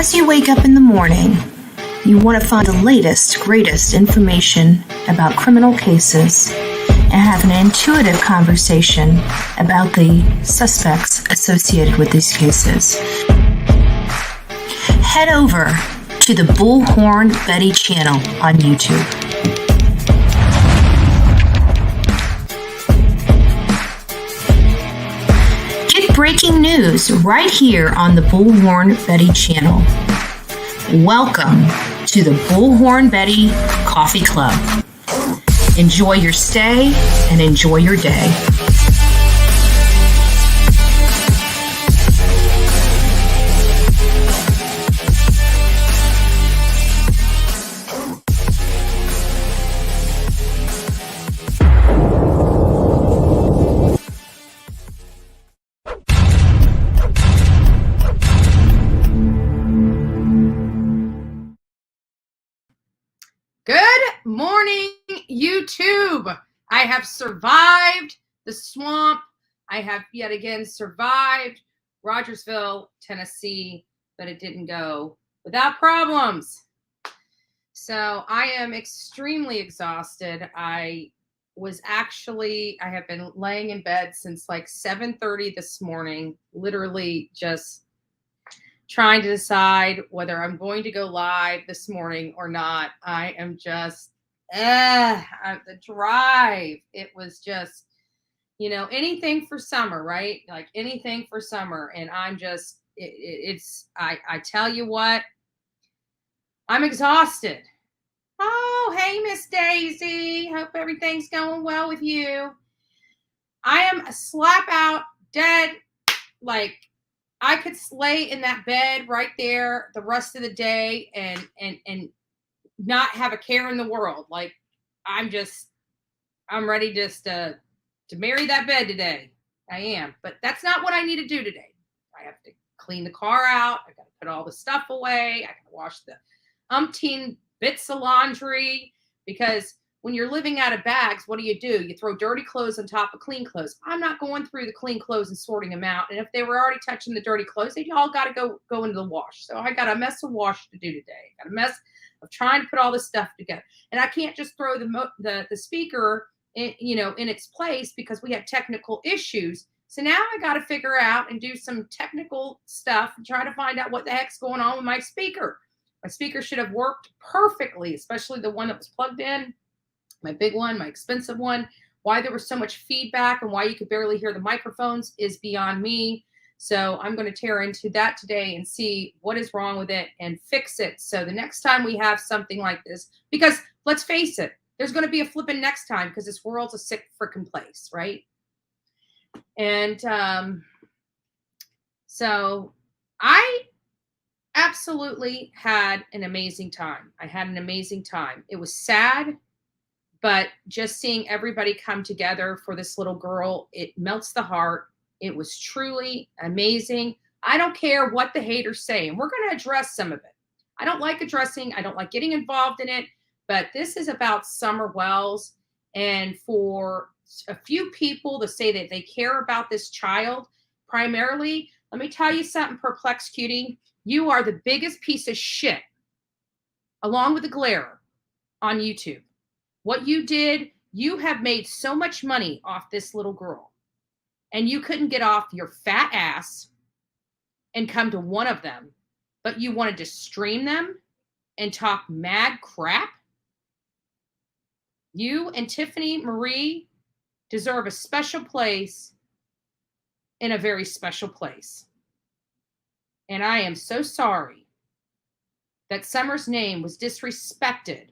As you wake up in the morning, you want to find the latest, greatest information about criminal cases and have an intuitive conversation about the suspects associated with these cases. Head over to the Bullhorn Betty channel on YouTube. Get breaking news right here on the Bullhorn Betty channel. Welcome to the Bullhorn Betty Coffee Club. Enjoy your stay and enjoy your day. Good morning, YouTube. I have survived the swamp. I have yet again survived Rogersville, Tennessee, but it didn't go without problems. So I am extremely exhausted. I have been laying in bed since like 7:30 this morning, literally just trying to decide whether I'm going to go live this morning or not. I am just, the drive. It was just, anything for summer, right? Like anything for summer. And I'm just, I tell you what, I'm exhausted. Oh, hey, Miss Daisy. Hope everything's going well with you. I am slap out dead, like, I could lay in that bed right there the rest of the day and not have a care in the world. Like I'm ready just to marry that bed today. I am, but that's not what I need to do today. I have to clean the car out. I got to put all the stuff away. I got to wash the umpteen bits of laundry because when you're living out of bags, what do? You throw dirty clothes on top of clean clothes. I'm not going through the clean clothes and sorting them out. And if they were already touching the dirty clothes, they all got to go into the wash. So I got a mess of wash to do today. I got a mess of trying to put all this stuff together. And I can't just throw the speaker in its place because we have technical issues. So now I got to figure out and do some technical stuff and try to find out what the heck's going on with my speaker. My speaker should have worked perfectly, especially the one that was plugged in. My big one, my expensive one. Why there was so much feedback and why you could barely hear the microphones is beyond me. So I'm going to tear into that today and see what is wrong with it and fix it. So the next time we have something like this, because let's face it, there's going to be a flipping next time because this world's a sick freaking place, right? And so I absolutely had an amazing time. I had an amazing time. It was sad. But just seeing everybody come together for this little girl, it melts the heart. It was truly amazing. I don't care what the haters say, and we're going to address some of it. I don't like addressing. I don't like getting involved in it, but this is about Summer Wells. And for a few people to say that they care about this child, primarily, let me tell you something, Perplexed Cutie. You are the biggest piece of shit, along with the glare on YouTube. What you did, you have made so much money off this little girl, and you couldn't get off your fat ass and come to one of them, but you wanted to stream them and talk mad crap. You and Tiffany Marie deserve a special place in a very special place. And I am so sorry that Summer's name was disrespected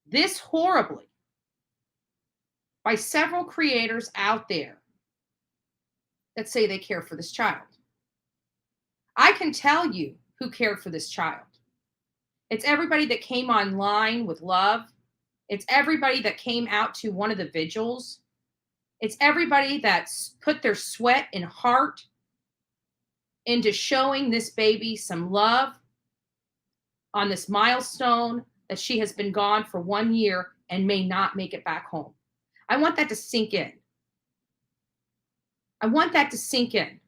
this horribly by several creators out there that say they care for this child. I can tell you who cared for this child. It's everybody that came online with love. It's everybody that came out to one of the vigils. It's everybody that's put their sweat and heart into showing this baby some love on this milestone that she has been gone for 1 year and may not make it back home. I want that to sink in. I want that to sink in.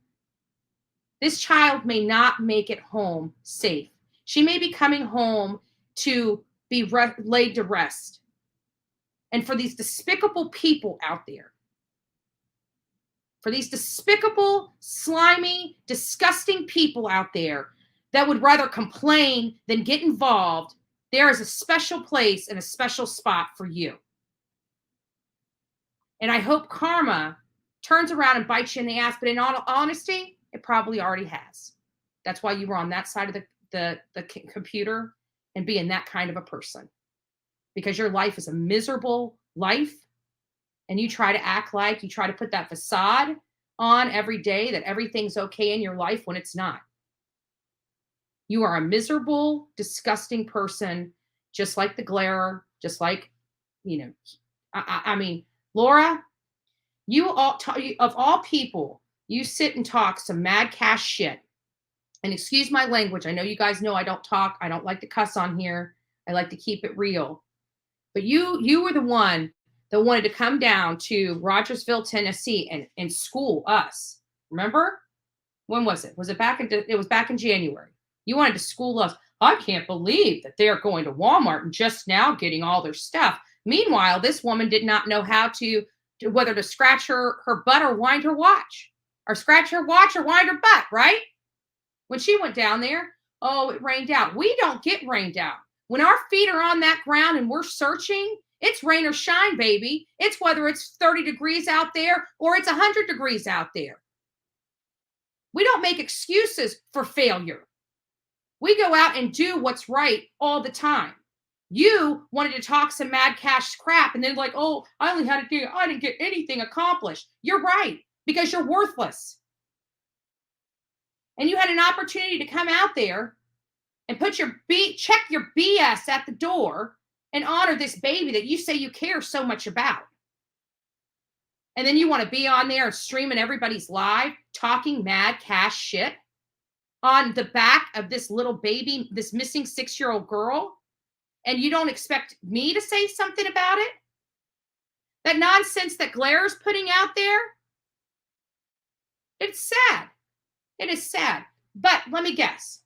This child may not make it home safe. She may be coming home to be laid to rest. And for these despicable people out there, for these despicable, slimy, disgusting people out there that would rather complain than get involved, there is a special place and a special spot for you. And I hope karma turns around and bites you in the ass. But in all honesty, it probably already has. That's why you were on that side of the computer and being that kind of a person. Because your life is a miserable life. And you try to act like, you try to put that facade on every day that everything's okay in your life when it's not. You are a miserable, disgusting person, just like the glarer, just like, I mean, Laura, of all people, you sit and talk some mad cash shit. And excuse my language. I know you guys know I don't talk. I don't like to cuss on here. I like to keep it real. But you were the one that wanted to come down to Rogersville, Tennessee and school us. Remember? When was it? It was back in January. You wanted to school us. I can't believe that they're going to Walmart and just now getting all their stuff. Meanwhile, this woman did not know how whether to scratch her butt or wind her watch, or scratch her watch or wind her butt, right? When she went down there, oh, it rained out. We don't get rained out. When our feet are on that ground and we're searching, it's rain or shine, baby. It's whether it's 30 degrees out there or it's 100 degrees out there. We don't make excuses for failure. We go out and do what's right all the time. You wanted to talk some mad cash crap and then I didn't get anything accomplished. You're right, because you're worthless. And you had an opportunity to come out there and check your BS at the door and honor this baby that you say you care so much about. And then you want to be on there and streaming everybody's live, talking mad cash shit on the back of this little baby, this missing 6-year-old girl. And you don't expect me to say something about it? That nonsense that Glaire's putting out there? It's sad. It is sad. But let me guess.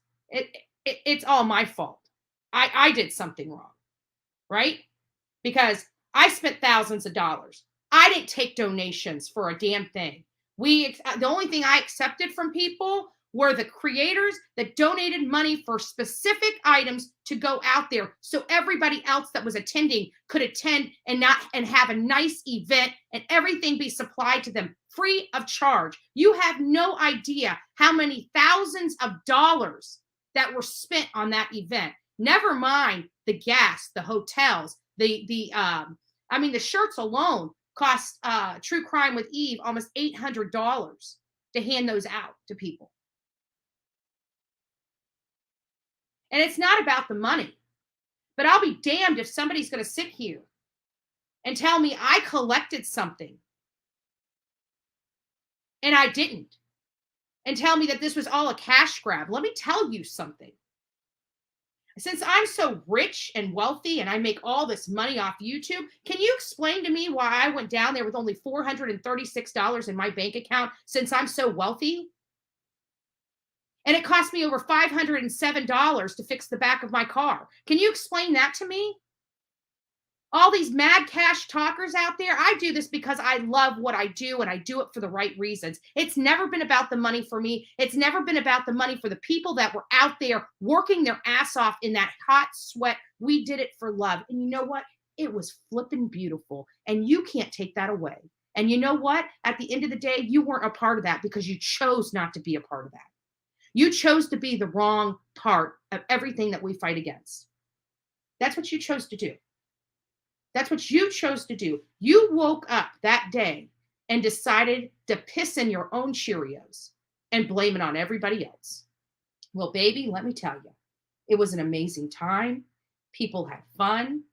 It's all my fault. I did something wrong, right? Because I spent thousands of dollars. I didn't take donations for a damn thing. The only thing I accepted from people were the creators that donated money for specific items to go out there so everybody else that was attending could attend and have a nice event and everything be supplied to them free of charge. You have no idea how many thousands of dollars that were spent on that event. Never mind the gas, the hotels, the shirts alone cost True Crime with Eve almost $800 to hand those out to people. And it's not about the money. But I'll be damned if somebody's going to sit here and tell me I collected something and I didn't. And tell me that this was all a cash grab. Let me tell you something. Since I'm so rich and wealthy and I make all this money off YouTube, can you explain to me why I went down there with only $436 in my bank account since I'm so wealthy? And it cost me over $507 to fix the back of my car. Can you explain that to me? All these mad cash talkers out there, I do this because I love what I do and I do it for the right reasons. It's never been about the money for me. It's never been about the money for the people that were out there working their ass off in that hot sweat. We did it for love. And you know what? It was flipping beautiful. And you can't take that away. And you know what? At the end of the day, you weren't a part of that because you chose not to be a part of that. You chose to be the wrong part of everything that we fight against. That's what you chose to do. That's what you chose to do. You woke up that day and decided to piss in your own Cheerios and blame it on everybody else. Well, baby, let me tell you, it was an amazing time. People had fun.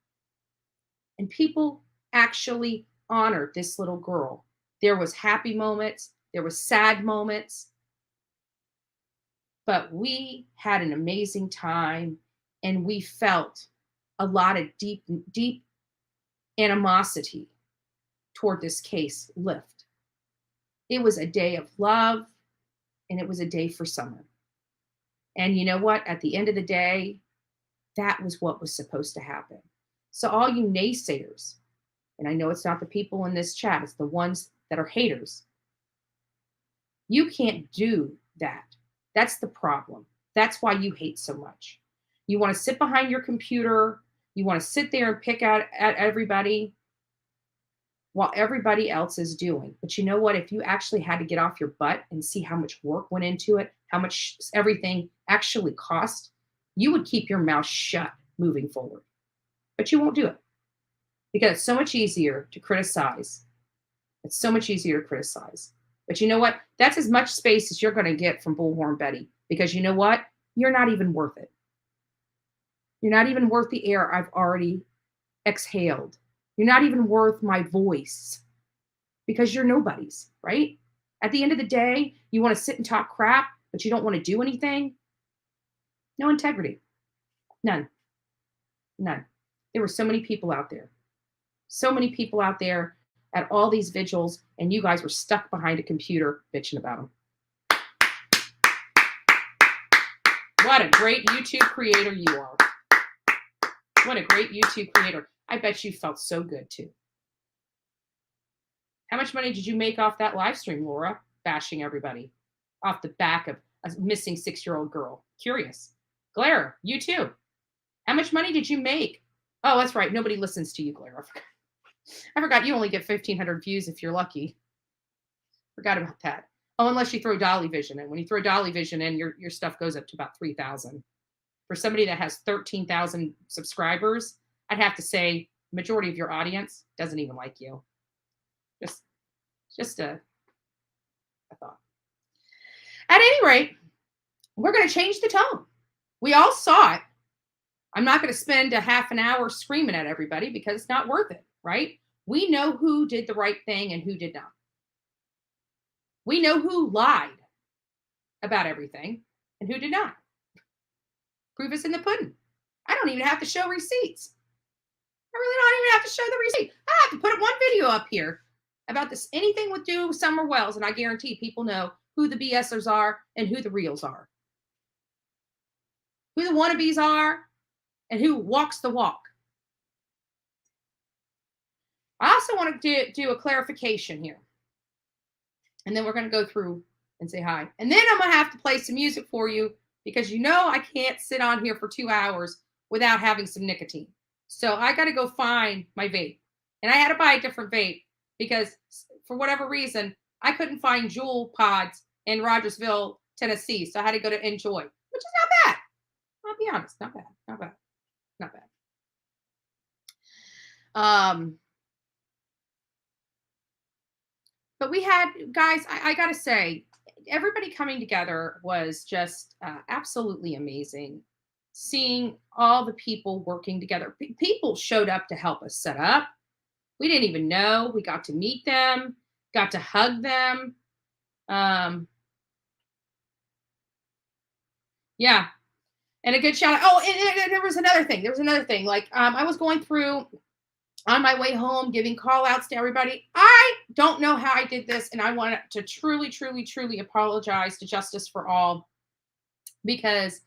And people actually honored this little girl. There was happy moments. There was sad moments. But we had an amazing time, and we felt a lot of deep animosity toward this case lift. It was a day of love, and it was a day for summer. And you know what? At the end of the day, that was what was supposed to happen. So all you naysayers, and I know it's not the people in this chat, it's the ones that are haters. You can't do that. That's the problem. That's why you hate so much. You want to sit behind your computer. You want to sit there and pick out at everybody while everybody else is doing. But you know what? If you actually had to get off your butt and see how much work went into it, how much everything actually cost, you would keep your mouth shut moving forward. But you won't do it because it's so much easier to criticize. It's so much easier to criticize. But you know what? That's as much space as you're going to get from Bullhorn Betty, because you know what? You're not even worth it. You're not even worth the air I've already exhaled. You're not even worth my voice, because you're nobodies, right? At the end of the day, you want to sit and talk crap, but you don't want to do anything. No integrity. None. None. There were so many people out there. So many people out there at all these vigils, and you guys were stuck behind a computer bitching about them. What a great YouTube creator you are. What a great YouTube creator. I bet you felt so good too. How much money did you make off that live stream, Laura? Bashing everybody off the back of a missing 6-year-old girl. Curious. Glare, you too. How much money did you make? Oh, that's right. Nobody listens to you, Glare. I forgot you only get 1,500 views if you're lucky. Forgot about that. Oh, unless you throw Dolly Vision in. When you throw Dolly Vision in, your stuff goes up to about 3,000. For somebody that has 13,000 subscribers, I'd have to say majority of your audience doesn't even like you. Just a thought. At any rate, we're going to change the tone. We all saw it. I'm not going to spend a half an hour screaming at everybody because it's not worth it, right? We know who did the right thing and who did not. We know who lied about everything and who did not. Proof is in the pudding. I don't even have to show receipts. I really don't even have to show the receipt. I have to put one video up here about this, anything with do with Summer Wells, and I guarantee people know who the BSers are and who the reals are. Who the wannabes are and who walks the walk. I also want to do a clarification here. And then we're going to go through and say hi. And then I'm going to have to play some music for you, because you know I can't sit on here for 2 hours without having some nicotine. So I got to go find my vape. And I had to buy a different vape because for whatever reason, I couldn't find Juul pods in Rogersville, Tennessee. So I had to go to Enjoy, which is not bad. I'll be honest. Not bad. Not bad. Not bad. But we had, guys, I got to say, everybody coming together was just absolutely amazing. Seeing all the people working together. People showed up to help us set up. We didn't even know. We got to meet them, got to hug them. Yeah. And a good shout out. Oh, and there was another thing. Like I was going through on my way home, giving call outs to everybody. I don't know how I did this. And I want to truly, truly, truly apologize to Justice for All, because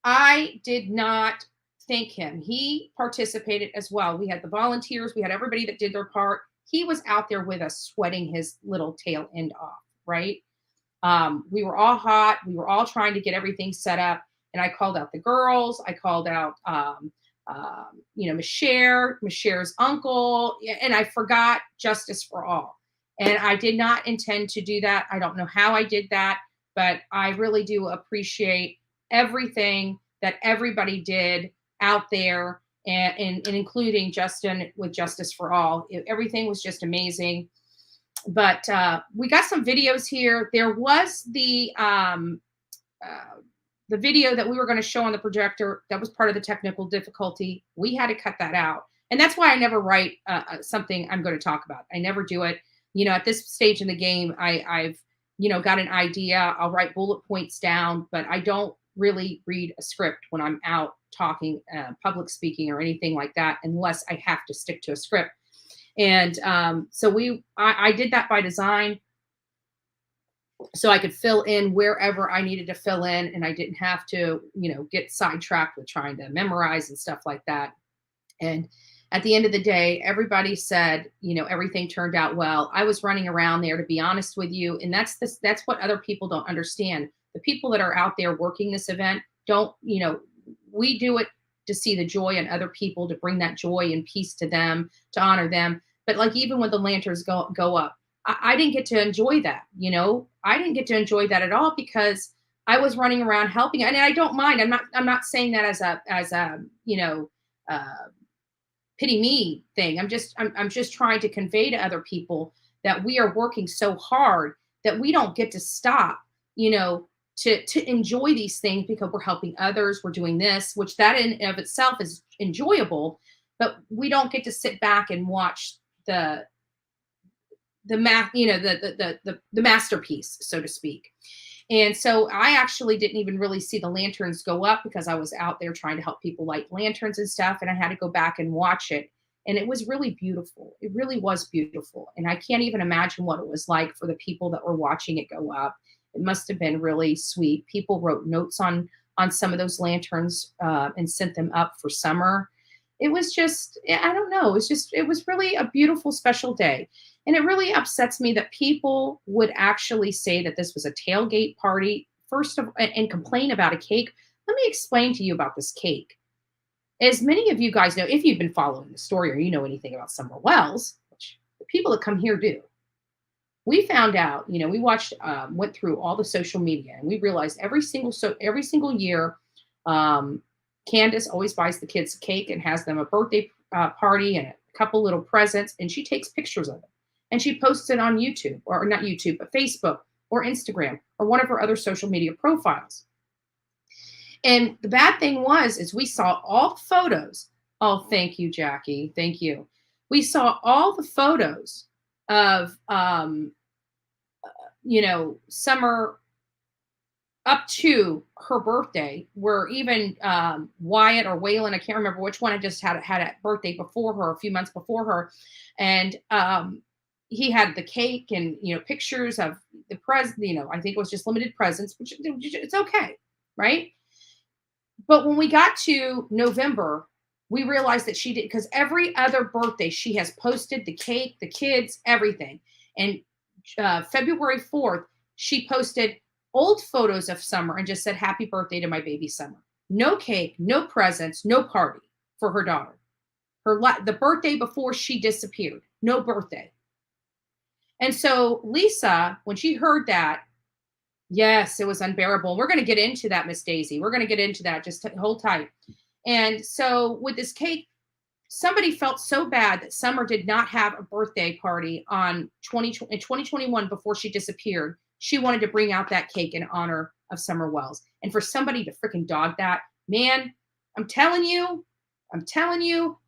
I did not thank him. He participated as well. We had the volunteers. We had everybody that did their part. He was out there with us, sweating his little tail end off, right? We were all hot. We were all trying to get everything set up. And I called out the girls. I called out, Michere's uncle. And I forgot Justice for All. And I did not intend to do that. I don't know how I did that, but I really do appreciate everything that everybody did out there, and including Justin with Justice for All. Everything was just amazing. But we got some videos here. There was the video that we were going to show on the projector. That was part of the technical difficulty. We had to cut that out. And that's why I never write something I'm going to talk about. I never do it. At this stage in the game, I've got an idea. I'll write bullet points down, but I don't really read a script when I'm out talking, public speaking or anything like that, unless I have to stick to a script. And so I did that by design. so I could fill in wherever I needed to fill in, and I didn't have to, get sidetracked with trying to memorize and stuff like that. And at the end of the day, everybody said, everything turned out well. I was running around there, to be honest with you, and that's what other people don't understand. The people that are out there working this event don't, we do it to see the joy in other people, to bring that joy and peace to them, to honor them. But like, even when the lanterns go up, I didn't get to enjoy that. I didn't get to enjoy that at all, because I was running around helping. And I don't mind. I'm not saying that as a pity me thing. I'm just trying to convey to other people that we are working so hard that we don't get to stop, to enjoy these things, because we're helping others. We're doing this, which that in and of itself is enjoyable, but we don't get to sit back and watch the masterpiece, so to speak. And so I actually didn't even really see the lanterns go up, because I was out there trying to help people light lanterns and stuff. And I had to go back and watch it. And it was really beautiful. It really was beautiful. And I can't even imagine what it was like for the people that were watching it go up. It must have been really sweet. People wrote notes on some of those lanterns and sent them up for summer. It was just, I don't know. It was really a beautiful, special day. And it really upsets me that people would actually say that this was a tailgate party and complain about a cake. Let me explain to you about this cake. As many of you guys know, if you've been following the story or you know anything about Summer Wells, which the people that come here do, we found out, we watched, went through all the social media, and we realized every single year, Candace always buys the kids a cake and has them a birthday party and a couple little presents, and she takes pictures of it. And she posts it on YouTube, or not YouTube, but Facebook or Instagram or one of her other social media profiles. And the bad thing is we saw all the photos. Oh, thank you, Jackie. Thank you. We saw all the photos of, Summer up to her birthday, where even Wyatt or Waylon, I can't remember which one, I just had a birthday before her, a few months before her. And he had the cake and, pictures of the present, I think it was just limited presents, which it's okay. Right. But when we got to November, we realized that she did, because every other birthday she has posted the cake, the kids, everything. And February 4th, she posted old photos of Summer and just said, "Happy birthday to my baby Summer." No cake, no presents, no party for her daughter. The birthday before she disappeared, no birthday. And so Lisa, when she heard that, yes, it was unbearable. We're going to get into that, Miss Daisy. We're going to get into that. Just hold tight. And so with this cake, somebody felt so bad that Summer did not have a birthday party in 2021 before she disappeared. She wanted to bring out that cake in honor of Summer Wells. And for somebody to freaking dog that, man, I'm telling you,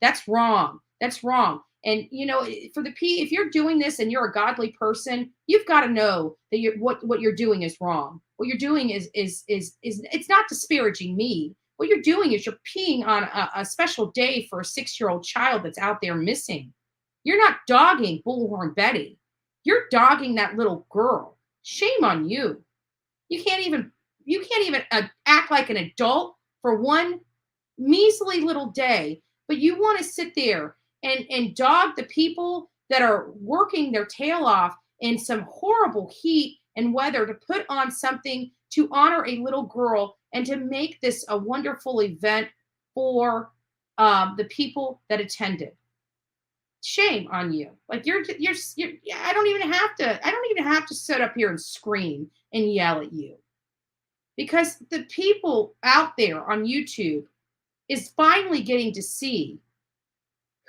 that's wrong. That's wrong. And, if you're doing this and you're a godly person, you've got to know that what you're doing is wrong. What you're doing is it's not disparaging me. What you're doing is you're peeing on a special day for a 6-year-old child that's out there missing. You're not dogging Bullhorn Betty. You're dogging that little girl. Shame on you. You can't even act like an adult for one measly little day, but you want to sit there and dog the people that are working their tail off in some horrible heat and weather to put on something to honor a little girl and to make this a wonderful event for the people that attended. Shame on you. Like you're I don't even have to sit up here and scream and yell at you, because the people out there on YouTube is finally getting to see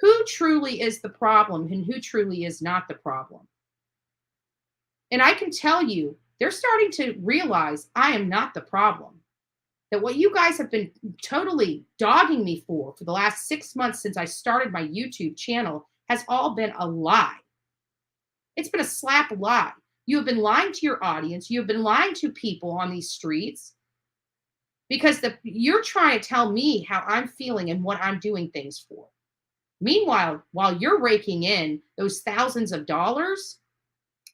who truly is the problem and who truly is not the problem. And I can tell you, they're starting to realize I am not the problem. That what you guys have been totally dogging me for the last 6 months since I started my YouTube channel has all been a lie. It's been a slap lie. You have been lying to your audience. You have been lying to people on these streets, because you're trying to tell me how I'm feeling and what I'm doing things for. Meanwhile, while you're raking in those thousands of dollars,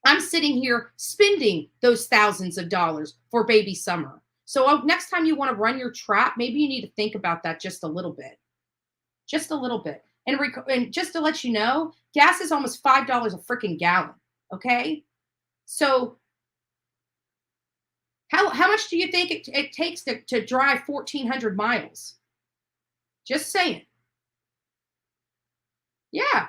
I'm sitting here spending those thousands of dollars for baby summer. So next time you want to run your trap, maybe you need to think about that just a little bit. Just a little bit. And just to let you know, gas is almost $5 a freaking gallon. Okay. So how much do you think it takes to drive 1,400 miles? Just saying. Yeah.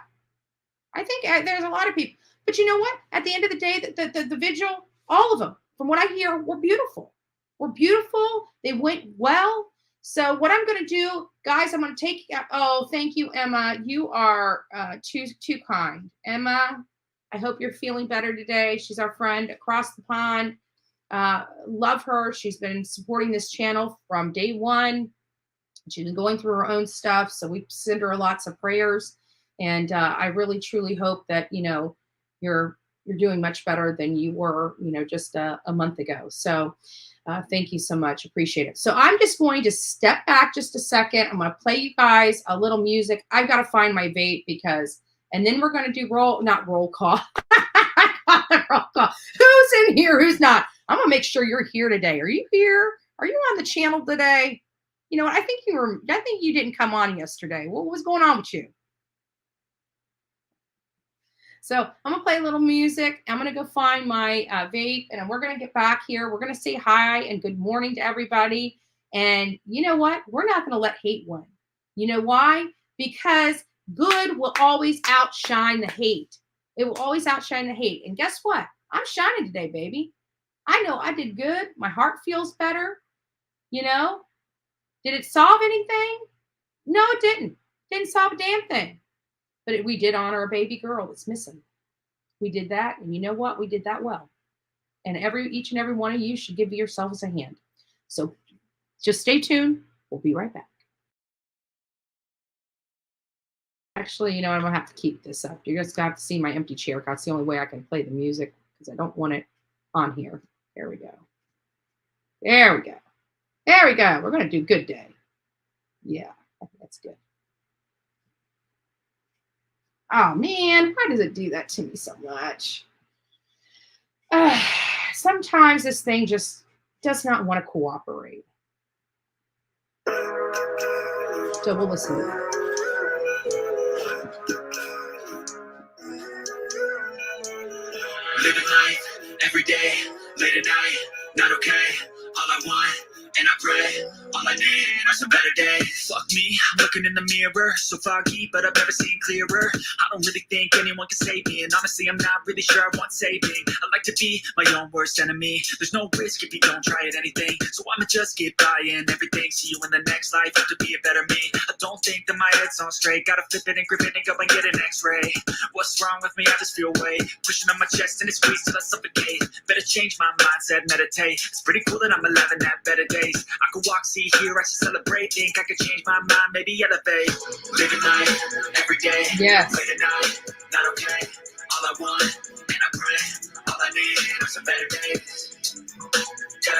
I think there's a lot of people. But you know what? At the end of the day, the vigil, all of them, from what I hear, were beautiful. Were beautiful. They went well. So what I'm going to do, guys, I'm going to take. Oh, thank you, Emma. You are too kind, Emma. I hope you're feeling better today. She's our friend across the pond. Love her. She's been supporting this channel from day one. She's been going through her own stuff, so we send her lots of prayers. And I really, truly hope that you're doing much better than you were, just a month ago. So thank you so much. Appreciate it. So I'm just going to step back just a second. I'm going to play you guys a little music. I've got to find my vape and then we're going to do not roll call. Roll call. Who's in here? Who's not? I'm going to make sure you're here today. Are you here? Are you on the channel today? You know what? I think you didn't come on yesterday. What was going on with you? So I'm going to play a little music. I'm going to go find my vape, and we're going to get back here. We're going to say hi and good morning to everybody. And you know what? We're not going to let hate win. You know why? Because good will always outshine the hate. It will always outshine the hate. And guess what? I'm shining today, baby. I know I did good. My heart feels better. Did it solve anything? No, it didn't. Didn't solve a damn thing. But we did honor a baby girl that's missing. We did that. And you know what? We did that well. And each and every one of you should give yourselves a hand. So just stay tuned. We'll be right back. Actually, I'm going to have to keep this up. You're just going to have to see my empty chair. That's the only way I can play the music because I don't want it on here. There we go. There we go. There we go. We're going to do good day. Yeah, I think that's good. Oh, man, why does it do that to me so much? Sometimes this thing just does not want to cooperate. So we'll listen to that. Living life every day, late at night, not okay. All I want, and I pray, all I need are some better days. Fuck me, I'm looking in the mirror, so foggy, but I've never seen clearer. I don't really think anyone can save me, and honestly, I'm not really sure I want saving. I like to be my own worst enemy. There's no risk if you don't try at anything, so I'ma just get buying everything. See you in the next life, have to be a better me. I don't think that my head's on straight. Gotta flip it and grip it and go and get an x-ray. What's wrong with me? I just feel weight pushing on my chest and it squeezes till I suffocate. Better change my mindset, meditate. It's pretty cool that I'm alive and have better days. I could walk, see, hear, I should celebrate. Think I could change my mind, maybe elevate. Living life every day. Yes. Late at night, not okay. All I want, and I pray, all I need are some better days. Yeah,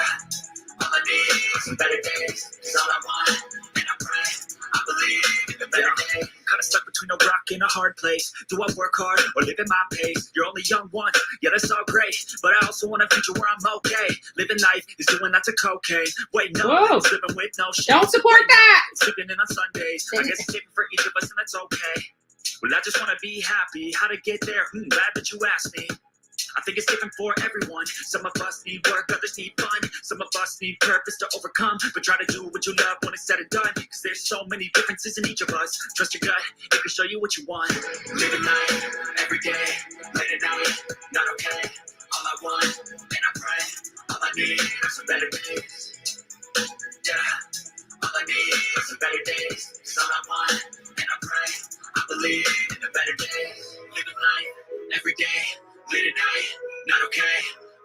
all I need are some better days. Cause all I want, and I pray, I believe in the better day. Kinda stuck between a rock and a hard place. Do I work hard or live at my pace? You're only young once, yeah, that's all great. But I also want a future where I'm okay. Living life is doing that to cocaine. Wait, no, Whoa. it's living with no shame. Don't support that. Sleeping in on Sundays. I guess it's different for each of us, and that's okay. Well, I just want to be happy. How to get there? Glad that you asked me. I think it's different for everyone. Some of us need work, others need fun. Some of us need purpose to overcome. But try to do what you love when it's said and done. Cause there's so many differences in each of us. Trust your gut, it can show you what you want. Living life every day, late at night, not okay. All I want, and I pray, all I need are some better days. Yeah, all I need are some better days. Cause all I want, and I pray, I believe in the better days. Living life every day, late at night, not okay.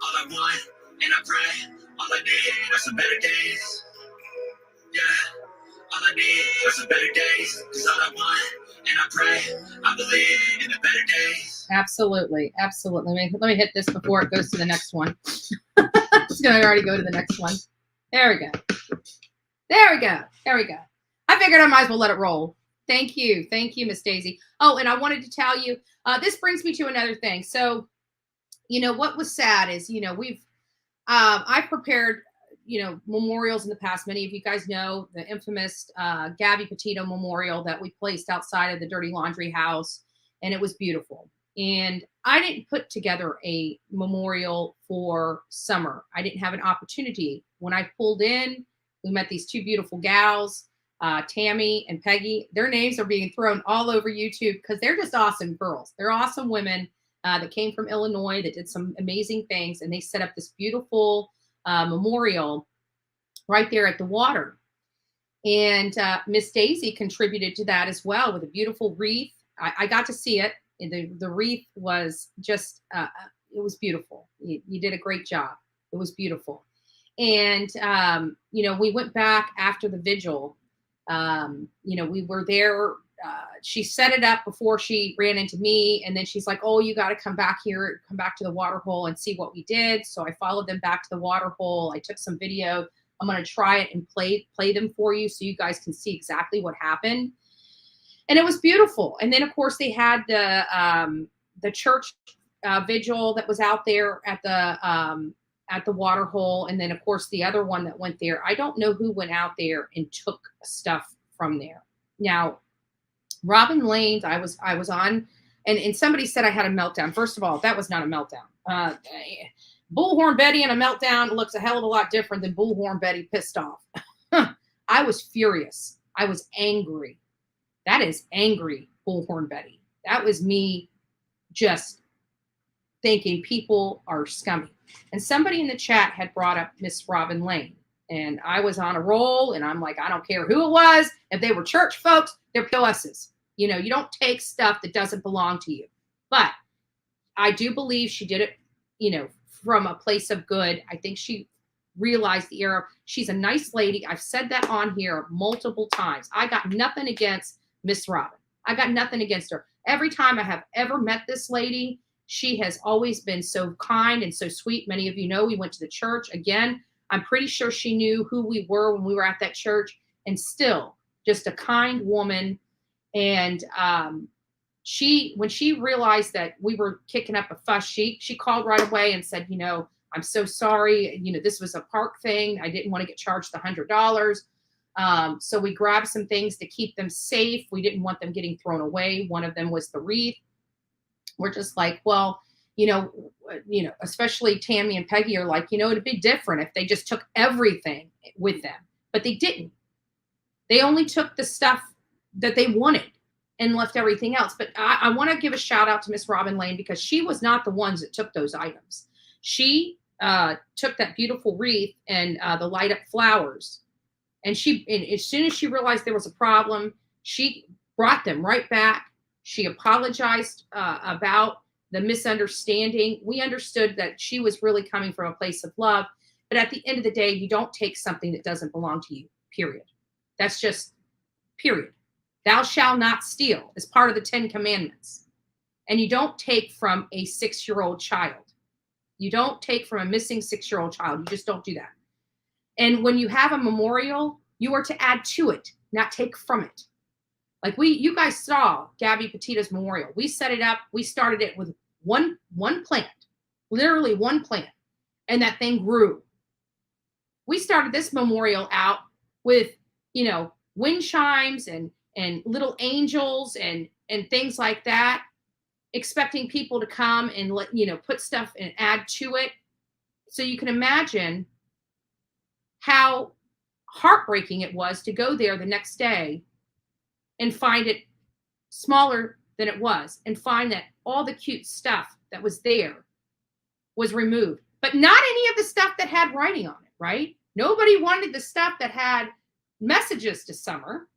All I want, and I pray, all I need are some better days. Yeah, all I need are some better days. Cause all I want, and I pray, I believe in the better days. Absolutely. Absolutely. Let me hit this before it goes to the next one. It's going to already go to the next one. There we go. There we go. There we go. I figured I might as well let it roll. Thank you. Thank you, Miss Daisy. Oh, and I wanted to tell you, this brings me to another thing. So what was sad is, I've prepared, memorials in the past. Many of you guys know the infamous Gabby Petito memorial that we placed outside of the Dirty Laundrie house, and it was beautiful. And I didn't put together a memorial for summer. I didn't have an opportunity. When I pulled in, we met these two beautiful gals, Tammy and Peggy. Their names are being thrown all over YouTube because they're just awesome girls. They're awesome women that came from Illinois that did some amazing things. And they set up this beautiful memorial right there at the water. And Miss Daisy contributed to that as well with a beautiful wreath. I got to see it. The wreath was just, it was beautiful. You did a great job. It was beautiful. And, we went back after the vigil. We were there. She set it up before she ran into me. And then she's like, oh, you got to come back here, come back to the water hole and see what we did. So I followed them back to the water hole. I took some video. I'm going to try it and play them for you so you guys can see exactly what happened. And it was beautiful. And then, of course, they had the church vigil that was out there at the water hole. And then, of course, the other one that went there. I don't know who went out there and took stuff from there. Now, Robin Lane's, I was on, and somebody said I had a meltdown. First of all, that was not a meltdown. Bullhorn Betty and a meltdown looks a hell of a lot different than Bullhorn Betty pissed off. I was furious. I was angry. That is angry Bullhorn Betty. That was me just thinking people are scummy. And somebody in the chat had brought up Miss Robin Lane. And I was on a roll, and I'm like, I don't care who it was. If they were church folks, they're POSs. You don't take stuff that doesn't belong to you. But I do believe she did it, from a place of good. I think she realized the error. She's a nice lady. I've said that on here multiple times. I got nothing against Miss Robin. I got nothing against her. Every time I have ever met this lady, she has always been so kind and so sweet. Many of you know we went to the church. Again, I'm pretty sure she knew who we were when we were at that church, and still just a kind woman. And when she realized that we were kicking up a fuss, she called right away and said, I'm so sorry. This was a park thing. I didn't want to get charged the $100. So we grabbed some things to keep them safe. We didn't want them getting thrown away. One of them was the wreath. We're just like, well, especially Tammy and Peggy are like, it'd be different if they just took everything with them, but they didn't. They only took the stuff that they wanted and left everything else. But I want to give a shout out to Miss Robin Lane, because she was not the ones that took those items. She took that beautiful wreath and the light up flowers. And as soon as she realized there was a problem, she brought them right back. She apologized about the misunderstanding. We understood that she was really coming from a place of love. But at the end of the day, you don't take something that doesn't belong to you, period. That's just period. Thou shalt not steal is part of the 10 Commandments. And you don't take from a 6-year-old child. You don't take from a missing 6-year-old child. You just don't do that. And when you have a memorial, you are to add to it, not take from it. Like you guys saw Gabby Petito's memorial. We set it up. We started it with one plant, literally one plant, and that thing grew. We started this memorial out with, wind chimes and little angels and things like that, expecting people to come and put stuff and add to it. So you can imagine how heartbreaking it was to go there the next day and find it smaller than it was, and find that all the cute stuff that was there was removed, but not any of the stuff that had writing on it, right? Nobody wanted the stuff that had messages to Summer.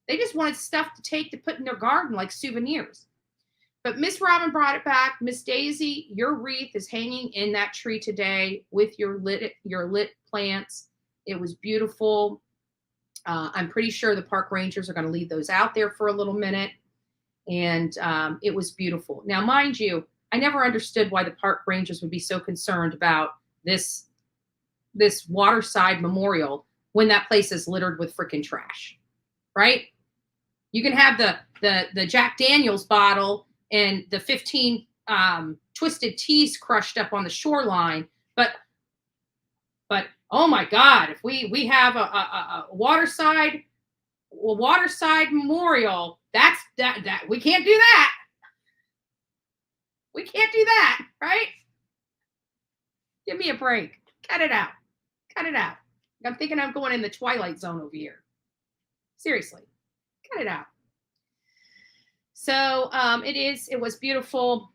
They just wanted stuff to take to put in their garden like souvenirs. But Miss Robin brought it back. Miss Daisy, your wreath is hanging in that tree today with your lit plants. It was beautiful. I'm pretty sure the park rangers are going to leave those out there for a little minute. And it was beautiful. Now, mind you, I never understood why the park rangers would be so concerned about this waterside memorial when that place is littered with freaking trash, right? You can have the Jack Daniels bottle and the 15 twisted teas crushed up on the shoreline. But oh my God, if we have a waterside memorial, that we can't do that. We can't do that, right? Give me a break. Cut it out. Cut it out. I'm thinking I'm going in the Twilight Zone over here. Seriously, cut it out. So it was beautiful.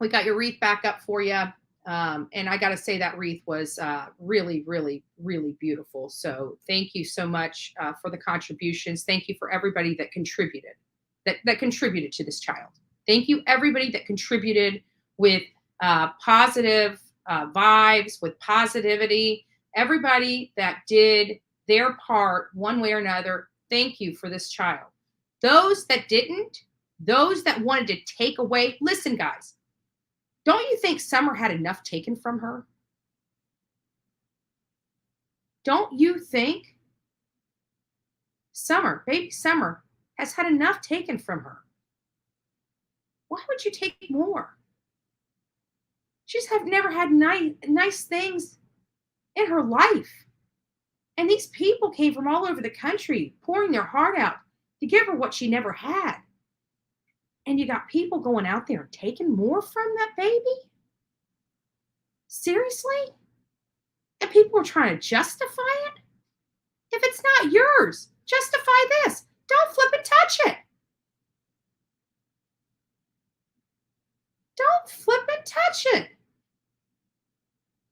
We got your wreath back up for you. And I got to say that wreath was really, really, really beautiful. So thank you so much for the contributions. Thank you for everybody that contributed, that contributed to this child. Thank you, everybody that contributed with positive vibes, with positivity. Everybody that did their part one way or another, thank you for this child. Those that didn't, those that wanted to take away, listen, guys, don't you think Summer had enough taken from her? Don't you think baby Summer, has had enough taken from her? Why would you take more? She's never had nice things in her life. And these people came from all over the country, pouring their heart out to give her what she never had. And you got people going out there and taking more from that baby? Seriously? And people are trying to justify it? If it's not yours, justify this. Don't flip and touch it. Don't flip and touch it.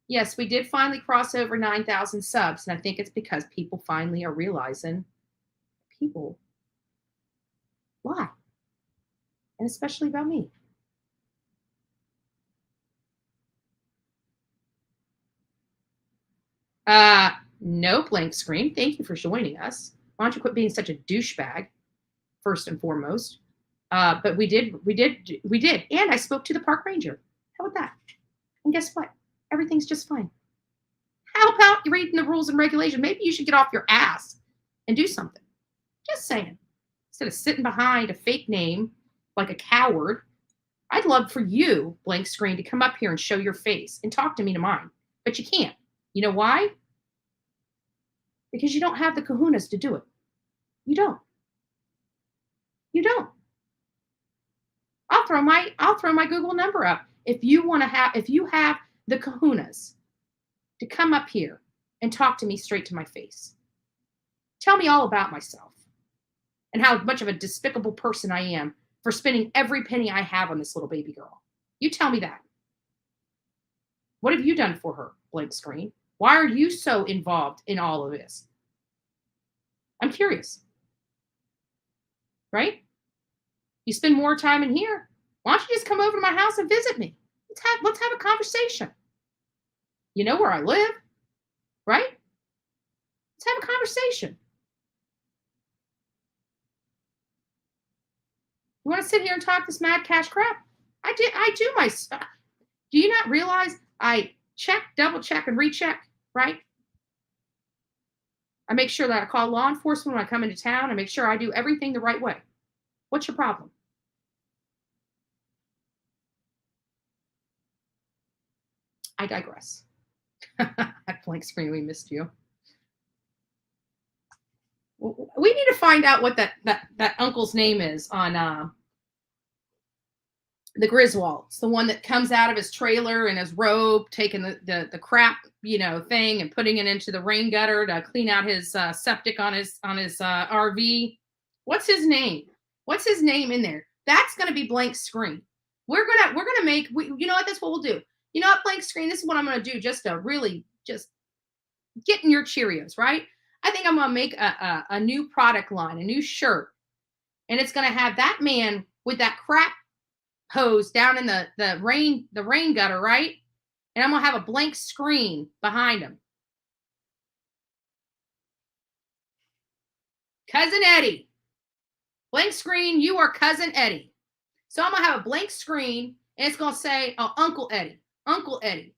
Yes, we did finally cross over 9,000 subs, and I think it's because people finally are realizing people lie, and especially about me. No blank screen. Thank you for joining us. Why don't you quit being such a douchebag, first and foremost? But we did. And I spoke to the park ranger. How about that? And guess what? Everything's just fine. How about you reading the rules and regulations? Maybe you should get off your ass and do something. Just saying. Instead of sitting behind a fake name like a coward, I'd love for you, blank screen, to come up here and show your face and talk to me to mine. But you can't. You know why? Because you don't have the kahunas to do it. You don't. You don't. I'll throw my Google number up if you have the kahunas to come up here and talk to me straight to my face. Tell me all about myself and how much of a despicable person I am for spending every penny I have on this little baby girl. You tell me that. What have you done for her, blank screen? Why are you so involved in all of this? I'm curious. Right? You spend more time in here. Why don't you just come over to my house and visit me? Let's have a conversation. You know where I live, right? Let's have a conversation. You want to sit here and talk this mad cash crap? I do my stuff. Do you not realize I check, double check, and recheck, right? I make sure that I call law enforcement when I come into town. I make sure I do everything the right way. What's your problem? I digress. At blank screen, we missed you. We need to find out what that uncle's name is on the Griswold. It's the one that comes out of his trailer in his robe, taking the crap, thing and putting it into the rain gutter to clean out his septic on his RV. What's his name? What's his name in there? That's going to be blank screen. We're gonna make. You know what? That's what we'll do. You know what, blank screen? This is what I'm going to do just to really just get in your Cheerios, right? I think I'm going to make a new product line, a new shirt. And it's going to have that man with that crap hose down in the rain gutter, right? And I'm going to have a blank screen behind him. Cousin Eddie. Blank screen, you are Cousin Eddie. So I'm going to have a blank screen, and it's going to say, Uncle Eddie. Uncle Eddie.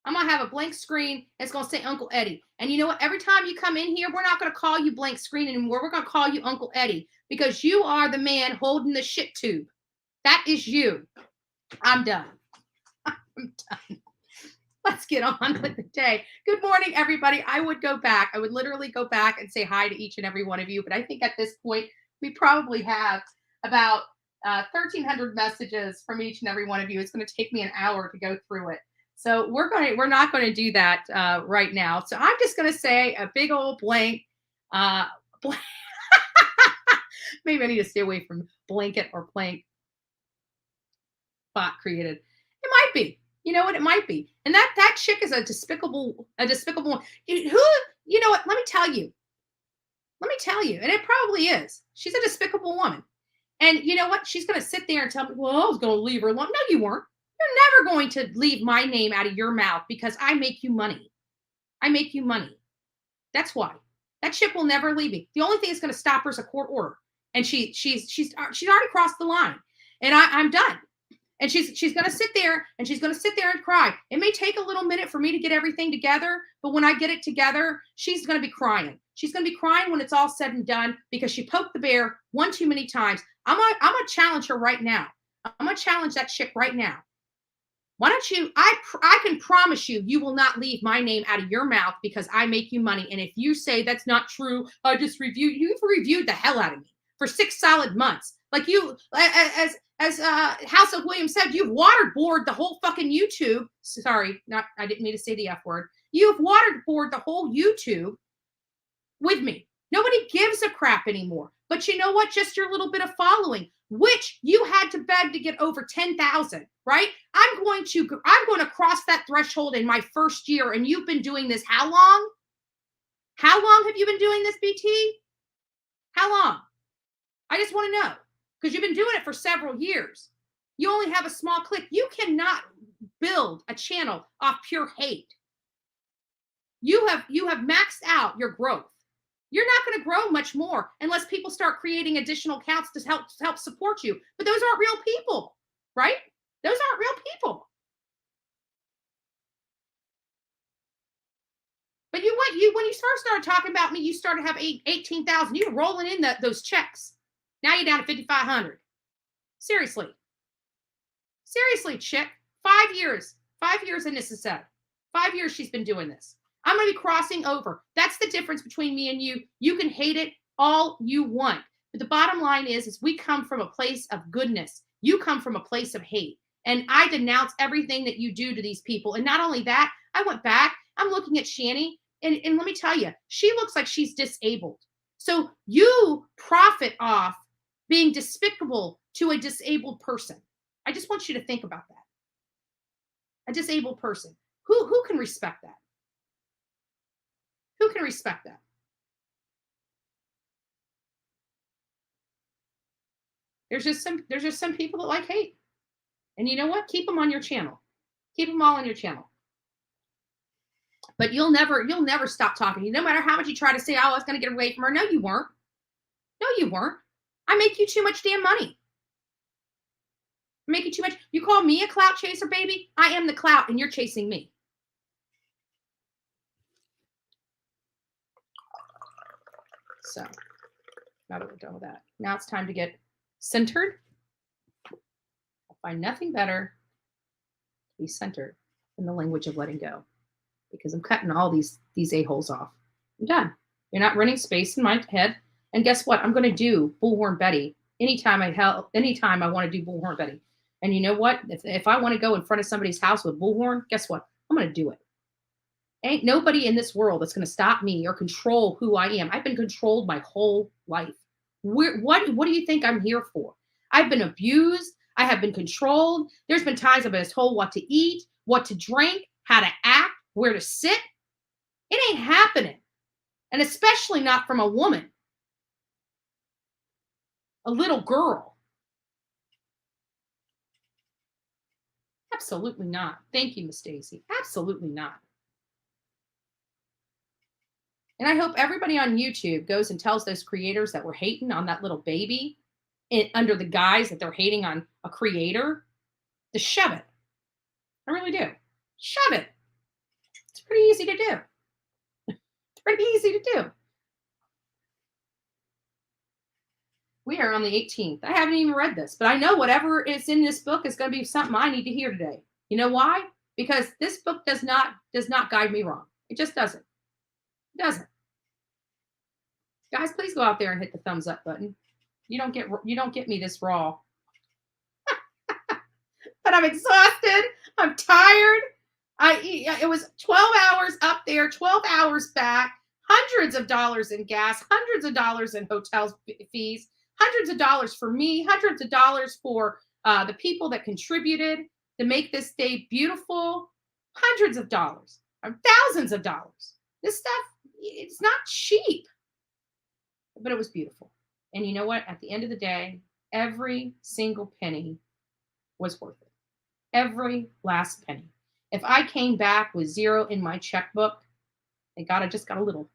I'm going to have a blank screen. It's going to say Uncle Eddie. And you know what? Every time you come in here, we're not going to call you blank screen anymore. We're going to call you Uncle Eddie because you are the man holding the shit tube. That is you. I'm done. I'm done. Let's get on with the day. Good morning, everybody. I would go back. I would literally go back and say hi to each and every one of you. But I think at this point, we probably have about 1,300 messages from each and every one of you. It's going to take me an hour to go through it. So we're not going to do that right now. So I'm just going to say a big old blank. Maybe I need to stay away from blanket or plank bot created. It might be. You know what? It might be. And that chick is a despicable one. Who, you know what? Let me tell you. And it probably is. She's a despicable woman. And you know what? She's going to sit there and tell me, well, I was going to leave her alone. No, you weren't. You're never going to leave my name out of your mouth because I make you money. I make you money. That's why. That chick will never leave me. The only thing that's going to stop her is a court order. And she's already crossed the line. And I'm done. And she's going to sit there and cry. It may take a little minute for me to get everything together, but when I get it together, she's going to be crying. She's going to be crying when it's all said and done because she poked the bear one too many times. I'm going to challenge her right now. I'm going to challenge that chick right now. Why don't you, I can promise you, you will not leave my name out of your mouth because I make you money. And if you say that's not true, you've reviewed the hell out of me for 6 solid months. Like you, as House of Williams said, you've waterboarded the whole fucking YouTube. Sorry, I didn't mean to say the F word. You've waterboarded the whole YouTube with me. Nobody gives a crap anymore. But you know what? Just your little bit of following, which you had to beg to get over 10,000, right? I'm going to cross that threshold in my first year. And you've been doing this how long? How long have you been doing this, BT? How long? I just want to know. Because you've been doing it for several years. You only have a small click. You cannot build a channel off pure hate. You have maxed out your growth. You're not going to grow much more unless people start creating additional accounts to help support you. But those aren't real people, right? Those aren't real people. But when you first started talking about me, you started to have 18,000. You were rolling in those checks. Now you're down to 5,500. Seriously, chick. 5 years. 5 years, and this is said. 5 years she's been doing this. I'm going to be crossing over. That's the difference between me and you. You can hate it all you want. But the bottom line is we come from a place of goodness. You come from a place of hate. And I denounce everything that you do to these people. And not only that, I went back. I'm looking at Shani. And let me tell you, she looks like she's disabled. So you profit off being despicable to a disabled person. I just want you to think about that. A disabled person. Who can respect that? Who can respect that? There's just some people that like hate. And you know what? Keep them on your channel. Keep them all on your channel. But you'll never stop talking. No matter how much you try to say, oh, I was going to get away from her. No, you weren't. No, you weren't. I make you too much damn money. I make you too much. You call me a clout chaser, baby? I am the clout and you're chasing me. So now that we're done with that, now it's time to get centered. I find nothing better to be centered than the language of letting go, because I'm cutting all these a-holes off. I'm done. You're not running space in my head. And guess what? I'm going to do Bullhorn Betty anytime I want to do Bullhorn Betty. And you know what? If I want to go in front of somebody's house with Bullhorn, guess what? I'm going to do it. Ain't nobody in this world that's going to stop me or control who I am. I've been controlled my whole life. What do you think I'm here for? I've been abused. I have been controlled. There's been times I've been told what to eat, what to drink, how to act, where to sit. It ain't happening. And especially not from a woman. A little girl. Absolutely not. Thank you, Miss Daisy. Absolutely not. And I hope everybody on YouTube goes and tells those creators that were hating on that little baby under the guise that they're hating on a creator to shove it. I really do. Shove it. It's pretty easy to do. It's pretty easy to do. We are on the 18th. I haven't even read this, but I know whatever is in this book is going to be something I need to hear today. You know why? Because this book does not guide me wrong. It just doesn't. It doesn't. Guys, please go out there and hit the thumbs up button. You don't get me this raw. But I'm exhausted. I'm tired. It was 12 hours up there, 12 hours back, hundreds of dollars in gas, hundreds of dollars in hotel fees, hundreds of dollars for me, hundreds of dollars for the people that contributed to make this day beautiful, hundreds of dollars, thousands of dollars. This stuff, it's not cheap, but it was beautiful. And you know what? At the end of the day, every single penny was worth it. Every last penny. If I came back with zero in my checkbook, thank God I just got a little.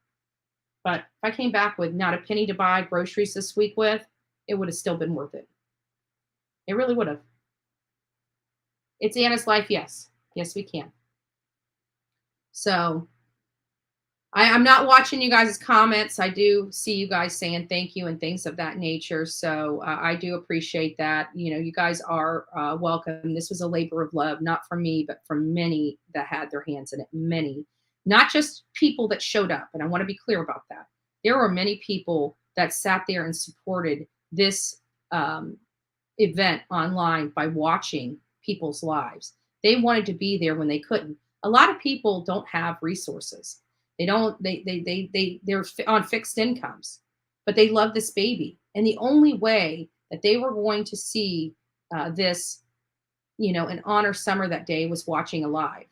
But if I came back with not a penny to buy groceries this week with, it would have still been worth it. It really would have. It's Anna's life, yes. Yes, we can. So I'm not watching you guys' comments. I do see you guys saying thank you and things of that nature. So I do appreciate that. You know, you guys are welcome. This was a labor of love, not from me, but from many that had their hands in it. Many, not just people that showed up. And I want to be clear about that. There were many people that sat there and supported this event online by watching people's lives. They wanted to be there when they couldn't. A lot of people don't have resources. They're on fixed incomes, but they love this baby. And the only way that they were going to see this, you know, and honor Summer that day was watching alive.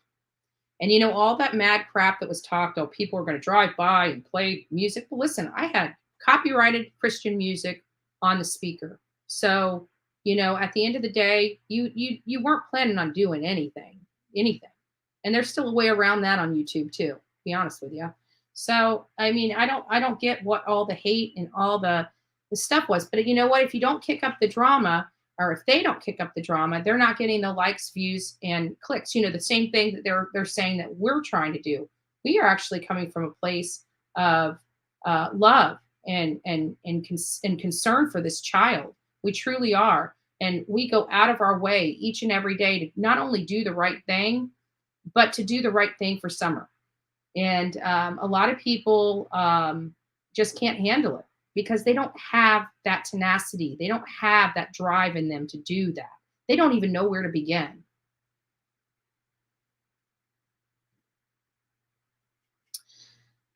And, you know, all that mad crap that was talked, people were going to drive by and play music. But listen, I had copyrighted Christian music on the speaker. So, you know, at the end of the day, you weren't planning on doing anything. And there's still a way around that on YouTube too. Be honest with you. So, I mean, I don't get what all the hate and all the stuff was, but you know what? If you don't kick up the drama, or if they don't kick up the drama, they're not getting the likes, views, and clicks. You know, the same thing that they're saying that we're trying to do. We are actually coming from a place of love and concern for this child. We truly are, and we go out of our way each and every day to not only do the right thing, but to do the right thing for Summer. And a lot of people just can't handle it because they don't have that tenacity. They don't have that drive in them to do that. They don't even know where to begin.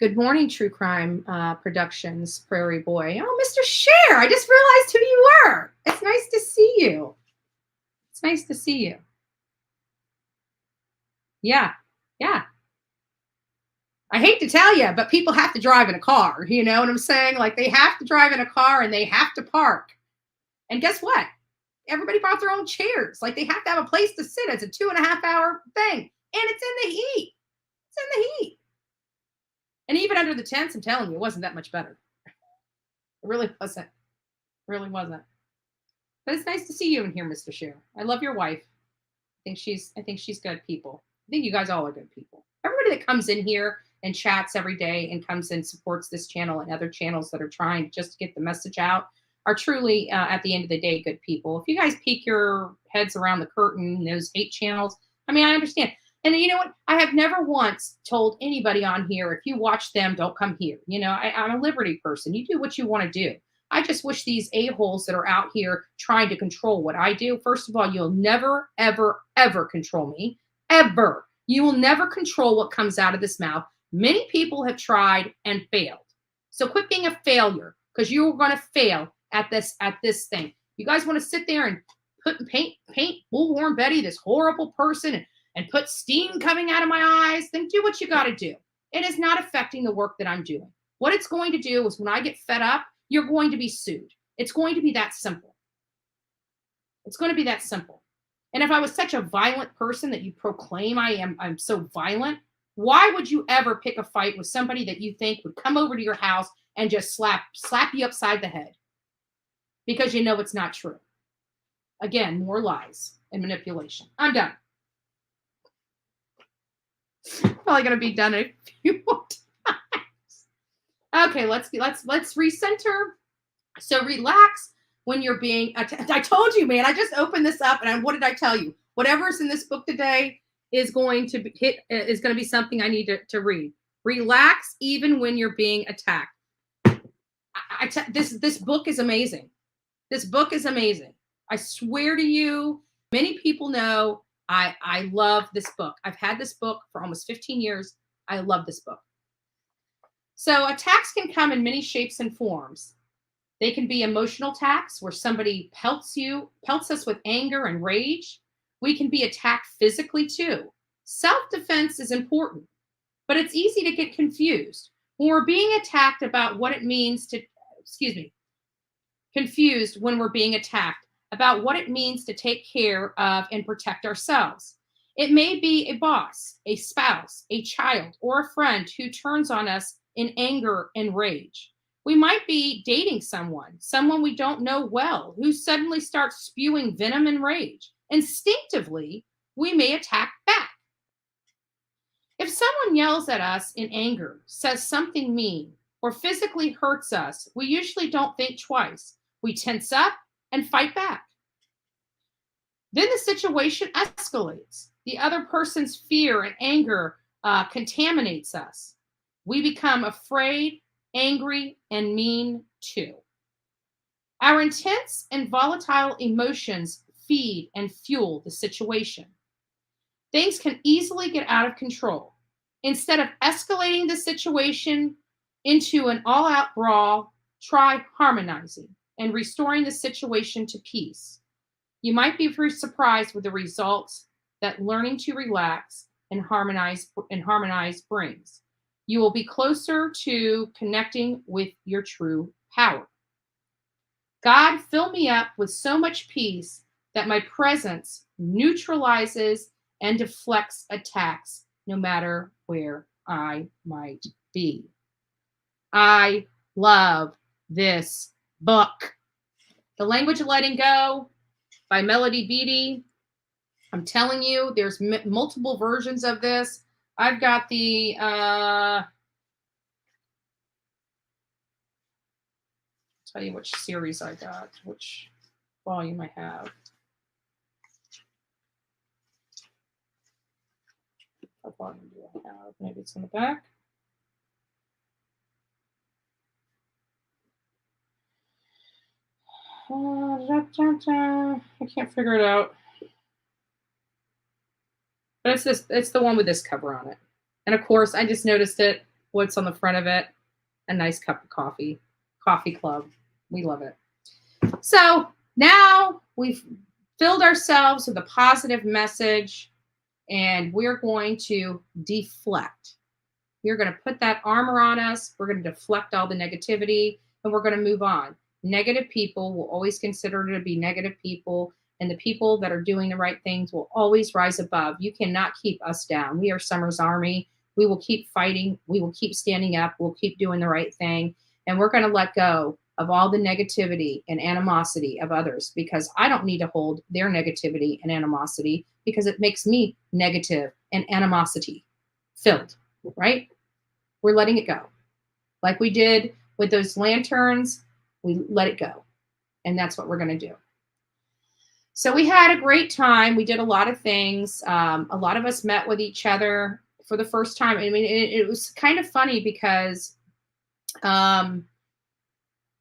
Good morning, True Crime Productions, Prairie Boy. Oh, Mr. Cher, I just realized who you were. It's nice to see you. It's nice to see you. Yeah. I hate to tell you, but people have to drive in a car. You know what I'm saying? Like, they have to drive in a car and they have to park. And guess what? Everybody brought their own chairs. Like, they have to have a place to sit. It's a 2.5 hour thing. And it's in the heat. It's in the heat. And even under the tents, I'm telling you, it wasn't that much better. It really wasn't. It really wasn't. But it's nice to see you in here, Mr. Cher. I love your wife. I think she's good people. I think you guys all are good people. Everybody that comes in here and chats every day and comes and supports this channel and other channels that are trying just to get the message out are truly, at the end of the day, good people. If you guys peek your heads around the curtain, those 8 channels, I mean, I understand. And you know what? I have never once told anybody on here, if you watch them, don't come here. You know, I'm a liberty person. You do what you want to do. I just wish these a-holes that are out here trying to control what I do. First of all, you'll never, ever, ever control me. Ever. You will never control what comes out of this mouth. Many people have tried and failed. So quit being a failure, because you're going to fail at this thing. You guys want to sit there and paint Bullhorn Betty, this horrible person, and put steam coming out of my eyes, then do what you got to do. It is not affecting the work that I'm doing. What it's going to do is when I get fed up, you're going to be sued. It's going to be that simple. It's going to be that simple. And if I was such a violent person that you proclaim I'm so violent, why would you ever pick a fight with somebody that you think would come over to your house and just slap you upside the head? Because you know it's not true. Again, more lies and manipulation. I'm done. Probably gonna be done in a few more times. Okay, let's recenter. So relax. when you're being attacked. I told you, man, I just opened this up and what did I tell you? Whatever's in this book today is going to be something I need to read. Relax even when you're being attacked. This book is amazing. This book is amazing. I swear to you, many people know I love this book. I've had this book for almost 15 years. I love this book. So attacks can come in many shapes and forms. They can be emotional attacks where somebody pelts us with anger and rage. We can be attacked physically too. Self-defense is important, but it's easy to get confused when we're being attacked about what it means to, confused when we're being attacked about what it means to take care of and protect ourselves. It may be a boss, a spouse, a child, or a friend who turns on us in anger and rage. We might be dating someone we don't know well, who suddenly starts spewing venom and rage. Instinctively, we may attack back. If someone yells at us in anger, says something mean, or physically hurts us, we usually don't think twice. We tense up and fight back. Then the situation escalates. The other person's fear and anger contaminates us. We become afraid, angry, and mean too. Our intense and volatile emotions feed and fuel the situation. Things can easily get out of control. Instead of escalating the situation into an all-out brawl, try harmonizing and restoring the situation to peace. You might be very surprised with the results that learning to relax and harmonize brings. You will be closer to connecting with your true power. God, fill me up with so much peace that my presence neutralizes and deflects attacks no matter where I might be. I love this book. The Language of Letting Go by Melody Beattie. I'm telling you, there's multiple versions of this. I've got the tell you which series I got, which volume I have. What volume do I have? Maybe it's in the back. I can't figure it out. But it's this. It's the one with this cover on it. And of course, I just noticed it. What's on the front of it? A nice cup of coffee. Coffee Club. We love it. So now we've filled ourselves with a positive message, and we're going to deflect. We're going to put that armor on us. We're going to deflect all the negativity, and we're going to move on. Negative people will always consider to be negative people, and the people that are doing the right things will always rise above. You cannot keep us down. We are Summer's Army. We will keep fighting. We will keep standing up. We'll keep doing the right thing, and we're going to let go of all the negativity and animosity of others, because I don't need to hold their negativity and animosity, because it makes me negative and animosity filled, right? We're letting it go. Like we did with those lanterns, we let it go. And that's what we're going to do. So we had a great time. We did a lot of things. A lot of us met with each other for the first time. I mean, it was kind of funny because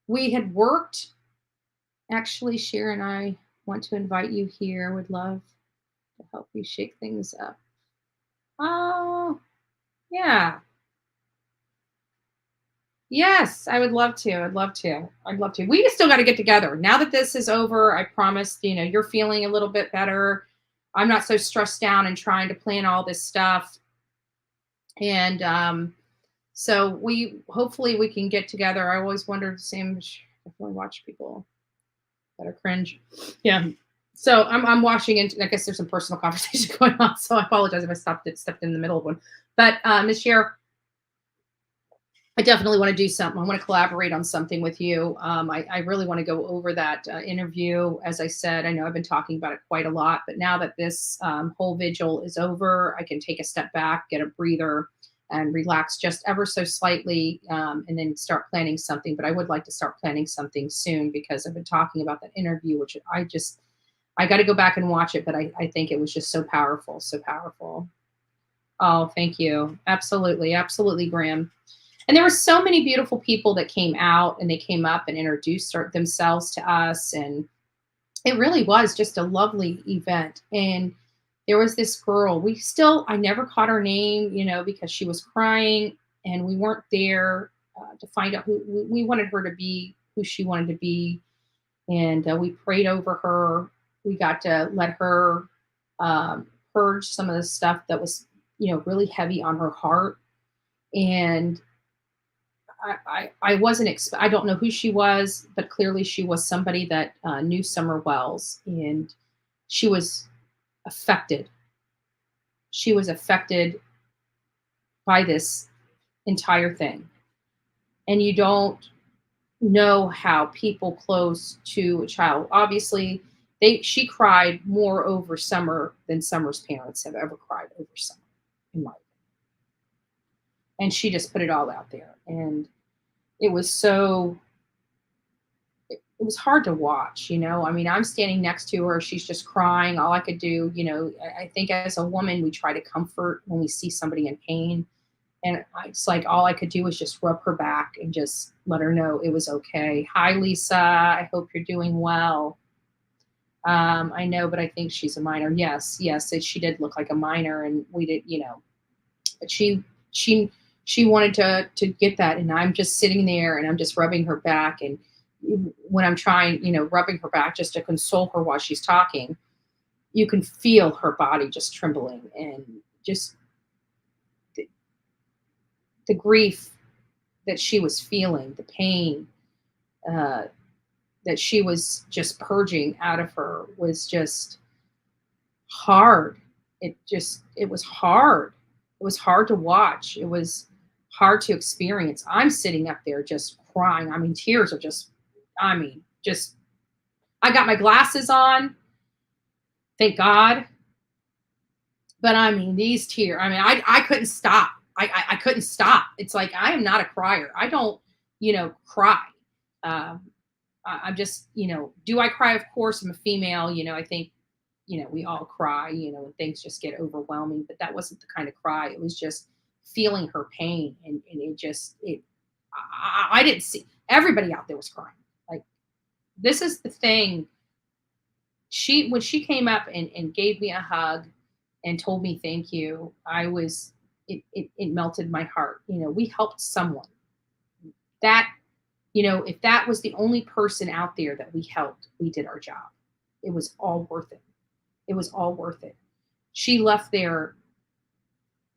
we had worked. Actually, Sharon, I want to invite you here. Would love to help you shake things up. Oh, yeah. Yes, I would love to. I'd love to. We still got to get together. Now that this is over, I promise, you're feeling a little bit better. I'm not so stressed down and trying to plan all this stuff. And so hopefully we can get together. I always wondered the same. I definitely watch people that are cringe. Yeah. So I'm watching into, I guess there's some personal conversation going on. So I apologize if I stepped in the middle of one. But Ms. Cher, I definitely want to do something. I want to collaborate on something with you. I really want to go over that interview. As I said, I know I've been talking about it quite a lot, but now that this whole vigil is over, I can take a step back, get a breather, and relax just ever so slightly, and then start planning something. But I would like to start planning something soon because I've been talking about that interview, which I got to go back and watch it. But I think it was just so powerful, so powerful. Oh, thank you. Absolutely. Absolutely, Graham. And there were so many beautiful people that came out and they came up and introduced themselves to us. And it really was just a lovely event. And there was this girl, I never caught her name, because she was crying and we weren't there to find out who we wanted her to be, who she wanted to be. And we prayed over her. We got to let her purge some of the stuff that was, really heavy on her heart. And I I don't know who she was, but clearly she was somebody that knew Summer Wells, and she was affected. She was affected by this entire thing. And you don't know how people close to a child. Obviously, she cried more over Summer than Summer's parents have ever cried over Summer, in my opinion. And she just put it all out there. And it was it was hard to watch, I mean, I'm standing next to her. She's just crying. All I could do, I think as a woman, we try to comfort when we see somebody in pain. And it's like all I could do was just rub her back and just let her know it was okay. Hi, Lisa. I hope you're doing well. I know, but I think she's a minor. Yes, she did look like a minor, and we did, but she wanted to get that, and I'm just sitting there and I'm just rubbing her back. And when I'm trying, rubbing her back just to console her while she's talking, you can feel her body just trembling, and just the grief that she was feeling, the pain that she was just purging out of her was just hard. It was hard. It was hard to watch. It was hard to experience. I'm sitting up there just crying. I mean, tears are I got my glasses on, thank God. But I mean, these tears, I couldn't stop. I couldn't stop. It's like, I am not a crier. I don't, cry. I'm just, do I cry? Of course, I'm a female. I think, we all cry, when things just get overwhelming, but that wasn't the kind of cry. It was just feeling her pain. And I didn't see, everybody out there was crying. Like, this is the thing. When she came up and gave me a hug and told me thank you, it melted my heart. We helped someone. That, if that was the only person out there that we helped, we did our job. It was all worth it. It was all worth it. She left there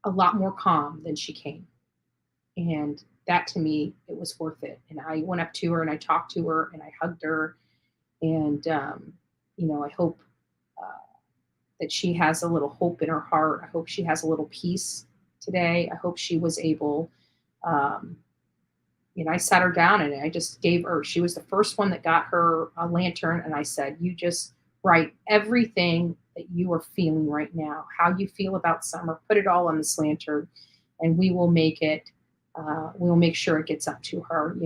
a lot more calm than she came. And that, to me, it was worth it. And I went up to her and I talked to her and I hugged her. And, I hope that she has a little hope in her heart. I hope she has a little peace today. I hope she was able, I sat her down and I just gave her, she was the first one that got her a lantern. And I said, you just write everything that you are feeling right now, how you feel about Summer, put it all on this lantern, and we will make it, we'll make sure it gets up to her,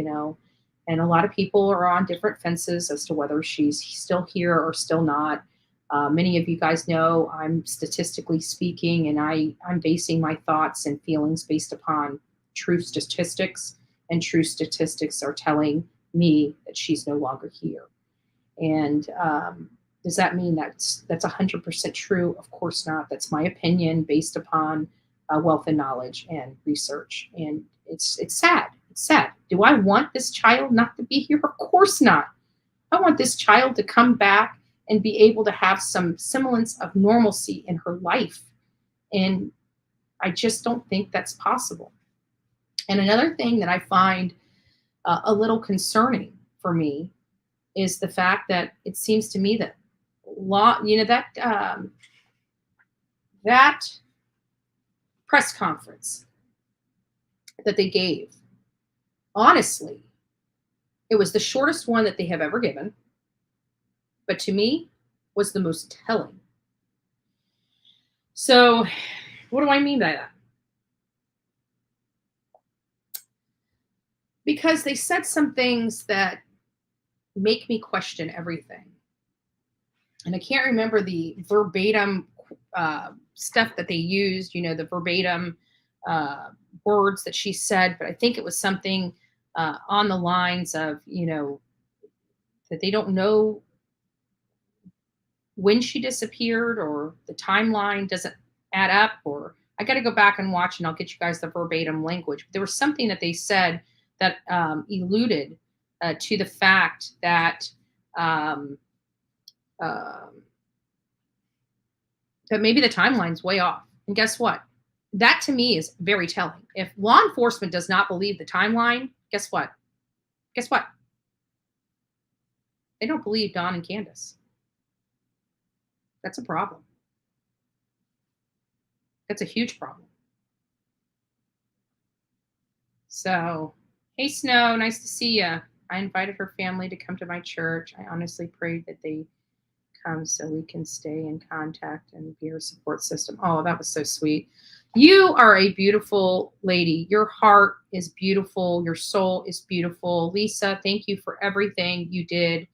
And a lot of people are on different fences as to whether she's still here or still not. Many of you guys know I'm statistically speaking, and I'm basing my thoughts and feelings based upon true statistics, and true statistics are telling me that she's no longer here. And does that mean that's 100% true? Of course not. That's my opinion based upon wealth and knowledge and research. And it's sad. It's sad. Do I want this child not to be here? Of course not. I want this child to come back and be able to have some semblance of normalcy in her life. And I just don't think that's possible. And another thing that I find a little concerning for me is the fact that it seems to me that that press conference that they gave, honestly, it was the shortest one that they have ever given, but to me was the most telling. So what do I mean by that? because they said some things that make me question everything. And I can't remember the verbatim stuff that they used, the verbatim words that she said, but I think it was something on the lines of, that they don't know when she disappeared, or the timeline doesn't add up, or I got to go back and watch, and I'll get you guys the verbatim language. But there was something that they said that alluded to the fact that that maybe the timeline's way off. And guess what? That to me is very telling. If law enforcement does not believe the timeline, guess what? Guess what? They don't believe Dawn and Candace. That's a problem. That's a huge problem. So, hey, Snow, nice to see you. I invited her family to come to my church. I honestly prayed that they come so we can stay in contact and be her support system. Oh, that was so sweet. You are a beautiful lady. Your heart is beautiful. Your soul is beautiful. Lisa, thank you for everything you did.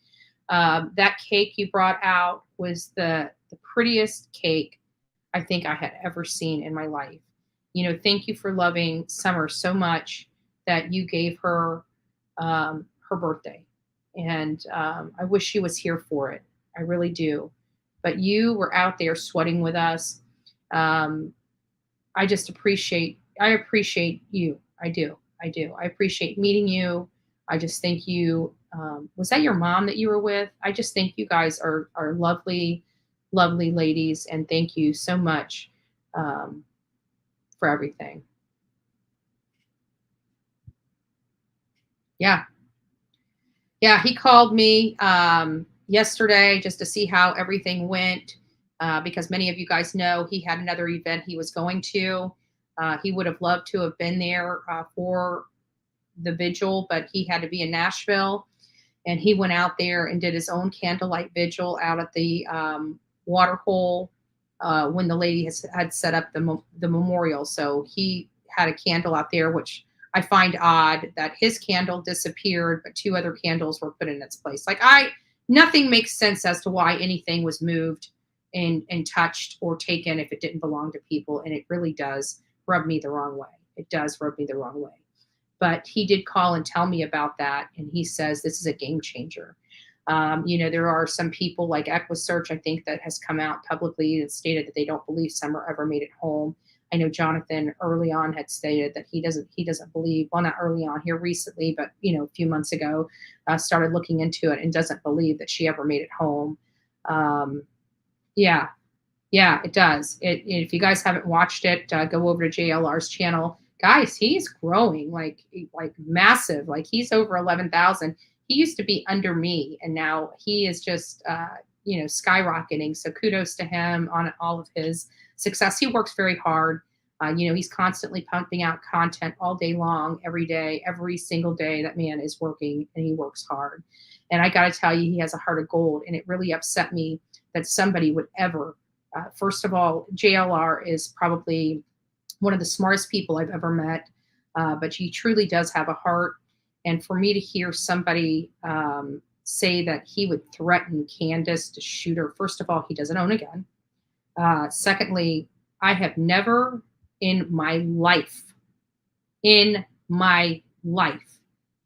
That cake you brought out was the prettiest cake I think I had ever seen in my life. Thank you for loving Summer so much that you gave her her birthday. And I wish she was here for it. I really do. But you were out there sweating with us. I appreciate you. I do. I appreciate meeting you. I just think you, was that your mom that you were with? I just think you guys are lovely, lovely ladies. And thank you so much for everything. Yeah. Yeah, he called me yesterday just to see how everything went, because many of you guys know he had another event he was going to. He would have loved to have been there for the vigil, but he had to be in Nashville. And he went out there and did his own candlelight vigil out at the water hole when the lady had set up the memorial. So he had a candle out there, which I find odd that his candle disappeared, but 2 other candles were put in its place. Nothing makes sense as to why anything was moved and touched or taken if it didn't belong to people. And it really does rub me the wrong way. It does rub me the wrong way. But he did call and tell me about that. And he says this is a game changer. There are some people like EquiSearch, I think, that has come out publicly and stated that they don't believe Summer ever made it home. I know Jonathan early on had stated that he doesn't believe, well, not early on here recently, but, a few months ago, started looking into it and doesn't believe that she ever made it home. Yeah, it does. If you guys haven't watched it, go over to JLR's channel. Guys, he's growing like massive. Like he's over 11,000. He used to be under me, and now he is just, skyrocketing. So kudos to him on all of his success. He works very hard. He's constantly pumping out content all day long, every day, every single day. That man is working, and he works hard. And I got to tell you, he has a heart of gold. And it really upset me that somebody would ever, first of all, JLR is probably one of the smartest people I've ever met, but he truly does have a heart. And for me to hear somebody say that he would threaten Candace to shoot her, first of all, he doesn't own a gun. Secondly, I have never in my life,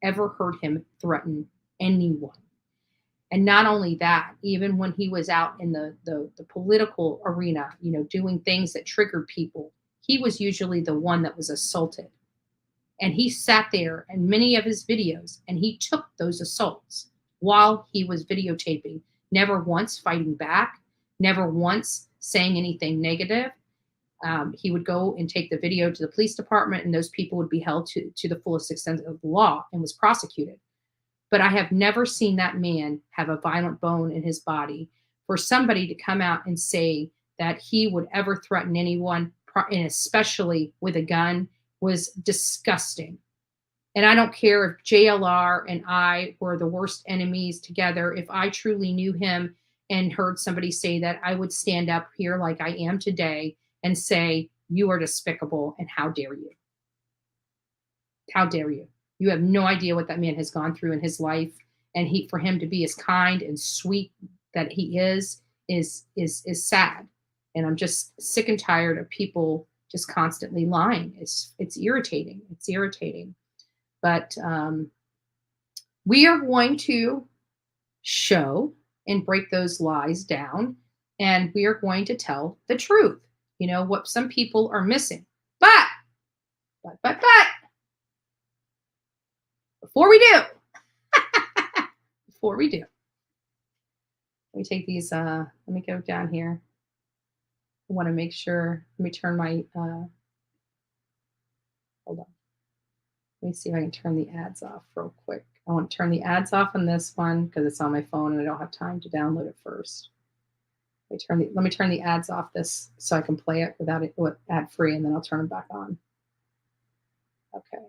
ever heard him threaten anyone. And not only that, even when he was out in the political arena, doing things that triggered people, he was usually the one that was assaulted. And he sat there in many of his videos and he took those assaults while he was videotaping, never once fighting back, never once saying anything negative. He would go and take the video to the police department, and those people would be held to the fullest extent of the law and was prosecuted. But I have never seen that man have a violent bone in his body. For somebody to come out and say that he would ever threaten anyone, and especially with a gun, was disgusting. And I don't care if JLR and I were the worst enemies together. If I truly knew him and heard somebody say that, I would stand up here like I am today and say, you are despicable, and how dare you? How dare you? You have no idea what that man has gone through in his life. And for him to be as kind and sweet that he is sad. And I'm just sick and tired of people just constantly lying. It's irritating. It's irritating. But we are going to show and break those lies down, and we are going to tell the truth. What some people are missing. But before we do, let me take these. Let me go down here. I want to make sure. Let me turn my. Hold on. Let me see if I can turn the ads off real quick. I want to turn the ads off on this one because it's on my phone and I don't have time to download it first. Let me turn the ads off this so I can play it without it ad free, and then I'll turn them back on. Okay.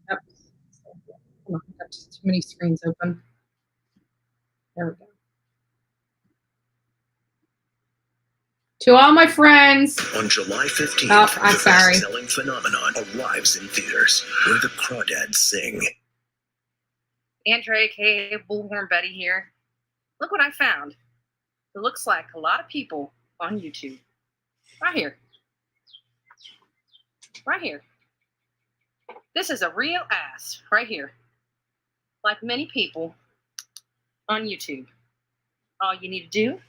I've got too many screens open. There we go. To all my friends. On July 15th, I'm sorry. The best-selling phenomenon arrives in theaters where the crawdads sing. Andrea, aka Bullhorn Betty here. Look what I found. It looks like a lot of people on YouTube. Right here. Right here. This is a real ass right here. Like many people on YouTube. All you need to do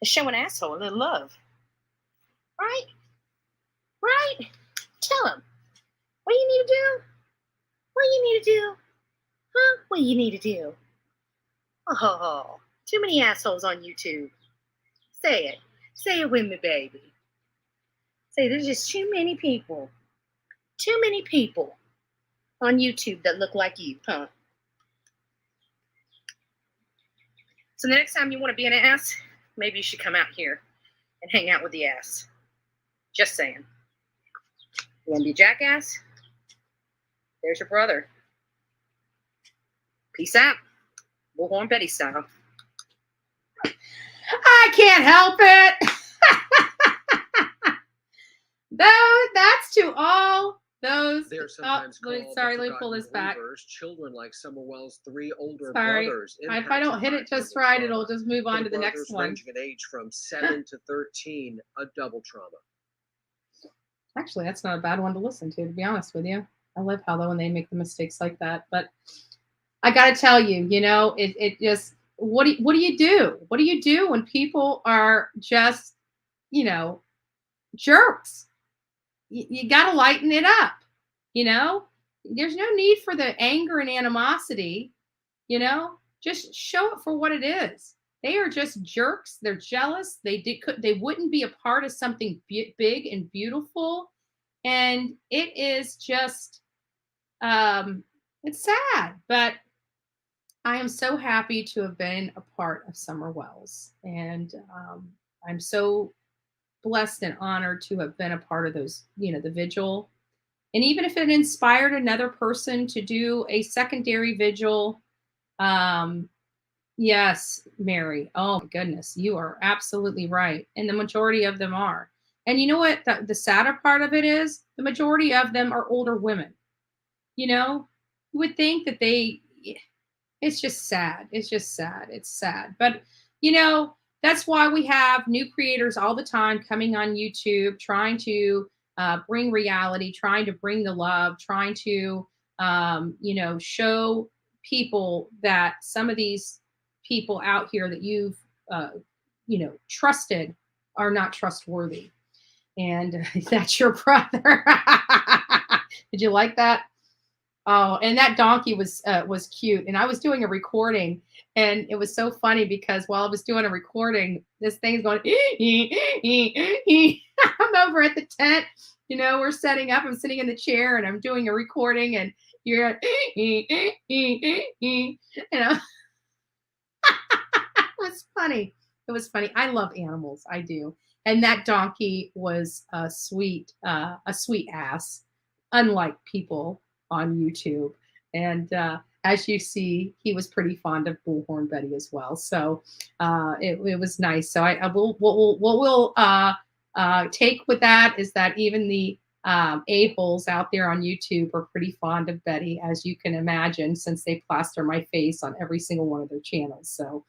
is show an asshole a little love. Right? Right? Tell him. What you need to do? What you need to do? Huh? What you need to do? Oh, too many assholes on YouTube. Say it. Say it with me, baby. Say there's just too many people. Too many people on YouTube that look like you, huh? So the next time you want to be an ass, maybe you should come out here and hang out with the ass. Just saying. You want to be a jackass? There's your brother. Peace out. Bullhorn Betty style. I can't help it. That's to all those. They are sometimes called sorry, the let me pull this back. believers, children like Summerwell's three older Sorry. brothers. If I don't hit it just right, it'll just move on to the next one. Ranging in age from 7 to 13, a double trauma. Actually, that's not a bad one to listen to be honest with you. I love how when they make the mistakes like that. But I got to tell you, it just, what do you do? What do you do when people are just, jerks? You got to lighten it up. There's no need for the anger and animosity, just show it for what it is. They are just jerks. They're jealous. They wouldn't be a part of something big and beautiful. And it is just, it's sad, but I am so happy to have been a part of Summer Wells. And I'm so blessed and honored to have been a part of those, the vigil. And even if it inspired another person to do a secondary vigil, yes, Mary. Oh my goodness, you are absolutely right. And the majority of them are. And you know what? The sadder part of it is the majority of them are older women. You would think that it's just sad. It's just sad. It's sad. But, that's why we have new creators all the time coming on YouTube, trying to bring reality, trying to bring the love, trying to, show people that some of these people out here that you've, trusted are not trustworthy. And that's your brother. Did you like that? Oh, and that donkey was cute. And I was doing a recording, and it was so funny because while I was doing a recording, this thing's going, I'm over at the tent, we're setting up. I'm sitting in the chair and I'm doing a recording, and you're, it was funny. It was funny. I love animals. I do. And that donkey was a sweet ass, unlike people on YouTube. And as you see, he was pretty fond of Bullhorn Betty as well. So it was nice. So what we'll take with that is that even the a-holes out there on YouTube are pretty fond of Betty, as you can imagine, since they plaster my face on every single one of their channels. So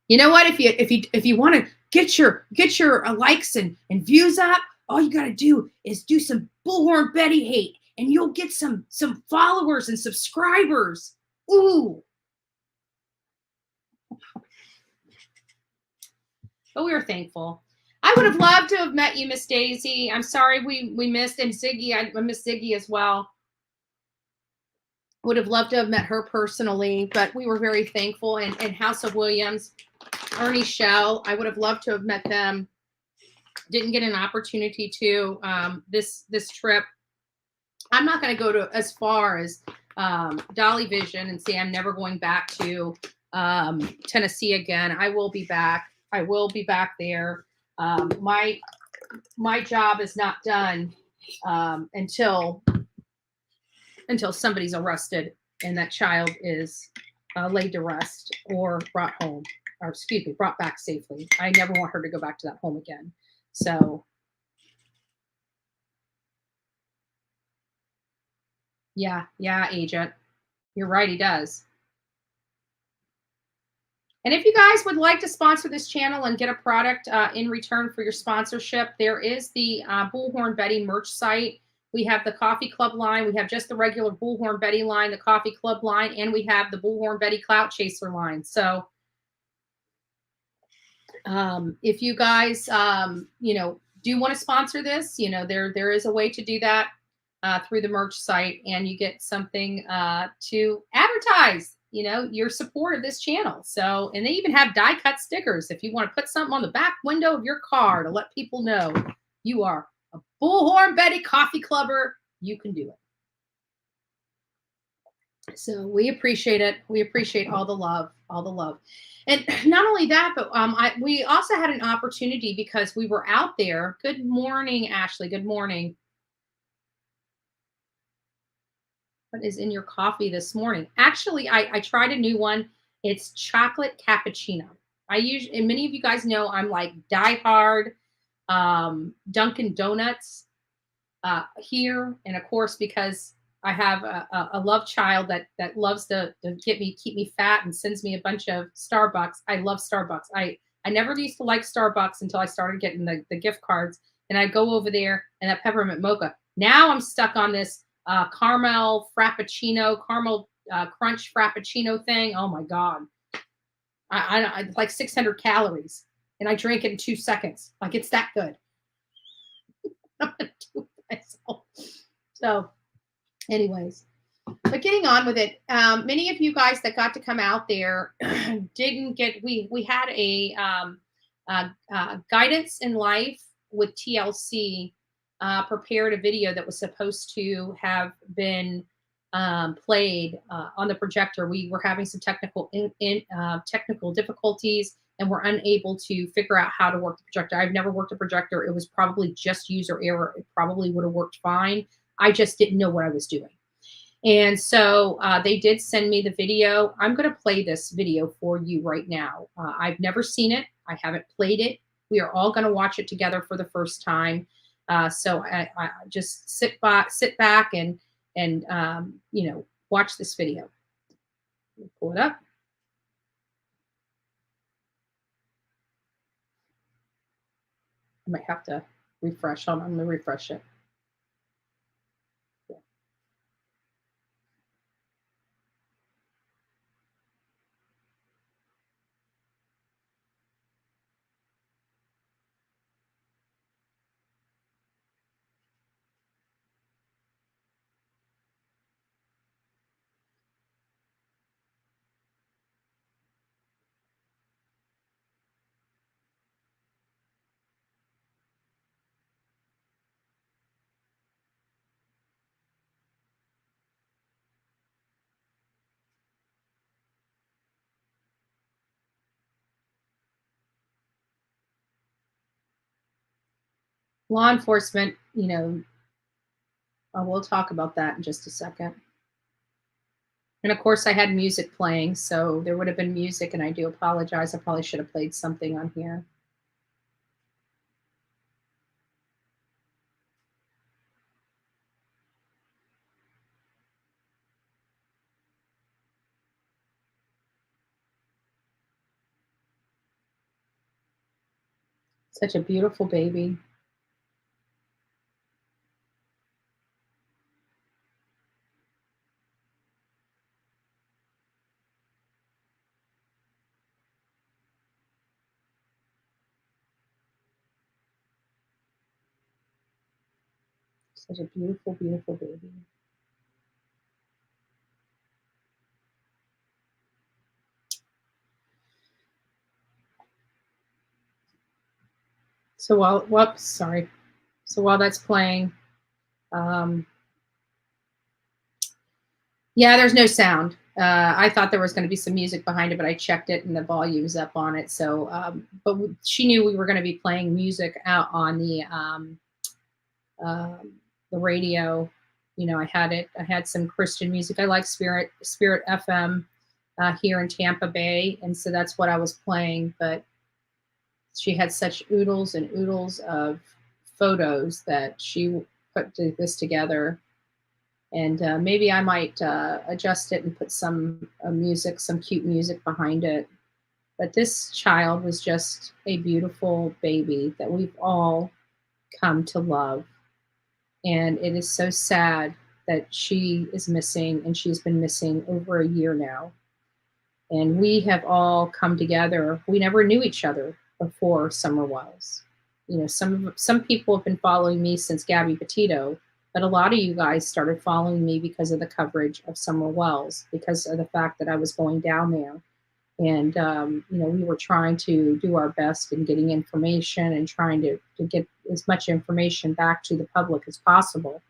you know what? If you want to get your likes and views up, all you got to do is do some Bullhorn Betty hate, and you'll get some followers and subscribers. Ooh. But we were thankful. I would have loved to have met you, Miss Daisy. I'm sorry we missed, and Ziggy. I miss Ziggy as well. Would have loved to have met her personally, but we were very thankful. And House of Williams, Ernie Shell, I would have loved to have met them. Didn't get an opportunity to this trip. I'm not going to go to as far as Dolly Vision and say I'm never going back to Tennessee again. I will be back. I will be back there. My job is not done until somebody's arrested and that child is laid to rest or brought home, or excuse me, brought back safely. I never want her to go back to that home again. So yeah, agent, you're right, he does. And if you guys would like to sponsor this channel and get a product in return for your sponsorship, there is the Bullhorn Betty merch site. We have the Coffee Club line. We have just the regular Bullhorn Betty line, the Coffee Club line, and we have the Bullhorn Betty Clout Chaser line. So if you guys, do want to sponsor this, there is a way to do that through the merch site, and you get something to advertise, your support of this channel. So, and they even have die cut stickers. If you want to put something on the back window of your car to let people know you are a Bullhorn Betty Coffee Clubber, you can do it. So we appreciate it. We appreciate all the love, And not only that, but we also had an opportunity because we were out there. Good morning, Ashley. Good morning. What is in your coffee this morning? Actually, I tried a new one. It's chocolate cappuccino. And many of you guys know I'm like diehard Dunkin' Donuts here. And of course, because I have a love child that loves to keep me fat and sends me a bunch of Starbucks. I love Starbucks. I never used to like Starbucks until I started getting the gift cards, and I go over there and that peppermint mocha. Now I'm stuck on this caramel frappuccino, caramel crunch frappuccino thing. Oh my God. I like 600 calories, and I drink it in 2 seconds. Like, it's that good. I'm gonna do it myself. So anyways, but getting on with it, many of you guys that got to come out there didn't get, we had a guidance in life with TLC prepared a video that was supposed to have been played on the projector. We were having some technical difficulties and were unable to figure out how to work the projector. I've never worked a projector. It was probably just user error. It probably would have worked fine. I just didn't know what I was doing. And so they did send me the video. I'm going to play this video for you right now. I've never seen it. I haven't played it. We are all going to watch it together for the first time. So I just sit back and watch this video. Pull it up. I might have to refresh. I'm going to refresh it. Law enforcement, we'll talk about that in just a second. And of course I had music playing, so there would have been music, and I do apologize. I probably should have played something on here. Such a beautiful baby. Such a beautiful, beautiful baby. So while that's playing, yeah, there's no sound. I thought there was going to be some music behind it, but I checked it and the volume's up on it. So, but she knew we were going to be playing music out on the radio. You know, I had some Christian music. I like Spirit FM here in Tampa Bay, and so that's what I was playing. But she had such oodles and oodles of photos that she put this together. And maybe I might adjust it and put some music, some cute music behind it. But this child was just a beautiful baby that we've all come to love. And it is so sad that she is missing, and she's been missing over a year now. And we have all come together. We never knew each other before Summer Wells. You know, some people have been following me since Gabby Petito, but a lot of you guys started following me because of the coverage of Summer Wells, because of the fact that I was going down there. And, you know, we were trying to do our best in getting information and trying to get as much information back to the public as possible,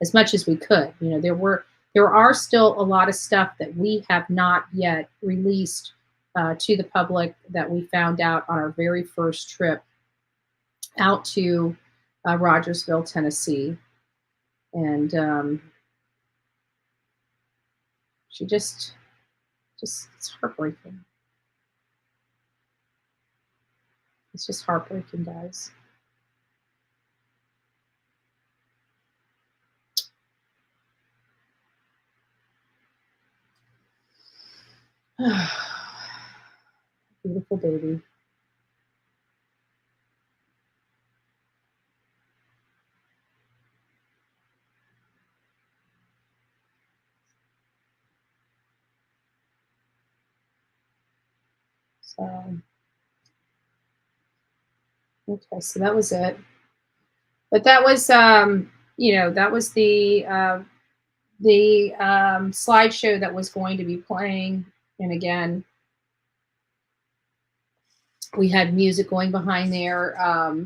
as much as we could. You know, there are still a lot of stuff that we have not yet released to the public that we found out on our very first trip out to Rogersville, Tennessee. And she just it's heartbreaking. It's just heartbreaking, guys. Beautiful baby. So, okay, so that was it. But that was, you know, that was the slideshow that was going to be playing. And again, we had music going behind there.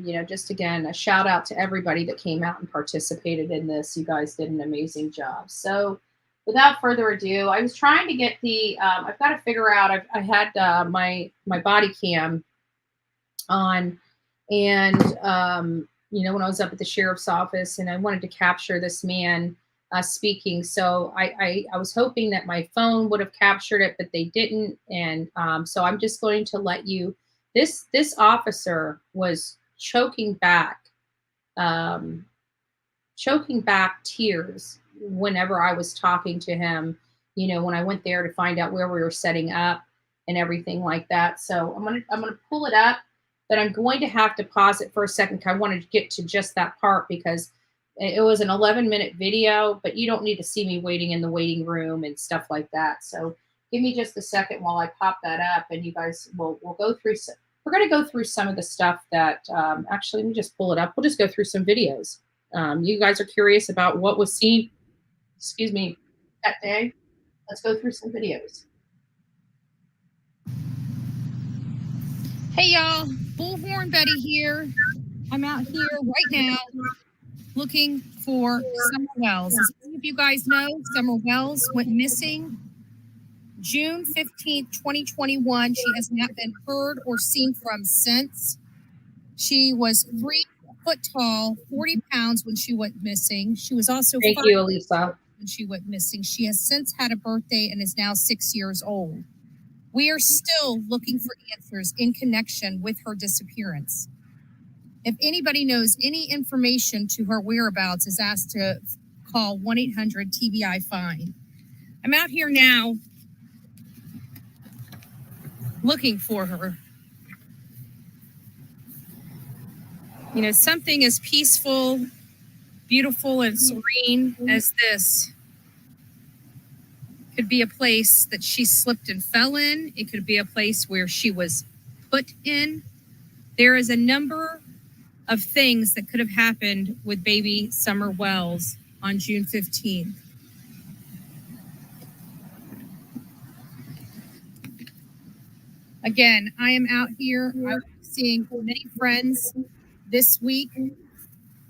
You know, just again, a shout out to everybody that came out and participated in this. You guys did an amazing job. So without further ado, I was trying to get the, I've got to figure out, I had my body cam on, and, you know, when I was up at the sheriff's office, and I wanted to capture this man speaking. So I was hoping that my phone would have captured it, but they didn't. And so I'm just going to let you, this officer was choking back tears whenever I was talking to him, you know, when I went there to find out where we were setting up and everything like that. So I'm gonna pull it up, but I'm going to have to pause it for a second, because I wanted to get to just that part, because it was an 11-minute video, but you don't need to see me waiting in the waiting room and stuff like that. So give me just a second while I pop that up, and you guys will go through some. We're going to go through some of the stuff that actually, let me just pull it up. We'll just go through some videos. You guys are curious about what was seen, that day. Let's go through some videos. Hey y'all, Bullhorn Betty here. I'm out here right now looking for Summer Wells. As many of you guys know, Summer Wells went missing June 15th, 2021. She has not been heard or seen from since. She was 3 foot tall, 40 pounds when she went missing. She was also Thank you, Elisa. when she went missing. She has since had a birthday and is now 6 years old. We are still looking for answers in connection with her disappearance. If anybody knows any information to her whereabouts, is asked to call 1-800-TBI-FIND. I'm out here now looking for her. You know, something as peaceful, beautiful, and serene as this could be a place that she slipped and fell in. It could be a place where she was put in. There is a number of things that could have happened with baby Summer Wells on June 15th. Again, I am out here. I'm seeing many friends this week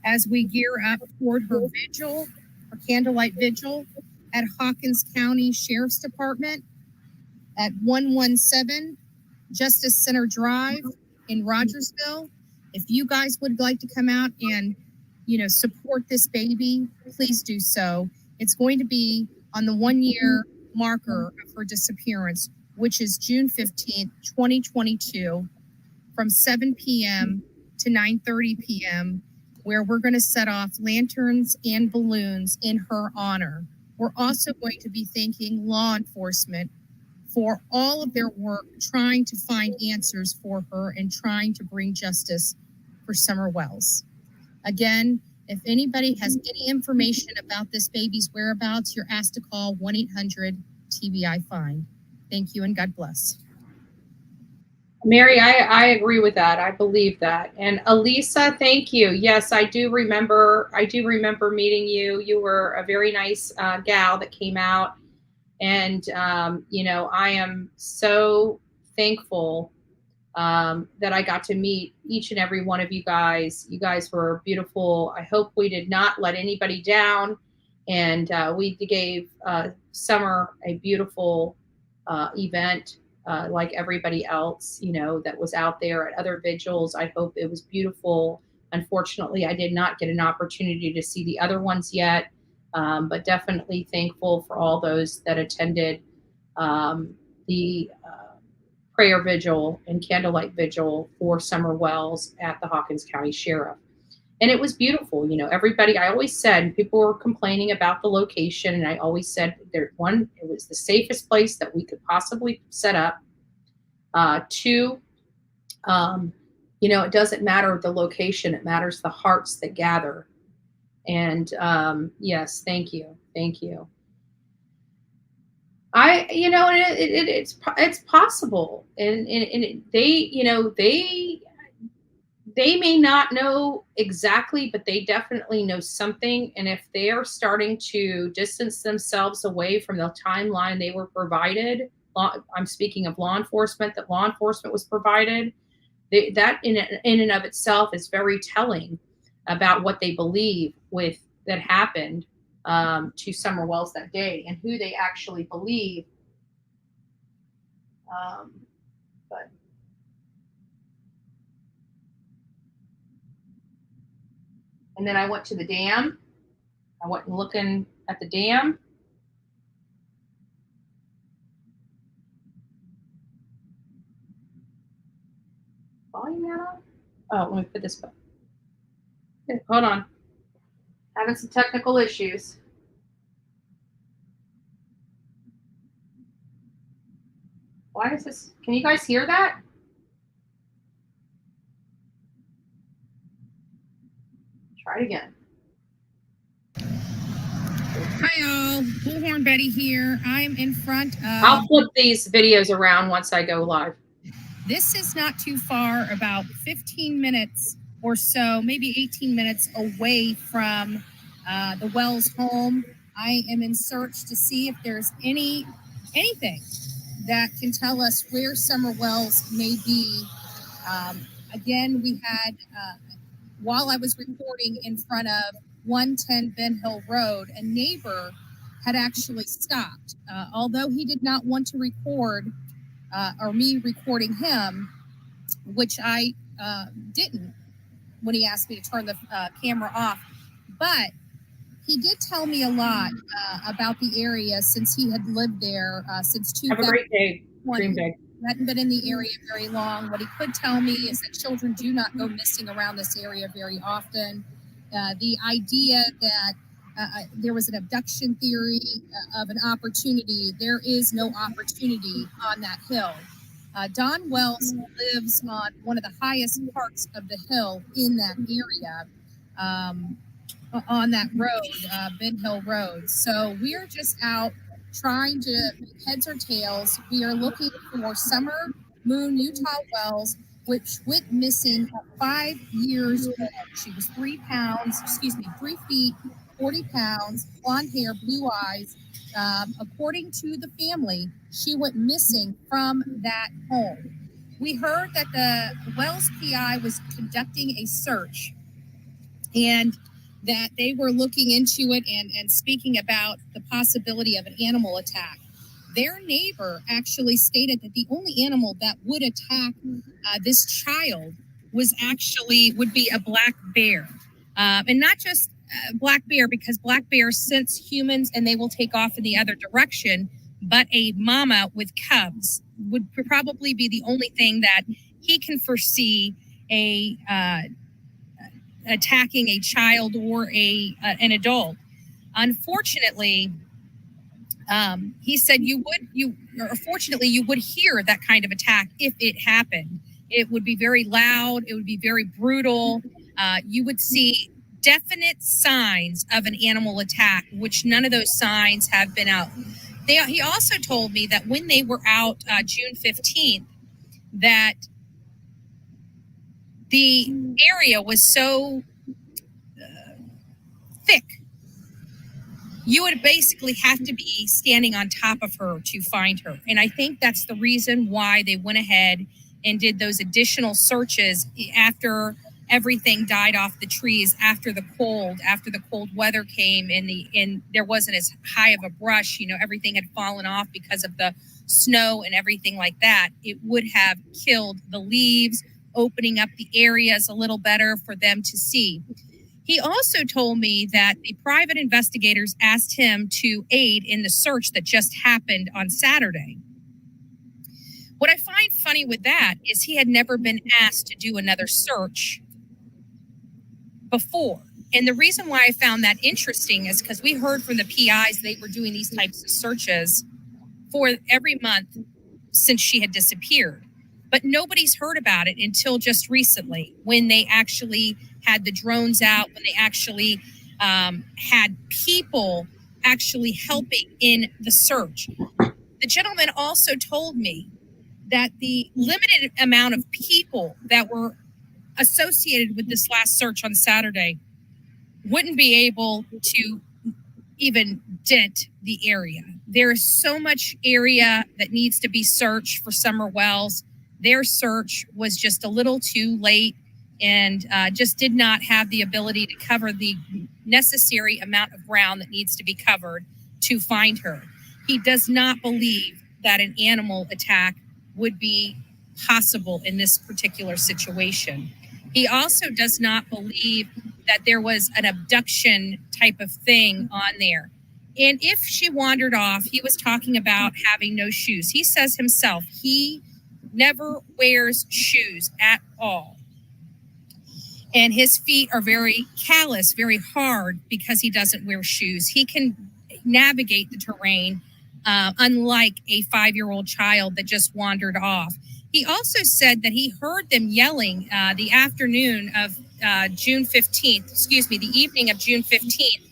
as we gear up toward her vigil, her candlelight vigil at Hawkins County Sheriff's Department at 117 Justice Center Drive in Rogersville. If you guys would like to come out and, you know, support this baby, please do so. It's going to be on the 1 year marker of her disappearance, which is June 15th, 2022, from 7 p.m. to 9:30 p.m., where we're going to set off lanterns and balloons in her honor. We're also going to be thanking law enforcement for all of their work trying to find answers for her and trying to bring justice for Summer Wells. Again, if anybody has any information about this baby's whereabouts, you're asked to call 1-800-TBI-FIND. Thank you and God bless. Mary, I agree with that. I believe that. And Elisa, thank you. Yes, I do remember meeting you. You were a very nice gal that came out. And, you know, I am so thankful that I got to meet each and every one of you guys. You guys were beautiful. I hope we did not let anybody down. And we gave Summer a beautiful event. Like everybody else, you know, that was out there at other vigils. I hope it was beautiful. Unfortunately, I did not get an opportunity to see the other ones yet, but definitely thankful for all those that attended the prayer vigil and candlelight vigil for Summer Wells at the Hawkins County Sheriff. And it was beautiful. You know, everybody, I always said, people were complaining about the location. And I always said, it was the safest place that we could possibly set up. Two, you know, it doesn't matter the location. It matters the hearts that gather. And yes, thank you. Thank you. You know, it's possible. And they, you know, they may not know exactly, but they definitely know something. And if they are starting to distance themselves away from the timeline they were provided, I'm speaking of law enforcement, that law enforcement was provided, that in and of itself is very telling about what they believe that happened to Summer Wells that day and who they actually believe. But and then I went to the dam. I went looking at the dam. Volume that on? Oh, let me put this back. Okay, hold on. Having some technical issues. Why is this? Can you guys hear that? Try it again. Hi all, Bullhorn Betty here. I'm in front of... I'll flip these videos around once I go live. This is not too far, about 15 minutes or so, maybe 18 minutes away from the Wells home. I am in search to see if there's anything that can tell us where Summer Wells may be. Again, we had, while I was reporting in front of 110 Ben Hill Road, a neighbor had actually stopped. Although he did not want to record, or me recording him, which I didn't when he asked me to turn the camera off. But he did tell me a lot about the area since he had lived there since Have a 2020. great day. Dream big. He hadn't been in the area very long. What he could tell me is that children do not go missing around this area very often. The idea that there was an abduction theory of an opportunity, there is no opportunity on that hill. Don Wells lives on one of the highest parts of the hill in that area, on that road, Ben Hill Road. So we're just out trying to make heads or tails. We are looking for Summer Moon Utah Wells, which went missing at 5 years old. She was 3 feet, 40 pounds, blonde hair, blue eyes. According to the family, she went missing from that home. We heard that the Wells PI was conducting a search and that they were looking into it and speaking about the possibility of an animal attack. Their neighbor actually stated that the only animal that would attack this child would be a black bear. And not just black bear, because black bears sense humans and they will take off in the other direction, but a mama with cubs would probably be the only thing that he can foresee attacking a child or an adult. Unfortunately, he said you would hear that kind of attack if it happened. It would be very loud. It would be very brutal. You would see definite signs of an animal attack, which none of those signs have been out. He also told me that when they were out June 15th, that the area was so thick, you would basically have to be standing on top of her to find her. And I think that's the reason why they went ahead and did those additional searches after everything died off the trees, after the cold weather came and there wasn't as high of a brush, everything had fallen off because of the snow and everything like that. It would have killed the leaves, opening up the areas a little better for them to see. He also told me that the private investigators asked him to aid in the search that just happened on Saturday. What I find funny with that is he had never been asked to do another search before. And the reason why I found that interesting is because we heard from the PIs they were doing these types of searches for every month since she had disappeared. But nobody's heard about it until just recently, when they actually had the drones out, when they actually had people actually helping in the search. The gentleman also told me that the limited amount of people that were associated with this last search on Saturday wouldn't be able to even dent the area. There is so much area that needs to be searched for Summer Wells. Their search was just a little too late and just did not have the ability to cover the necessary amount of ground that needs to be covered to find her. He does not believe that an animal attack would be possible in this particular situation. He also does not believe that there was an abduction type of thing on there. And if she wandered off, he was talking about having no shoes. He says himself, he never wears shoes at all. And his feet are very callous, very hard because he doesn't wear shoes. He can navigate the terrain, unlike a 5-year-old child that just wandered off. He also said that he heard them yelling the afternoon of June 15th, the evening of June 15th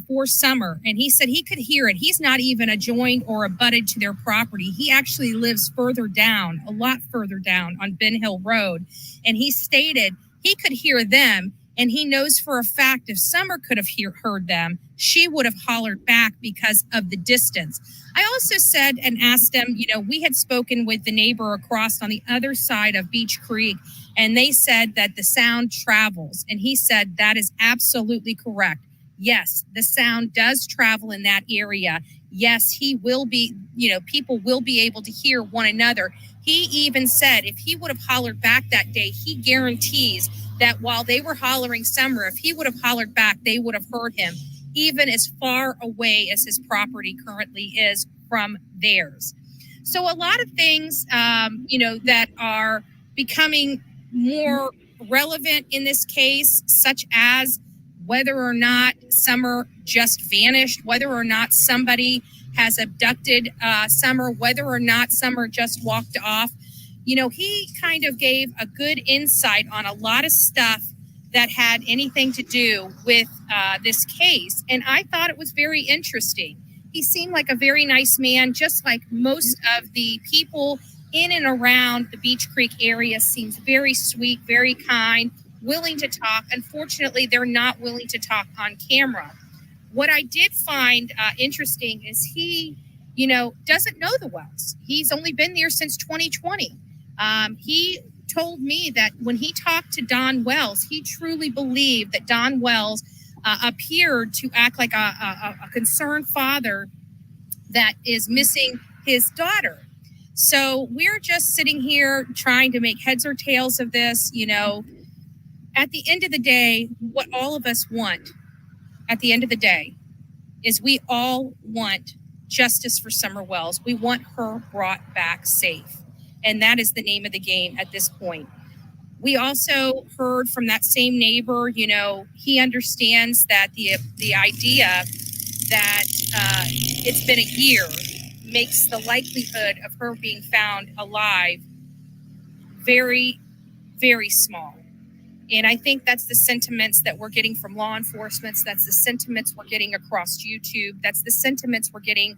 for Summer. And he said he could hear it. He's not even adjoined or abutted to their property. He actually lives further down, a lot further down on Ben Hill Road. And he stated he could hear them. And he knows for a fact if Summer could have heard them, she would have hollered back because of the distance. I also said and asked them, we had spoken with the neighbor across on the other side of Beach Creek, and they said that the sound travels. And he said that is absolutely correct. Yes, the sound does travel in that area. Yes, he will be, people will be able to hear one another. He even said if he would have hollered back that day, he guarantees that while they were hollering Summer, if he would have hollered back, they would have heard him. even as far away as his property currently is from theirs. So a lot of things, that are becoming more relevant in this case, such as whether or not Summer just vanished, whether or not somebody has abducted Summer, whether or not Summer just walked off. He kind of gave a good insight on a lot of stuff that had anything to do with this case. And I thought it was very interesting. He seemed like a very nice man, just like most of the people in and around the Beach Creek area. Seems very sweet, very kind, willing to talk. Unfortunately, they're not willing to talk on camera. What I did find interesting is he, doesn't know the Wells. He's only been there since 2020. He told me that when he talked to Don Wells, he truly believed that Don Wells appeared to act like a concerned father that is missing his daughter. So we're just sitting here trying to make heads or tails of this. At the end of the day, what all of us want at the end of the day is we all want justice for Summer Wells. We want her brought back safe. And that is the name of the game at this point. We also heard from that same neighbor, he understands that the idea that it's been a year makes the likelihood of her being found alive very, very small. And I think that's the sentiments that we're getting from law enforcement. That's the sentiments we're getting across YouTube. That's the sentiments we're getting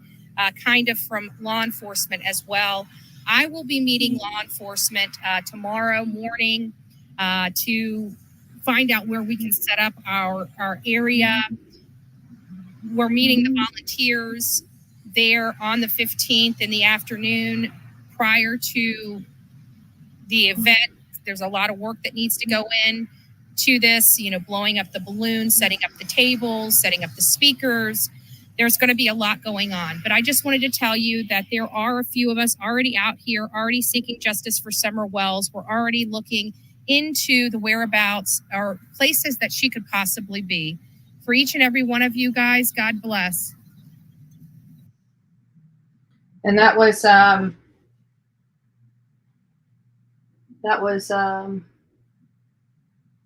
kind of from law enforcement as well. I will be meeting law enforcement tomorrow morning to find out where we can set up our area. We're meeting the volunteers there on the 15th in the afternoon prior to the event. There's a lot of work that needs to go in to this, blowing up the balloons, setting up the tables, setting up the speakers. There's going to be a lot going on. But I just wanted to tell you that there are a few of us already out here, already seeking justice for Summer Wells. We're already looking into the whereabouts or places that she could possibly be. For each and every one of you guys, God bless. And that was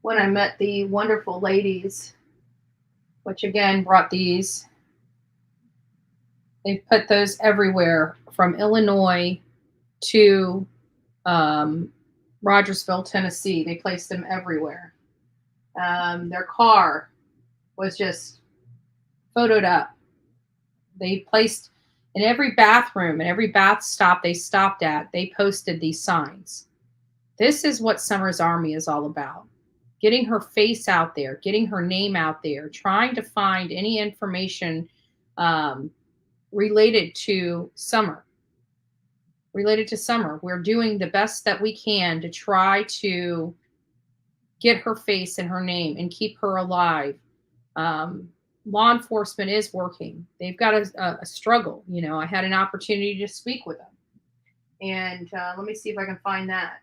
when I met the wonderful ladies, which again brought these. They've put those everywhere from Illinois to Rogersville, Tennessee. They placed them everywhere. Their car was just photoed up. They placed in every bathroom and every bath stop they stopped at, they posted these signs. This is what Summer's Army is all about. Getting her face out there, getting her name out there, trying to find any information related to Summer. We're doing the best that we can to try to get her face and her name and keep her alive. Law enforcement is working. They've got a struggle. I had an opportunity to speak with them. And let me see if I can find that.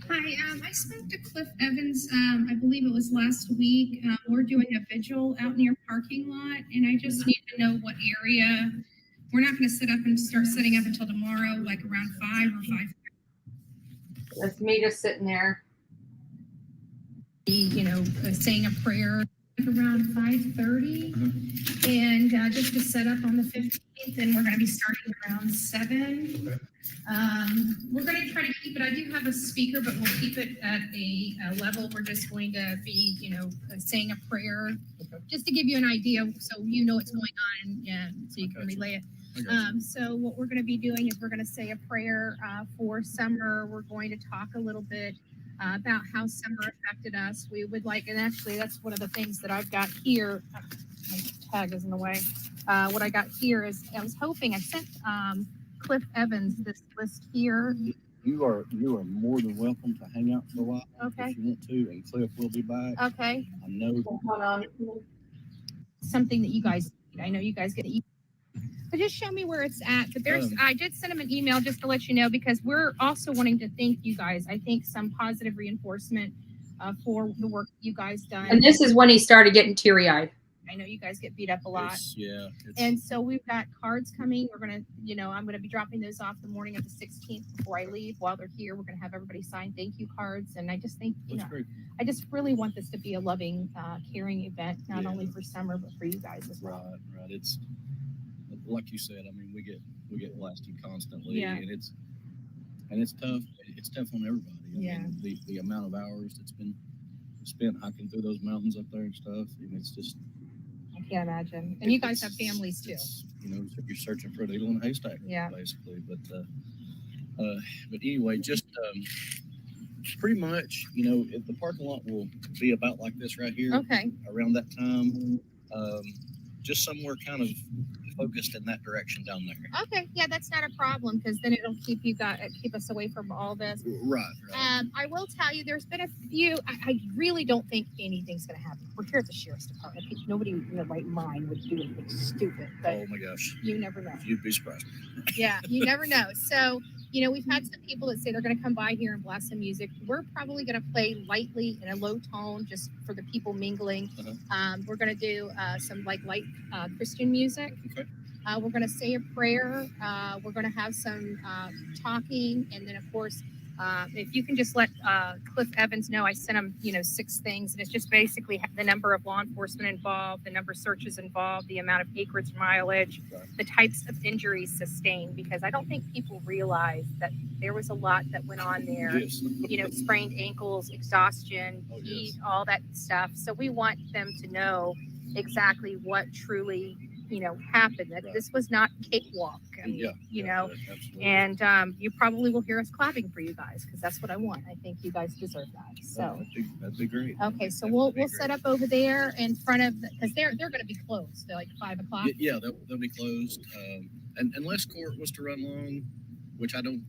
Hi, I spoke to Cliff Evans, I believe it was last week. We're doing a vigil out near parking lot, and I just need to know what area. We're not going to set up and start setting up until tomorrow, like around 5 or 5. That's me just sitting there. Saying a prayer around 5:30, and just to set up on the 15th, and we're going to be starting around 7. Okay. We're going to try to keep it. I do have a speaker, but we'll keep it at a level. We're just going to be, saying a prayer, just to give you an idea, so you know what's going on, and so you can relay it. So what we're going to be doing is we're going to say a prayer for Summer. We're going to talk a little bit about how Summer affected us. We would like, and actually that's one of the things that I've got here. My tag is in the way. What I got here is, I was hoping, I sent Cliff Evans this list here. You are more than welcome to hang out for a while. Okay. If you want to, and Cliff will be back. Okay. I know. Hold on. something that you guys need. I know you guys get but just show me where it's at. But there's, I did send him an email just to let you know, because we're also wanting to thank you guys. I think some positive reinforcement for the work you guys done. And this is when he started getting teary-eyed. I know you guys get beat up a lot. Yeah. And so we've got cards coming. We're going to, I'm going to be dropping those off the morning of the 16th before I leave. While they're here, we're going to have everybody sign thank you cards. And I just think, I just really want this to be a loving, caring event, not only for Summer, but for you guys as well. Right. It's like you said, I mean, we get blasted constantly, and it's tough. It's tough on everybody. I mean, the amount of hours that's been spent hiking through those mountains up there and stuff, and it's just, I can't imagine. And you guys have families too. You're searching for a needle in a haystack, basically. But anyway, just pretty much, the parking lot will be about like this right here. Okay. Around that time, just somewhere kind of focused in that direction down there. Okay, yeah, that's not a problem, because then it'll keep us away from all this. Right. I will tell you, there's been a few. I really don't think anything's going to happen. We're here at the sheriff's department. Nobody in their right mind would do anything stupid. But oh my gosh, you never know. You'd be surprised. Yeah, you never know. So we've had some people that say they're going to come by here and blast some music. We're probably going to play lightly in a low tone, just for the people mingling. We're going to do some light Christian music. Okay. We're going to say a prayer. We're going to have some talking, and then of course, if you can just let Cliff Evans know, I sent him 6 things, and it's just basically the number of law enforcement involved, the number of searches involved, the amount of acreage mileage, the types of injuries sustained, because I don't think people realize that there was a lot that went on there. Yes. Sprained ankles, exhaustion, heat, all that stuff. So we want them to know exactly what truly happened, that this was not cakewalk. And you probably will hear us clapping for you guys, because that's what I want. I think you guys deserve that. So that'd be great. Okay, so we'll set up over there in front of, because they're going to be closed. They're like 5 o'clock. Yeah, they'll be closed. And unless court was to run long, which I don't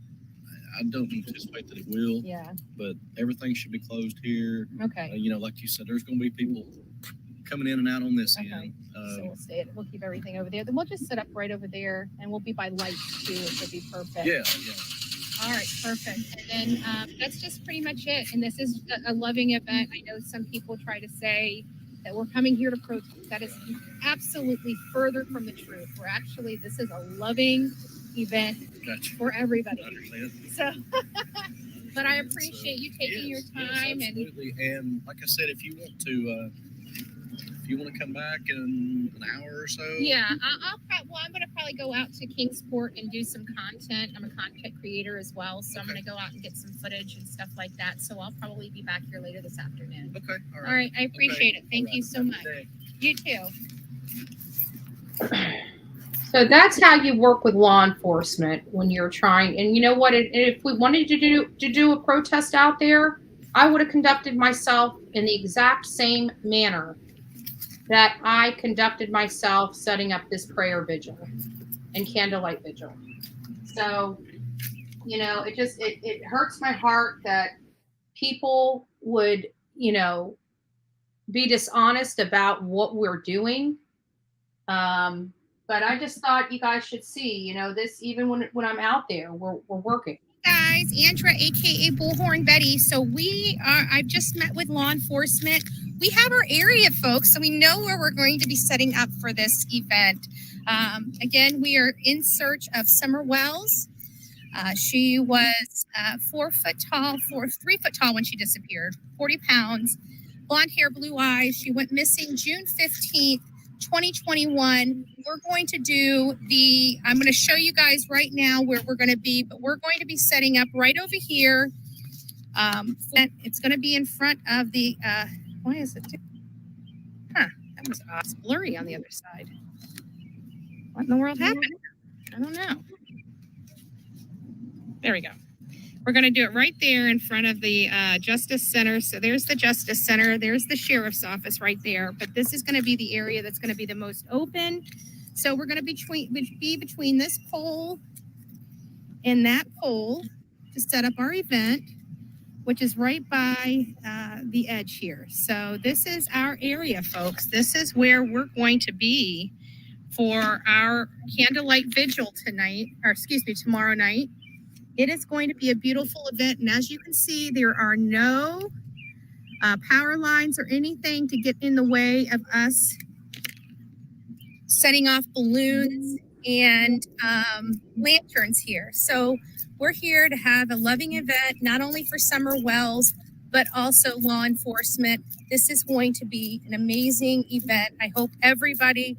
anticipate that it will. Yeah. But everything should be closed here. Okay. Like you said, there's going to be people coming in and out on this end. So we'll keep everything over there. Then we'll just set up right over there, and we'll be by light too, which will be perfect. Yeah. All right, perfect. And then that's just pretty much it. And this is a loving event. I know some people try to say that we're coming here to protest. That is absolutely further from the truth. This is a loving event for everybody. I understand. So, but I appreciate you taking your time. Yes, absolutely. And like I said, if you want to come back in an hour or so. Yeah, I'm going to probably go out to Kingsport and do some content. I'm a content creator as well, so I'm going to go out and get some footage and stuff like that. So I'll probably be back here later this afternoon. Okay, all right. All right, I appreciate it. Thank you so much. You too. So that's how you work with law enforcement when you're trying. And you know what? If we wanted to do a protest out there, I would have conducted myself in the exact same manner that I conducted myself setting up this prayer vigil and candlelight vigil. So, it hurts my heart that people would, be dishonest about what we're doing. But I just thought you guys should see, this, even when I'm out there, we're working. Guys, Andra, aka Bullhorn Betty. So I've just met with law enforcement. We have our area, folks, so we know where we're going to be setting up for this event. Again, we are in search of Summer Wells. She was 3 foot tall when she disappeared, 40 pounds, blonde hair, blue eyes. She went missing June 15th, 2021. We're going to do I'm going to show you guys right now where we're going to be, but we're going to be setting up right over here. It's going to be in front of the, why is it? That was it's blurry on the other side. What in the world happened? I don't know. There we go. We're going to do it right there in front of the Justice Center. So there's the Justice Center. There's the Sheriff's Office right there. But this is going to be the area that's going to be the most open. So we're going to be between this pole and that pole to set up our event, which is right by the edge here. So this is our area, folks. This is where we're going to be for our candlelight vigil tonight, or excuse me, tomorrow night. It is going to be a beautiful event. And as you can see, there are no power lines or anything to get in the way of us setting off balloons and lanterns here. So we're here to have a loving event, not only for Summer Wells, but also law enforcement. This is going to be an amazing event. I hope everybody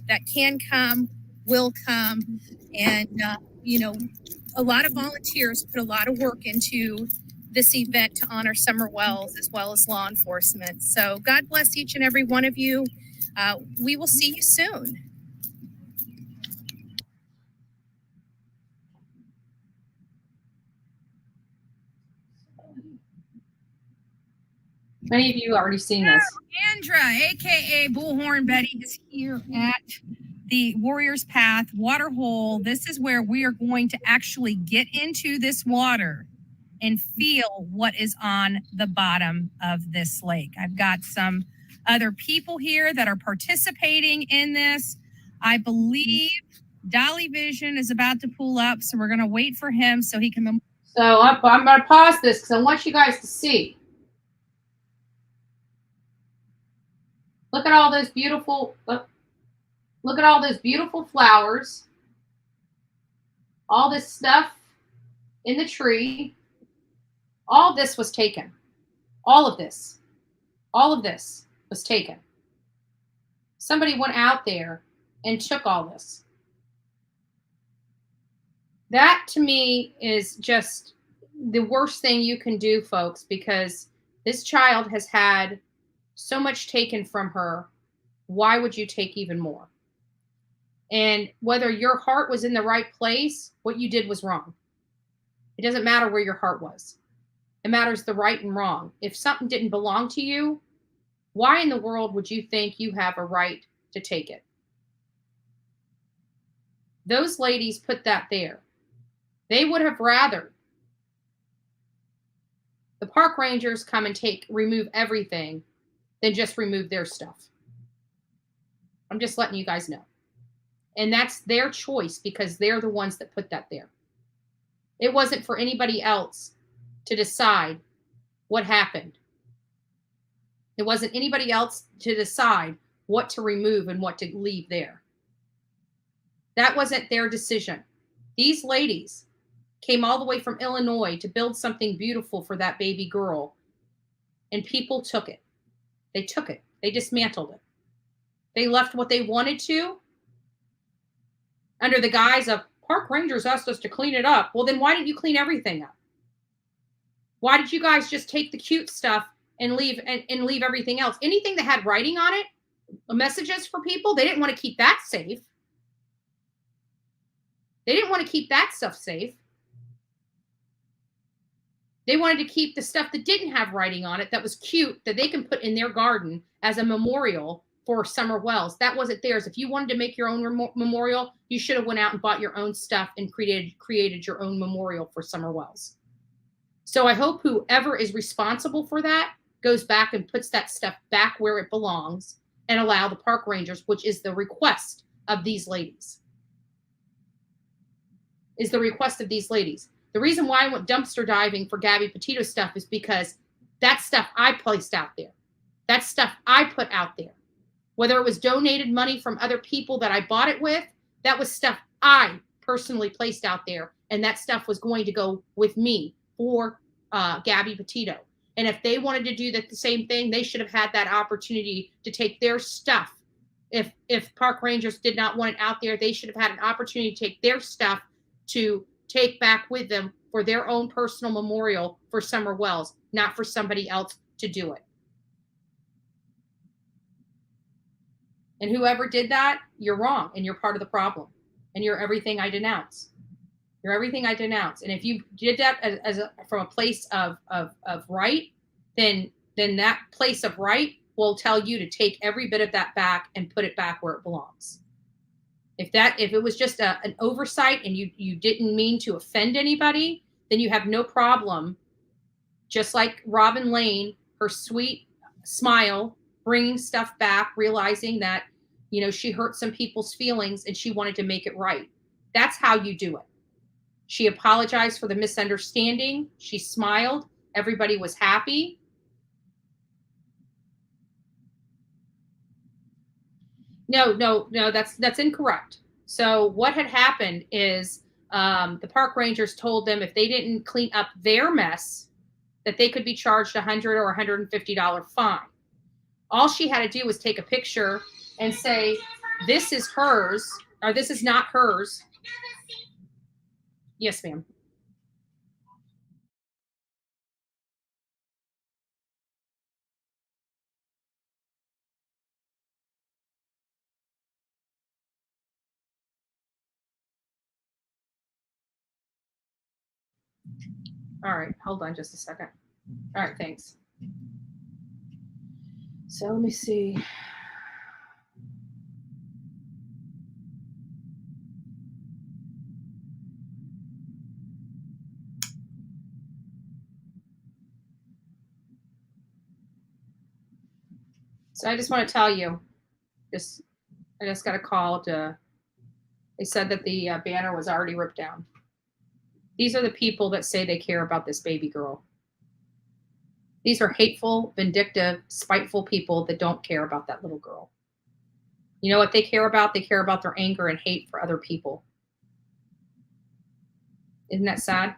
that can come will come. And, a lot of volunteers put a lot of work into this event to honor Summer Wells as well as law enforcement. So God bless each and every one of you. We will see you soon. Many of you already seen this. Andra, aka Bullhorn Betty, is here at the Warriors Path water hole. This is where we are going to actually get into this water and feel what is on the bottom of this lake. I've got some other people here that are participating in this. I believe Dolly Vision is about to pull up, so we're going to wait for him so he can. So I'm going to pause this because I want you guys to see. Look at all those beautiful. Look at all those beautiful flowers. All this stuff in the tree. All this was taken. All of this was taken. Somebody went out there and took all this. That to me is just the worst thing you can do, folks, because this child has had so much taken from her. Why would you take even more? And whether your heart was in the right place, what you did was wrong. It doesn't matter where your heart was. It matters the right and wrong. If something didn't belong to you, why in the world would you think you have a right to take it? Those ladies put that there. They would have rather the park rangers come and remove everything than just remove their stuff. I'm just letting you guys know. And that's their choice because they're the ones that put that there. It wasn't for anybody else to decide what happened. It wasn't anybody else to decide what to remove and what to leave there. That wasn't their decision. These ladies came all the way from Illinois to build something beautiful for that baby girl, and people took it. They took it. They dismantled it. They left what they wanted to under the guise of park rangers asked us to clean it up. Well, then why didn't you clean everything up? Why did you guys just take the cute stuff and leave everything else? Anything that had writing on it, messages for people, they didn't want to keep that safe. They didn't want to keep that stuff safe. They wanted to keep the stuff that didn't have writing on it, that was cute, that they can put in their garden as a memorial for Summer Wells. That wasn't theirs. If you wanted to make your own memorial, you should have went out and bought your own stuff and created your own memorial for Summer Wells. So I hope whoever is responsible for that goes back and puts that stuff back where it belongs and allow the park rangers, which is the request of these ladies. The reason why I went dumpster diving for Gabby Petito stuff is because that stuff I placed out there. That stuff I put out there. Whether it was donated money from other people that I bought it with, that was stuff I personally placed out there. And that stuff was going to go with me for Gabby Petito. And if they wanted to do the same thing, they should have had that opportunity to take their stuff. If park rangers did not want it out there, they should have had an opportunity to take their stuff to take back with them for their own personal memorial for Summer Wells, not for somebody else to do it. And whoever did that, you're wrong and you're part of the problem. And you're everything I denounce. You're everything I denounce. And if you did that from a place of right, then that place of right will tell you to take every bit of that back and put it back where it belongs. If it was just an oversight and you didn't mean to offend anybody, then you have no problem. Just like Robin Lane, her sweet smile, bringing stuff back, realizing that, you know, she hurt some people's feelings and she wanted to make it right. That's how you do it. She apologized for the misunderstanding. She smiled. Everybody was happy. No, that's incorrect. So what had happened is the park rangers told them if they didn't clean up their mess, that they could be charged $100 or $150 fine. All she had to do was take a picture and say, this is hers, or this is not hers. Yes, ma'am. All right, hold on just a second. All right, thanks. So let me see. So I just want to tell you, I just got a call they said that the banner was already ripped down. These are the people that say they care about this baby girl. These are hateful, vindictive, spiteful people that don't care about that little girl. You know what they care about? They care about their anger and hate for other people. Isn't that sad?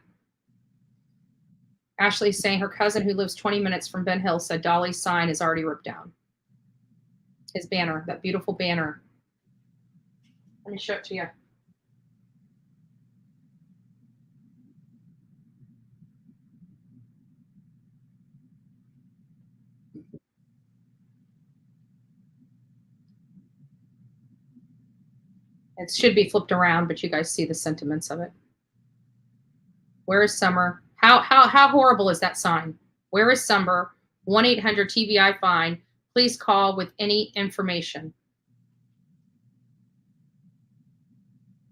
Ashley's saying her cousin who lives 20 minutes from Ben Hill said Dolly's sign is already ripped down. His banner, that beautiful banner. Let me show it to you. It should be flipped around, but you guys see the sentiments of it. Where is Summer? How horrible is that sign? Where is Summer? 1-800-TBI fine. Please call with any information.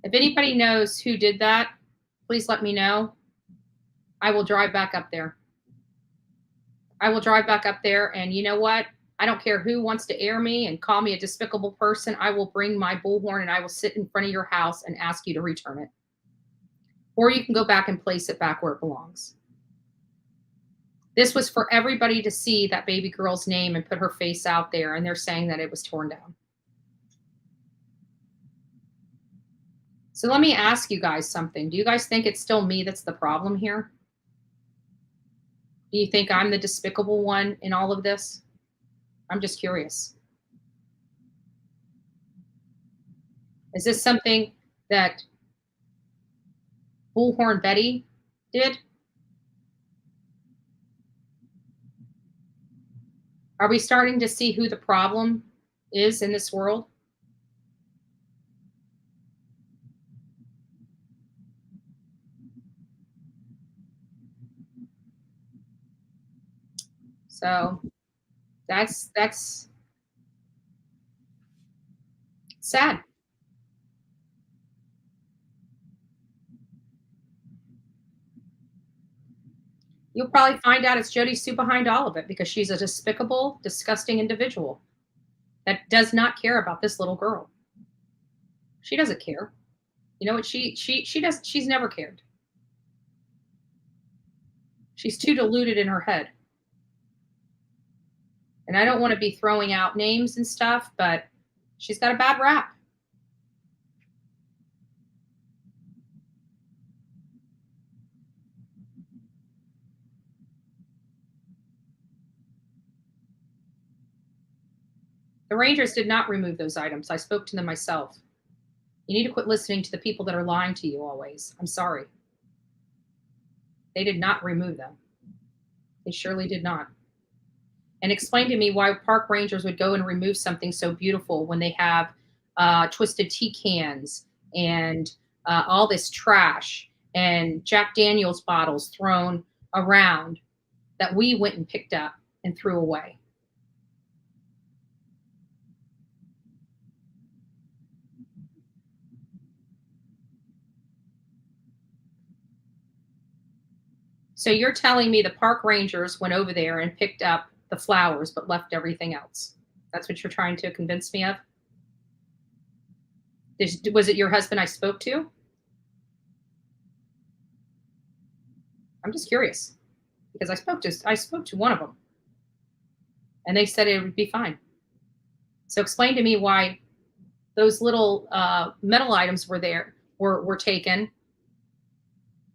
If anybody knows who did that, please let me know. I will drive back up there. I will drive back up there, and you know what? I don't care who wants to air me and call me a despicable person. I will bring my bullhorn and I will sit in front of your house and ask you to return it. Or you can go back and place it back where it belongs. This was for everybody to see that baby girl's name and put her face out there, and they're saying that it was torn down. So let me ask you guys something. Do you guys think it's still me that's the problem here? Do you think I'm the despicable one in all of this? I'm just curious. Is this something that Bullhorn Betty did? Are we starting to see who the problem is in this world? So that's sad. You'll probably find out it's Jody Sue behind all of it because she's a despicable, disgusting individual that does not care about this little girl. She doesn't care. You know what? She's never cared. She's too deluded in her head. And I don't want to be throwing out names and stuff, but she's got a bad rap. The Rangers did not remove those items. I spoke to them myself. You need to quit listening to the people that are lying to you always. I'm sorry. They did not remove them. They surely did not. And explain to me why park rangers would go and remove something so beautiful when they have twisted tea cans and all this trash and Jack Daniels bottles thrown around that we went and picked up and threw away. So you're telling me the park rangers went over there and picked up the flowers, but left everything else. That's what you're trying to convince me of? Was it your husband I spoke to? I'm just curious because I spoke to one of them and they said it would be fine. So explain to me why those little metal items were taken,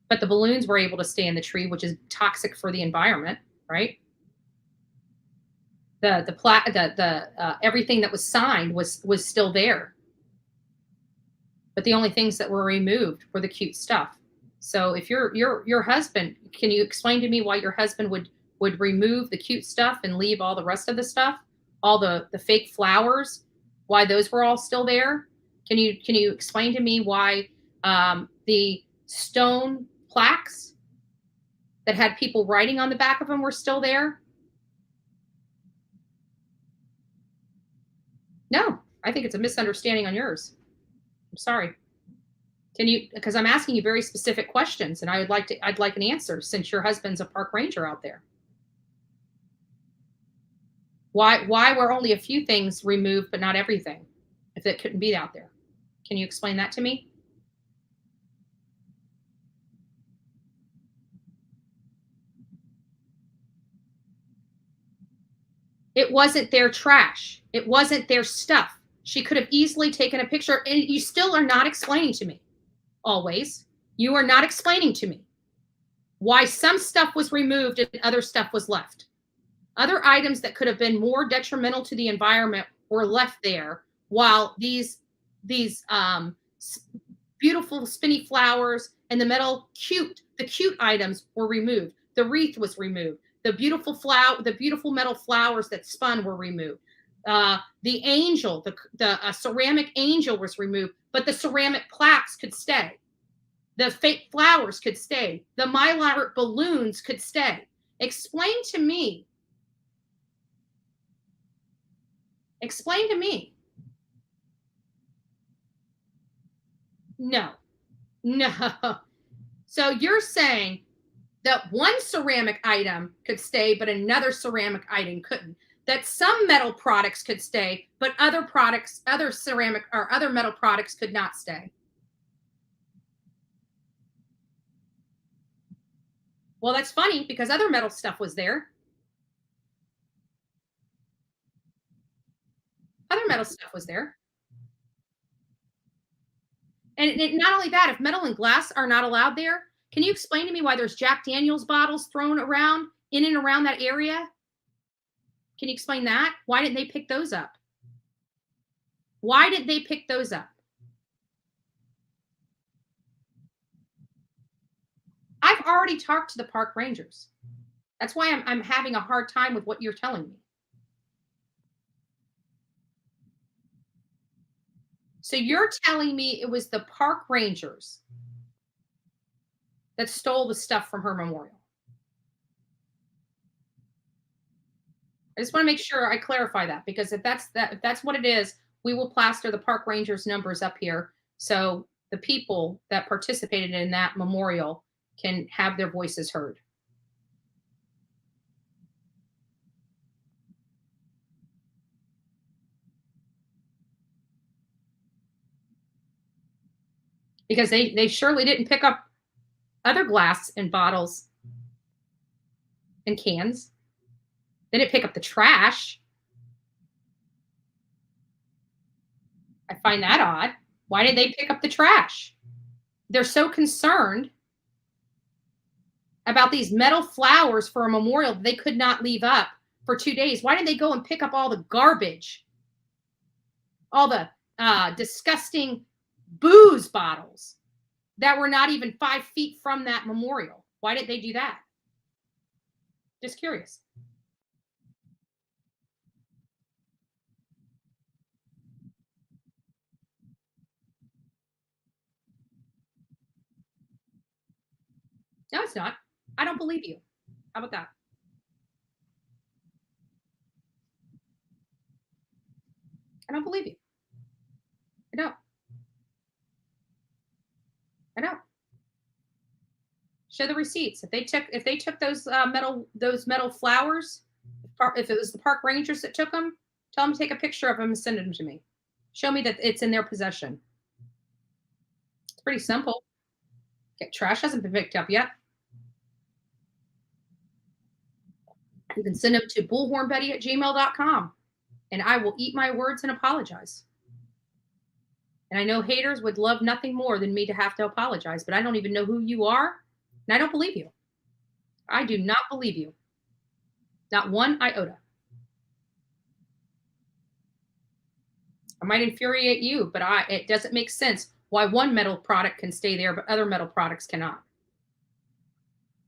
but the balloons were able to stay in the tree, which is toxic for the environment, right? The everything that was signed was still there, but the only things that were removed were the cute stuff. So if your husband, can you explain to me why your husband would remove the cute stuff and leave all the rest of the stuff, all the fake flowers, why those were all still there? Can you explain to me why the stone plaques that had people writing on the back of them were still there? No, I think it's a misunderstanding on yours. I'm sorry. Can you, because I'm asking you very specific questions and I'd like an answer since your husband's a park ranger out there. Why were only a few things removed but not everything if it couldn't be out there? Can you explain that to me? It wasn't their trash. It wasn't their stuff. She could have easily taken a picture, and you still are not explaining to me. Always. You are not explaining to me why some stuff was removed and other stuff was left. Other items that could have been more detrimental to the environment were left there, while these beautiful spinny flowers and the cute items were removed. The wreath was removed. The beautiful metal flowers that spun were removed. The angel, the ceramic angel was removed, but the ceramic plaques could stay. The fake flowers could stay. The mylar balloons could stay. Explain to me. Explain to me. No. So you're saying that one ceramic item could stay, but another ceramic item couldn't. That some metal products could stay, but other ceramic or other metal products could not stay. Well, that's funny because other metal stuff was there. Other metal stuff was there. And not only that, if metal and glass are not allowed there, can you explain to me why there's Jack Daniels bottles thrown around in and around that area? Can you explain that? Why didn't they pick those up? Why did they pick those up? I've already talked to the park rangers. That's why I'm having a hard time with what you're telling me. So you're telling me it was the park rangers that stole the stuff from her memorial. I just want to make sure I clarify that, because if that's what it is, we will plaster the park rangers numbers up here so the people that participated in that memorial can have their voices heard. Because they surely didn't pick up other glass and bottles and cans. They didn't pick up the trash. I find that odd. Why did they pick up the trash? They're so concerned about these metal flowers for a memorial that they could not leave up for 2 days. Why didn't they go and pick up all the garbage? All the disgusting booze bottles that were not even 5 feet from that memorial. Why did they do that? Just curious. No, it's not. I don't believe you. How about that? I don't believe you. I don't. I don't. Show the receipts. If they took those metal flowers, if it was the park rangers that took them, tell them to take a picture of them and send them to me. Show me that it's in their possession. It's pretty simple. Trash hasn't been picked up yet. You can send them to bullhornbetty@gmail.com, and I will eat my words and apologize. And I know haters would love nothing more than me to have to apologize, but I don't even know who you are, and I don't believe you. I do not believe you. Not one iota. I might infuriate you, but it doesn't make sense why one metal product can stay there, but other metal products cannot.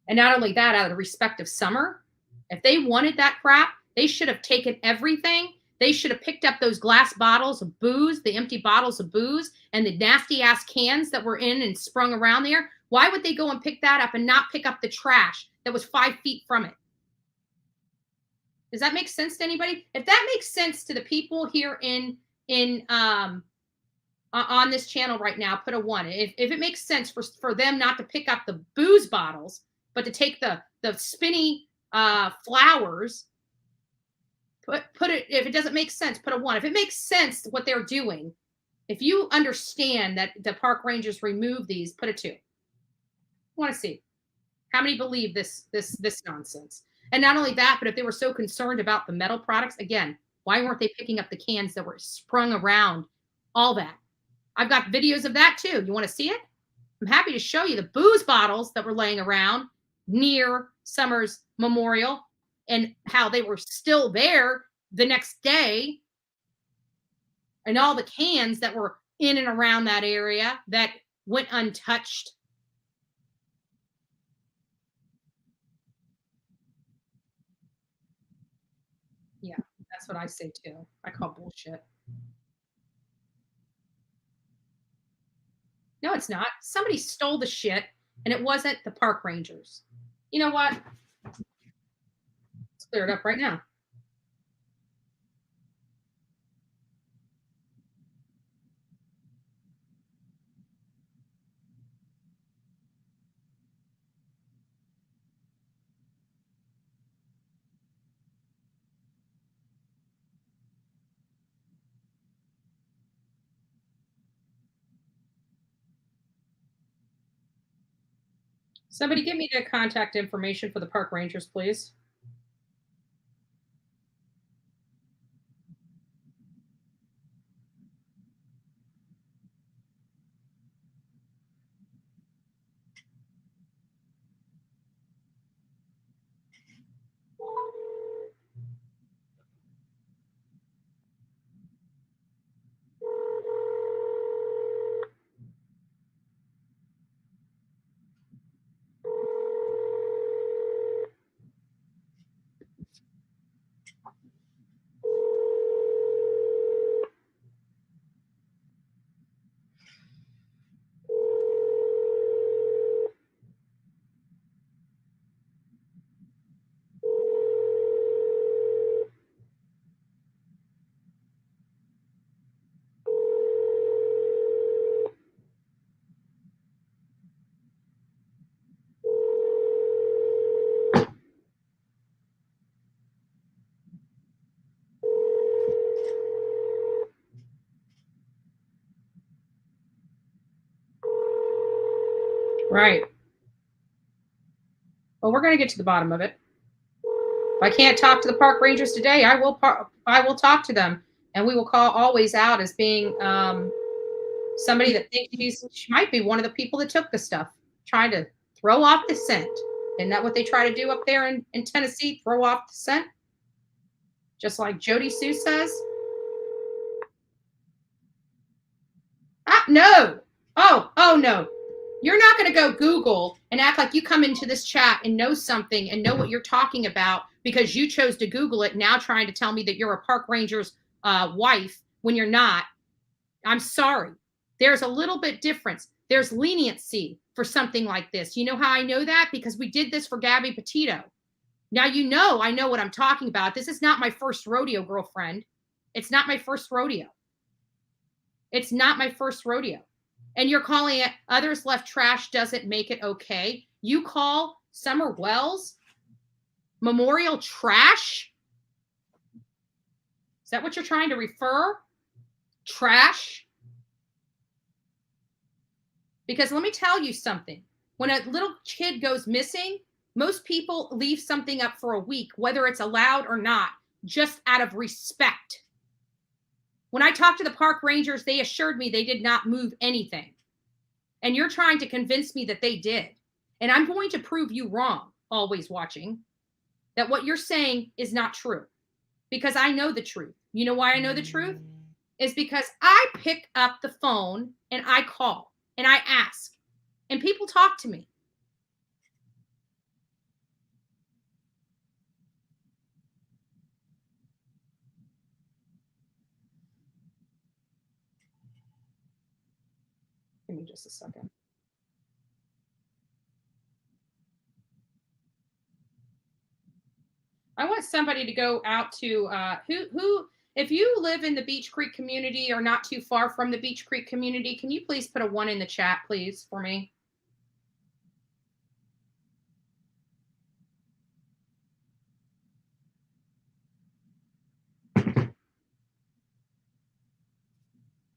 And not only that, out of the respect of summer, if they wanted that crap, they should have taken everything. They should have picked up those glass bottles of booze, the empty bottles of booze, and the nasty ass cans that were in and sprung around there. Why would they go and pick that up and not pick up the trash that was 5 feet from it? Does that make sense to anybody? If that makes sense to the people here on this channel right now, put a 1. If it makes sense for them not to pick up the booze bottles, but to take the spinny flowers, put it. If it doesn't make sense, put a 1. If it makes sense what they're doing, if you understand that the park rangers remove these, put a 2. I want to see how many believe this nonsense. And not only that, but if they were so concerned about the metal products, again, why weren't they picking up the cans that were sprung around? All that. I've got videos of that too. You want to see it? I'm happy to show you the booze bottles that were laying around near Summers Memorial and how they were still there the next day, and all the cans that were in and around that area that went untouched. Yeah, that's what I say too. I call bullshit. No, it's not. Somebody stole the shit, and it wasn't the park rangers. You know what? Let's clear it up right now. Somebody give me the contact information for the park rangers, please. Right. Well, we're going to get to the bottom of it. If I can't talk to the park rangers today, I will talk to them, and we will call always out as being somebody that thinks she might be one of the people that took the stuff, trying to throw off the scent. Isn't that what they try to do up there in Tennessee? Throw off the scent? Just like Jody Sue says? No. Oh, no. You're not going to go Google and act like you come into this chat and know something and know what you're talking about because you chose to Google it, now trying to tell me that you're a park ranger's wife when you're not. I'm sorry. There's a little bit difference. There's leniency for something like this. You know how I know that? Because we did this for Gabby Petito. Now, you know, I know what I'm talking about. This is not my first rodeo, girlfriend. It's not my first rodeo. It's not my first rodeo. And you're calling it others left trash doesn't make it okay. You call Summer Wells Memorial trash? Is that what you're trying to refer? Trash? Because let me tell you something. When a little kid goes missing, most people leave something up for a week, whether it's allowed or not, just out of respect. When I talked to the park rangers, they assured me they did not move anything. And you're trying to convince me that they did. And I'm going to prove you wrong, always watching, that what you're saying is not true. Because I know the truth. You know why I know the truth? Is because I pick up the phone and I call and I ask. And people talk to me. Give me just a second. I want somebody to go out to who if you live in the Beach Creek community or not too far from the Beach Creek community, can you please put a 1 in the chat, please, for me? I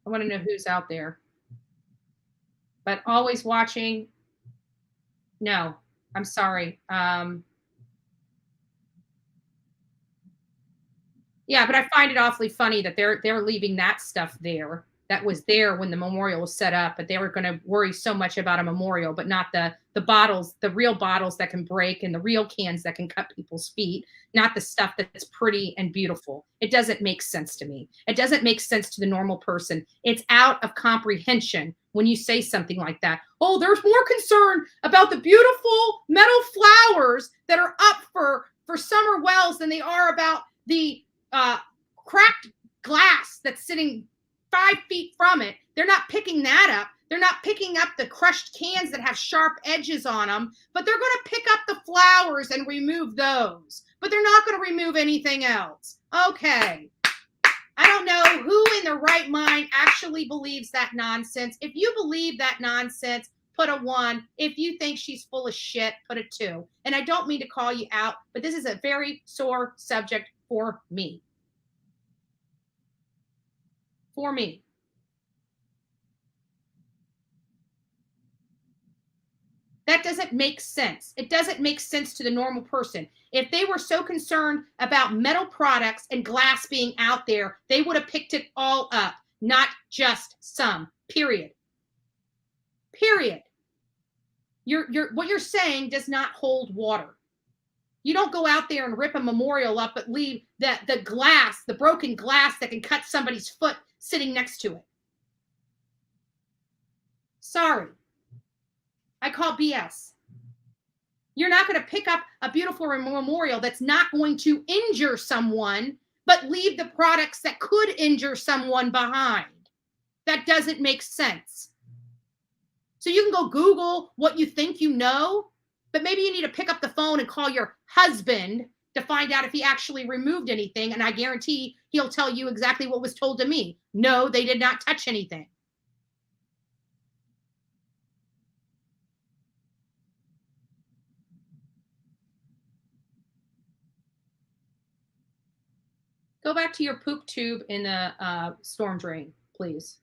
want to know who's out there. But always watching. No, I'm sorry. Yeah, but I find it awfully funny that they're leaving that stuff there that was there when the memorial was set up, but they were going to worry so much about a memorial, but not the bottles, the real bottles that can break and the real cans that can cut people's feet, not the stuff that's pretty and beautiful. It doesn't make sense to me. It doesn't make sense to the normal person. It's out of comprehension when you say something like that. Oh, there's more concern about the beautiful metal flowers that are up for Summer Wells than they are about the cracked glass that's sitting 5 feet from it. They're not picking that up. They're not picking up the crushed cans that have sharp edges on them, but they're going to pick up the flowers and remove those. But they're not going to remove anything else. Okay. I don't know who in their right mind actually believes that nonsense. If you believe that nonsense, put a 1. If you think she's full of shit, put a 2. And I don't mean to call you out, but this is a very sore subject for me. For me. That doesn't make sense. It doesn't make sense to the normal person. If they were so concerned about metal products and glass being out there, they would have picked it all up, not just some. Period. Period. What you're saying does not hold water. You don't go out there and rip a memorial up, but leave the glass, the broken glass that can cut somebody's foot sitting next to it. Sorry. I call BS. You're not going to pick up a beautiful memorial that's not going to injure someone, but leave the products that could injure someone behind. That doesn't make sense. So you can go Google what you think you know, but maybe you need to pick up the phone and call your husband to find out if he actually removed anything. And I guarantee he'll tell you exactly what was told to me. No, they did not touch anything. Go back to your poop tube in the storm drain, please.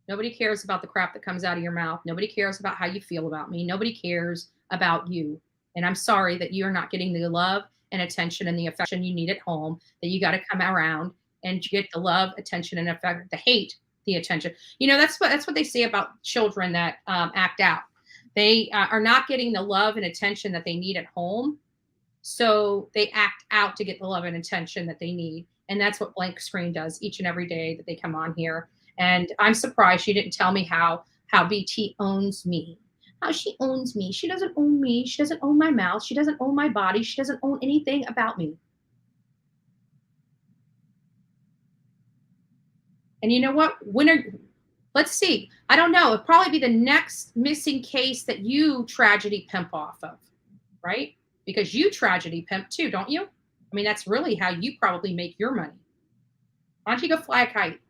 Nobody cares about the crap that comes out of your mouth. Nobody cares about how you feel about me. Nobody cares about you. And I'm sorry that you're not getting the love and attention and the affection you need at home, that you got to come around and get the love, attention, and affect, the hate, the attention. You know, that's what they say about children that act out. They are not getting the love and attention that they need at home. So they act out to get the love and attention that they need. And that's what Blank Screen does each and every day that they come on here. And I'm surprised she didn't tell me how BT owns me. How she owns me. She doesn't own me. She doesn't own my mouth. She doesn't own my body. She doesn't own anything about me. And you know what? Let's see. I don't know. It'll probably be the next missing case that you tragedy pimp off of, right? Because you tragedy pimp too, don't you? I mean, that's really how you probably make your money. Why don't you go fly a kite?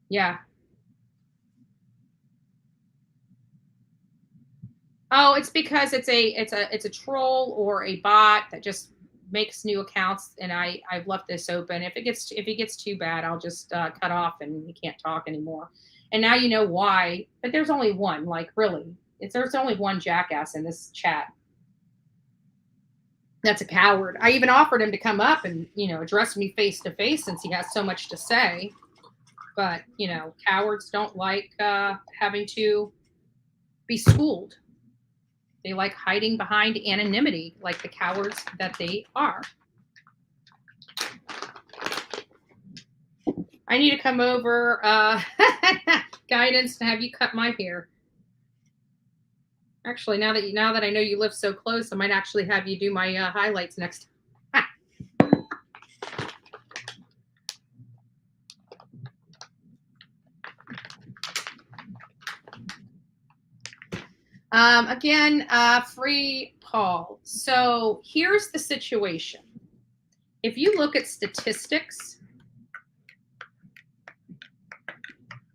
Yeah. Oh, it's because it's a troll or a bot that just makes new accounts, and I've left this open. If it gets too bad, I'll just cut off and you can't talk anymore. And now you know why. But there's only one. Like really, there's only one jackass in this chat. That's a coward. I even offered him to come up and address me face to face since he has so much to say. But cowards don't like having to be schooled. They like hiding behind anonymity, like the cowards that they are. I need to come over, guidance, to have you cut my hair. Actually, now that I know you live so close, I might actually have you do my highlights next time. Again, free Paul. So here's the situation. If you look at statistics,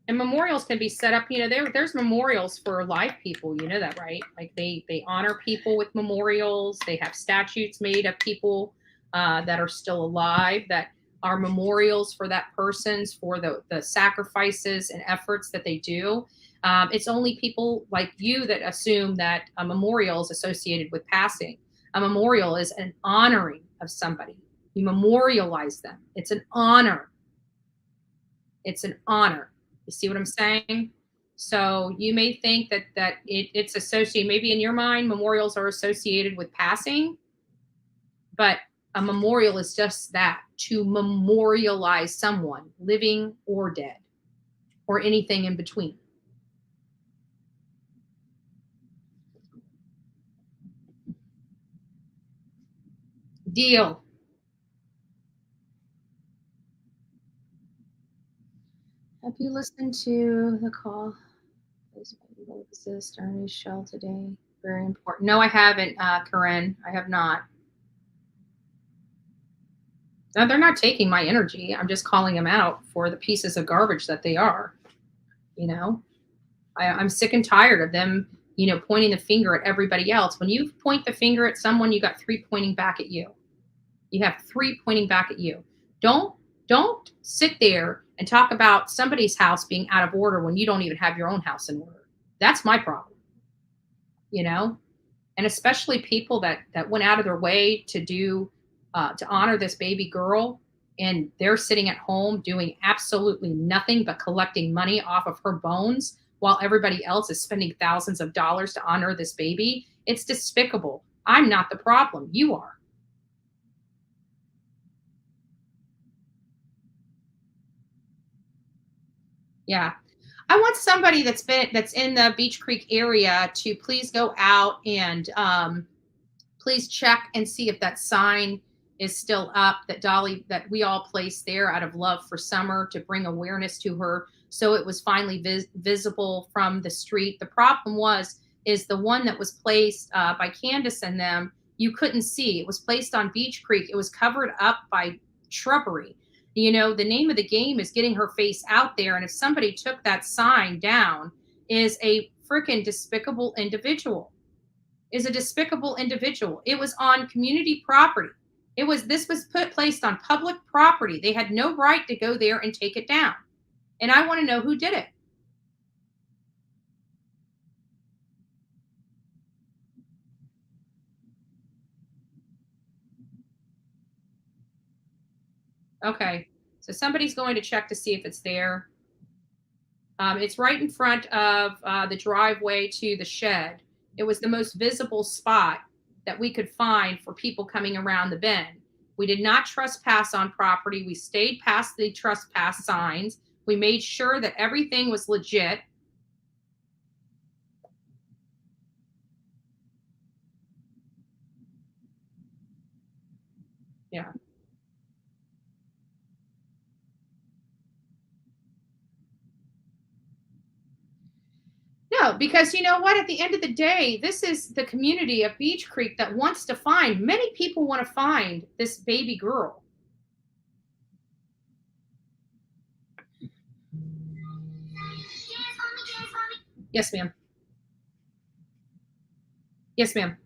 and memorials can be set up, there's memorials for live people, you know that, right? Like they honor people with memorials. They have statues made of people that are still alive that are memorials for that person's, for the sacrifices and efforts that they do. It's only people like you that assume that a memorial is associated with passing. A memorial is an honoring of somebody. You memorialize them. It's an honor. It's an honor. You see what I'm saying? So you may think that it's associated, maybe in your mind, memorials are associated with passing, but a memorial is just that, to memorialize someone, living or dead, or anything in between. Deal. Have you listened to the call? This will exist on his show today. Very important. No, I haven't, Corinne. I have not. No, they're not taking my energy. I'm just calling them out for the pieces of garbage that they are. I'm sick and tired of them, pointing the finger at everybody else. When you point the finger at someone, you got 3 pointing back at you. You have 3 pointing back at you. Don't sit there and talk about somebody's house being out of order when you don't even have your own house in order. That's my problem. And especially people that went out of their way to do to honor this baby girl, and they're sitting at home doing absolutely nothing but collecting money off of her bones while everybody else is spending thousands of dollars to honor this baby. It's despicable. I'm not the problem. You are. Yeah. I want somebody that's in the Beach Creek area to please go out and please check and see if that sign is still up that we all placed there out of love for Summer to bring awareness to her. So it was finally visible from the street. The problem is the one that was placed by Candace and them, you couldn't see. It was placed on Beach Creek. It was covered up by shrubbery. The name of the game is getting her face out there. And if somebody took that sign down, is a freaking despicable individual. Is a despicable individual. It was on community property. This was placed on public property. They had no right to go there and take it down. And I want to know who did it. Okay. So somebody's going to check to see if it's there. It's right in front of the driveway to the shed. It was the most visible spot that we could find for people coming around the bend. We did not trespass on property. We stayed past the trespass signs. We made sure that everything was legit. Yeah. No, because you know what? At the end of the day, this is the community of Beach Creek that wants to find. Many people want to find this baby girl. Yes, ma'am. Yes, ma'am.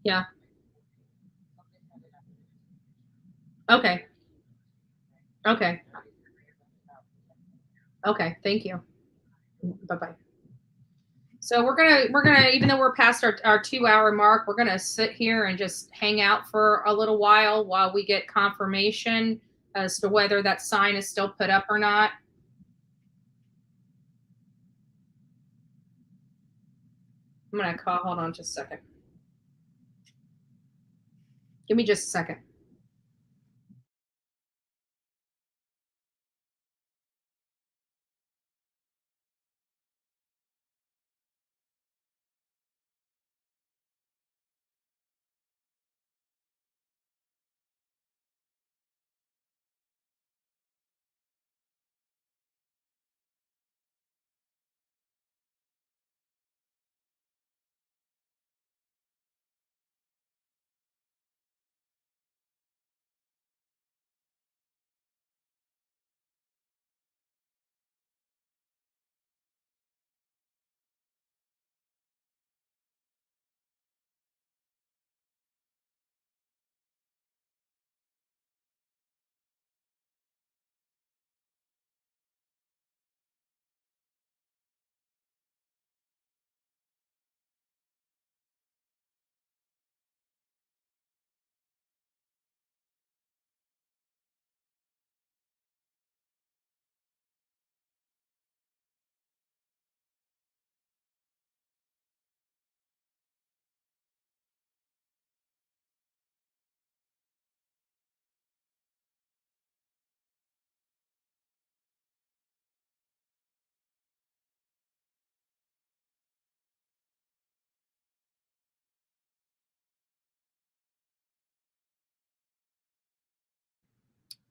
Yeah. Okay. Okay. Okay. Thank you. Bye-bye. So we're gonna even though we're past our 2-hour mark, we're gonna sit here and just hang out for a little while we get confirmation as to whether that sign is still put up or not. I'm gonna call. Hold on just a second. Give me just a second.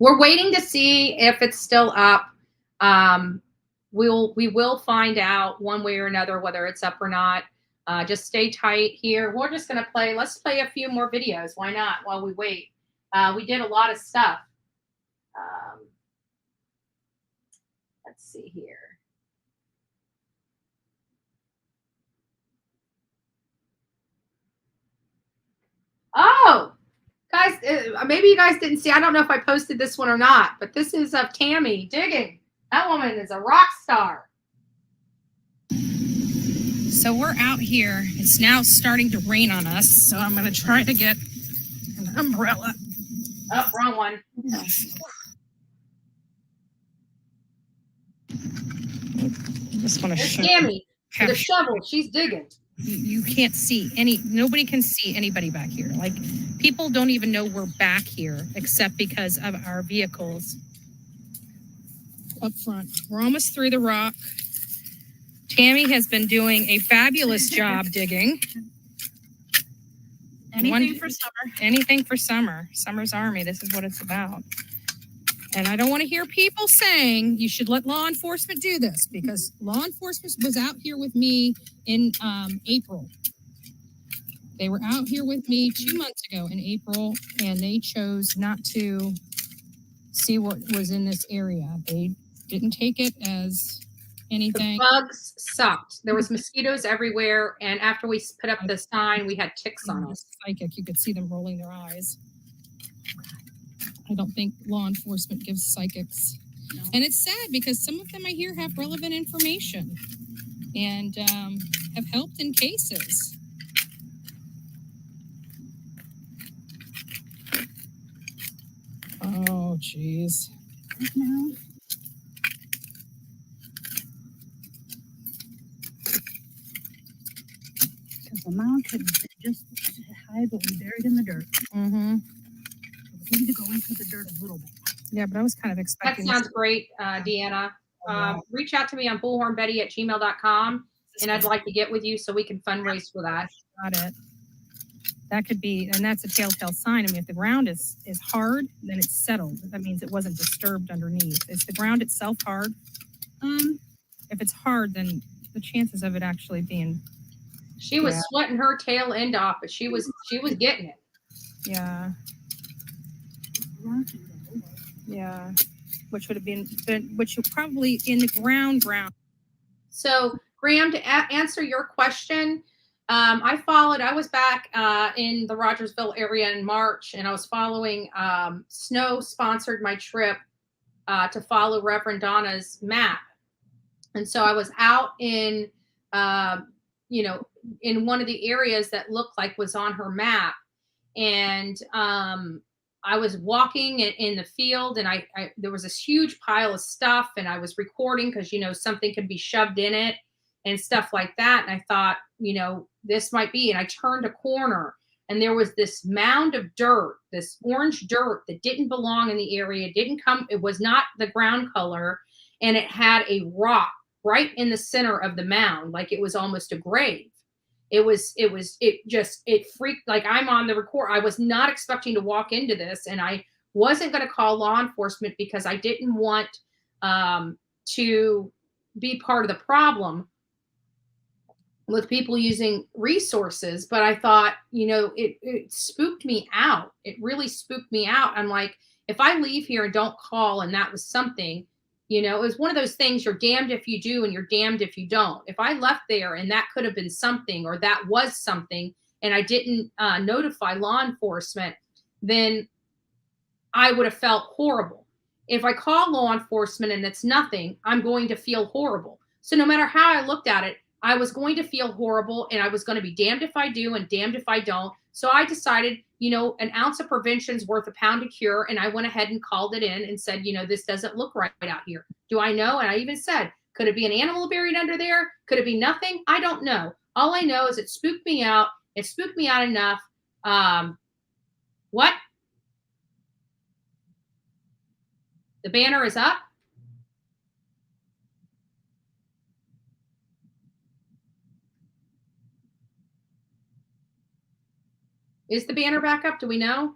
We're waiting to see if it's still up. We will find out one way or another whether it's up or not. Just stay tight here. We're just gonna play. Let's play a few more videos. Why not? While we wait, we did a lot of stuff. Let's see here. Oh, guys, maybe you guys didn't see. I don't know if I posted this one or not, but this is of Tammy digging. That woman is a rock star. So we're out here. It's now starting to rain on us, so I'm going to try to get an umbrella. Oh, wrong one. I just want to show Tammy with a shovel. She's digging. You can't see nobody can see anybody back here. Like, people don't even know we're back here except because of our vehicles up front. We're almost through the rock. Tammy has been doing a fabulous job digging. Anything for summer. Anything for summer. Summer's Army. This is what it's about. And I don't want to hear people saying you should let law enforcement do this, because law enforcement was out here with me in April. They were out here with me 2 months ago in April, and they chose not to see what was in this area. They didn't take it as anything. The bugs sucked. There was mosquitoes everywhere, and after we put up the sign, we had ticks on us. Psychic. You could see them rolling their eyes. I don't think law enforcement gives psychics. No. And it's sad because some of them I hear have relevant information and have helped in cases. Oh, geez. No. Because the mound could just hide what we buried in the dirt. Mm-hmm. We need to go into the dirt a little bit. Yeah, but I was kind of expecting. That sounds great, Deanna. Reach out to me on bullhornbetty@gmail.com, and I'd like to get with you so we can fundraise for that. Got it. That could be, and that's a telltale sign. I mean, if the ground is hard, then it's settled. That means it wasn't disturbed underneath. Is the ground itself hard? If it's hard, then the chances of it actually being. She was sweating her tail end off, but she was getting it. Yeah. Yeah. Which would have been which you probably in the ground. So, Graham, to answer your question, I was back in the Rogersville area in March, and I was following, Snow sponsored my trip to follow Reverend Donna's map. And so I was out in, in one of the areas that looked like was on her map. And I was walking in the field, and I there was this huge pile of stuff, and I was recording because, something could be shoved in it and stuff like that. And I thought, this might be, and I turned a corner, and there was this mound of dirt, this orange dirt that didn't belong in the area. It was not the ground color, and it had a rock right in the center of the mound, like it was almost a grave. It freaked, like, I'm on the record. I was not expecting to walk into this, and I wasn't going to call law enforcement because I didn't want to be part of the problem with people using resources. But I thought, it spooked me out. It really spooked me out. I'm like, if I leave here and don't call, and that was something, it was one of those things, you're damned if you do and you're damned if you don't. If I left there and that could have been something, or that was something, and I didn't notify law enforcement, then I would have felt horrible. If I call law enforcement and it's nothing, I'm going to feel horrible. So no matter how I looked at it, I was going to feel horrible, and I was going to be damned if I do and damned if I don't. So I decided, an ounce of prevention's worth a pound of cure. And I went ahead and called it in and said, this doesn't look right out here. Do I know? And I even said, could it be an animal buried under there? Could it be nothing? I don't know. All I know is it spooked me out. It spooked me out enough. What? The banner is up. Is the banner back up? Do we know?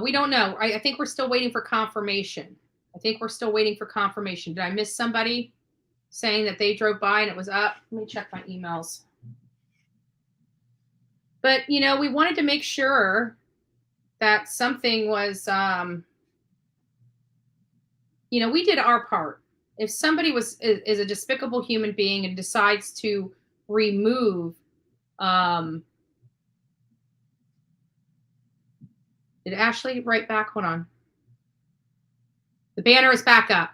We don't know. I think we're still waiting for confirmation. Did I miss somebody saying that they drove by and it was up? Let me check my emails. But, we wanted to make sure that something was, we did our part. If somebody is a despicable human being and decides to remove, did Ashley write back? Hold on. The banner is back up.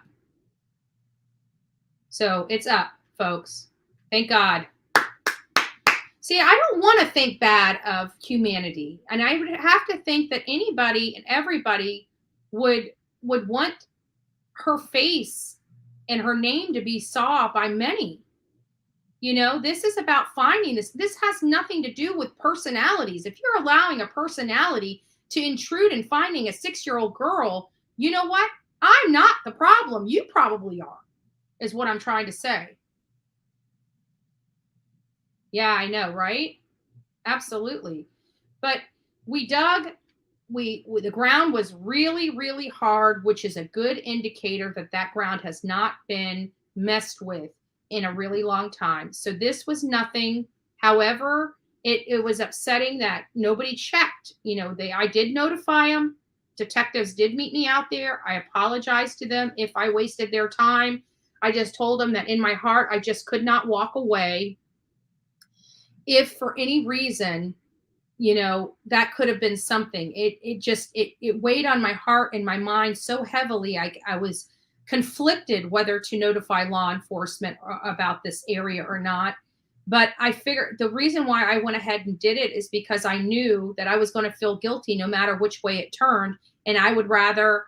So it's up, folks. Thank God. See, I don't want to think bad of humanity. And I would have to think that anybody and everybody would want her face and her name to be saw by many. This is about finding this. This has nothing to do with personalities. If you're allowing a personality to intrude in finding a 6-year-old girl, you know what? I'm not the problem. You probably are, is what I'm trying to say. Yeah, I know, right? Absolutely. But we dug. The ground was really, really hard, which is a good indicator that ground has not been messed with in a really long time. So this was nothing. However, it was upsetting that nobody checked. I did notify them. Detectives did meet me out there. I apologized to them if I wasted their time. I just told them that in my heart, I just could not walk away. If for any reason, that could have been something. It weighed on my heart and my mind so heavily. I was conflicted whether to notify law enforcement about this area or not. But I figured the reason why I went ahead and did it is because I knew that I was going to feel guilty no matter which way it turned. And I would rather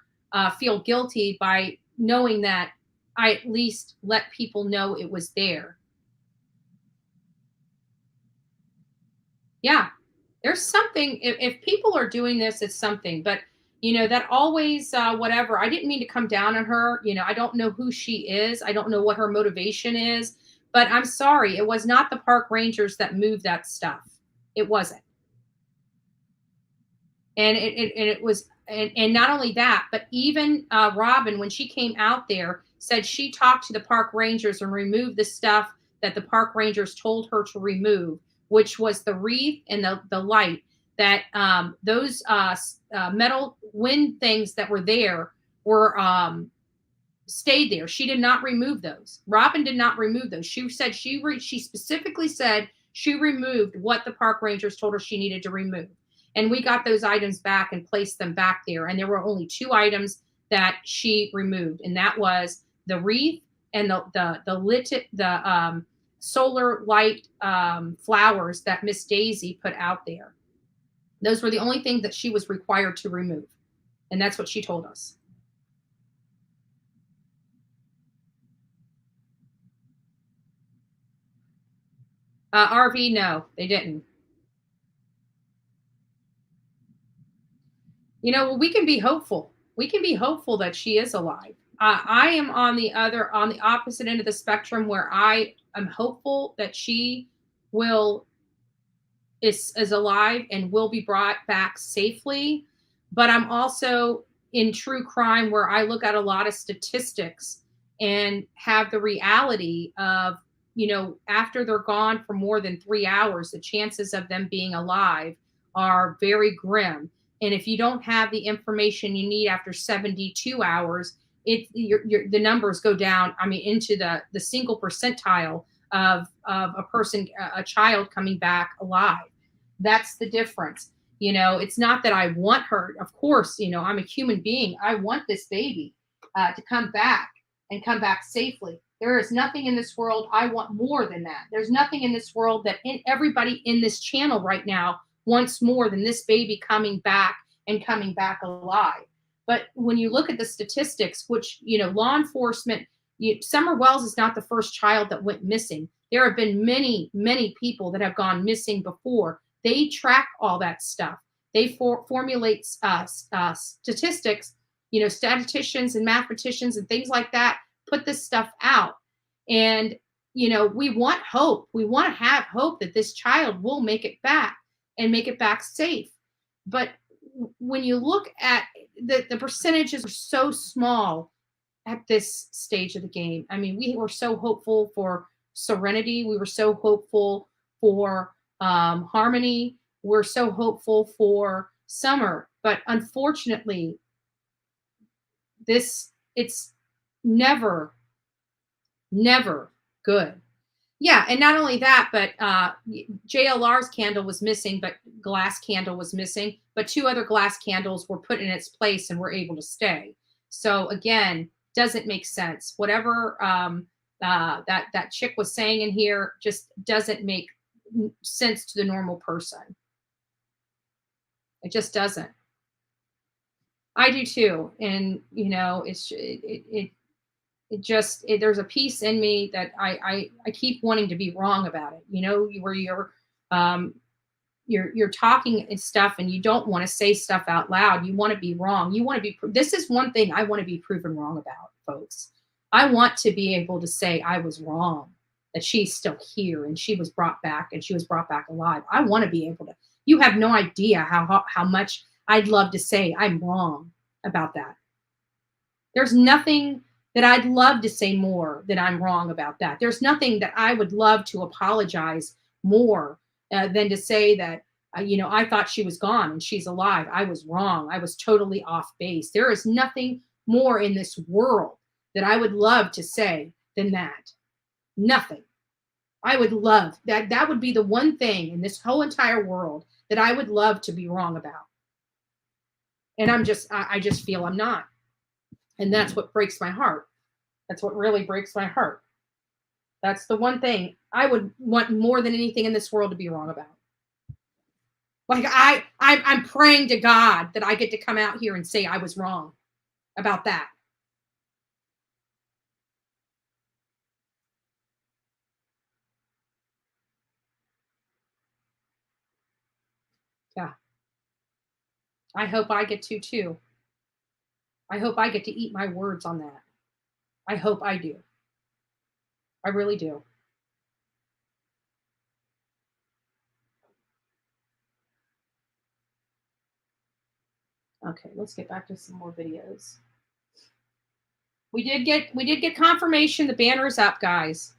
feel guilty by knowing that I at least let people know it was there. Yeah. There's something, if people are doing this, it's something, but that always, whatever. I didn't mean to come down on her. I don't know who she is. I don't know what her motivation is, but I'm sorry. It was not the park rangers that moved that stuff. It wasn't. And it was, and not only that, but even Robin, when she came out there, said she talked to the park rangers and removed the stuff that the park rangers told her to remove, which was the wreath and the light, that those metal wind things that were there stayed there. She did not remove those. Robin did not remove those. She said she specifically said she removed what the park rangers told her she needed to remove. And we got those items back and placed them back there. And there were only 2 items that she removed, and that was the wreath and the solar light flowers that Miss Daisy put out there. Those were the only things that she was required to remove. And that's what she told us. RV, no, they didn't. You know, well, we can be hopeful. We can be hopeful that she is alive. I am on the opposite end of the spectrum, where I am hopeful that she is alive and will be brought back safely. But I'm also in true crime, where I look at a lot of statistics and have the reality of, you know, after they're gone for more than 3 hours, the chances of them being alive are very grim. And if you don't have the information you need after 72 hours, the numbers go down. I mean, into the single percentile of a child coming back alive. That's the difference. You know, it's not that I want her. Of course, you know, I'm a human being. I want this baby to come back and come back safely. There is nothing in this world I want more than that. There's nothing in this world that everybody in this channel right now wants more than this baby coming back and coming back alive. But when you look at the statistics, which, you know, law enforcement, Summer Wells is not the first child that went missing. There have been many, many people that have gone missing before. They track all that stuff. They formulate statistics, you know, statisticians and mathematicians and things like that put this stuff out. And, you know, we want hope. We want to have hope that this child will make it back and make it back safe. But when you look at the percentages are so small at this stage of the game. I mean, we were so hopeful for Serenity. We were so hopeful for Harmony. We're so hopeful for Summer. But unfortunately, it's never good. Yeah, and not only that, but JLR's candle was missing, but glass candle was missing, but 2 other glass candles were put in its place and were able to stay. So again, doesn't make sense. Whatever that chick was saying in here just doesn't make sense to the normal person. It just doesn't. I do too, and you know, there's a piece in me that I keep wanting to be wrong about it. You know, where you're talking and stuff, and you don't want to say stuff out loud. You want to be wrong. You want to be. This is one thing I want to be proven wrong about, folks. I want to be able to say I was wrong, that she's still here and she was brought back and she was brought back alive. I want to be able to. You have no idea how much I'd love to say I'm wrong about that. There's nothing that I'd love to say more that I'm wrong about that. There's nothing that I would love to apologize more than to say that, you know, I thought she was gone and she's alive. I was wrong. I was totally off base. There is nothing more in this world that I would love to say than that. Nothing. I would love that. That would be the one thing in this whole entire world that I would love to be wrong about. And I just feel I'm not. And that's what breaks my heart. That's what really breaks my heart. That's the one thing I would want more than anything in this world to be wrong about. Like I'm praying to God that I get to come out here and say I was wrong about that. Yeah. I hope I get to too. I hope I get to eat my words on that. I hope I do. I really do. Okay, let's get back to some more videos. We did get confirmation the banner is up, guys.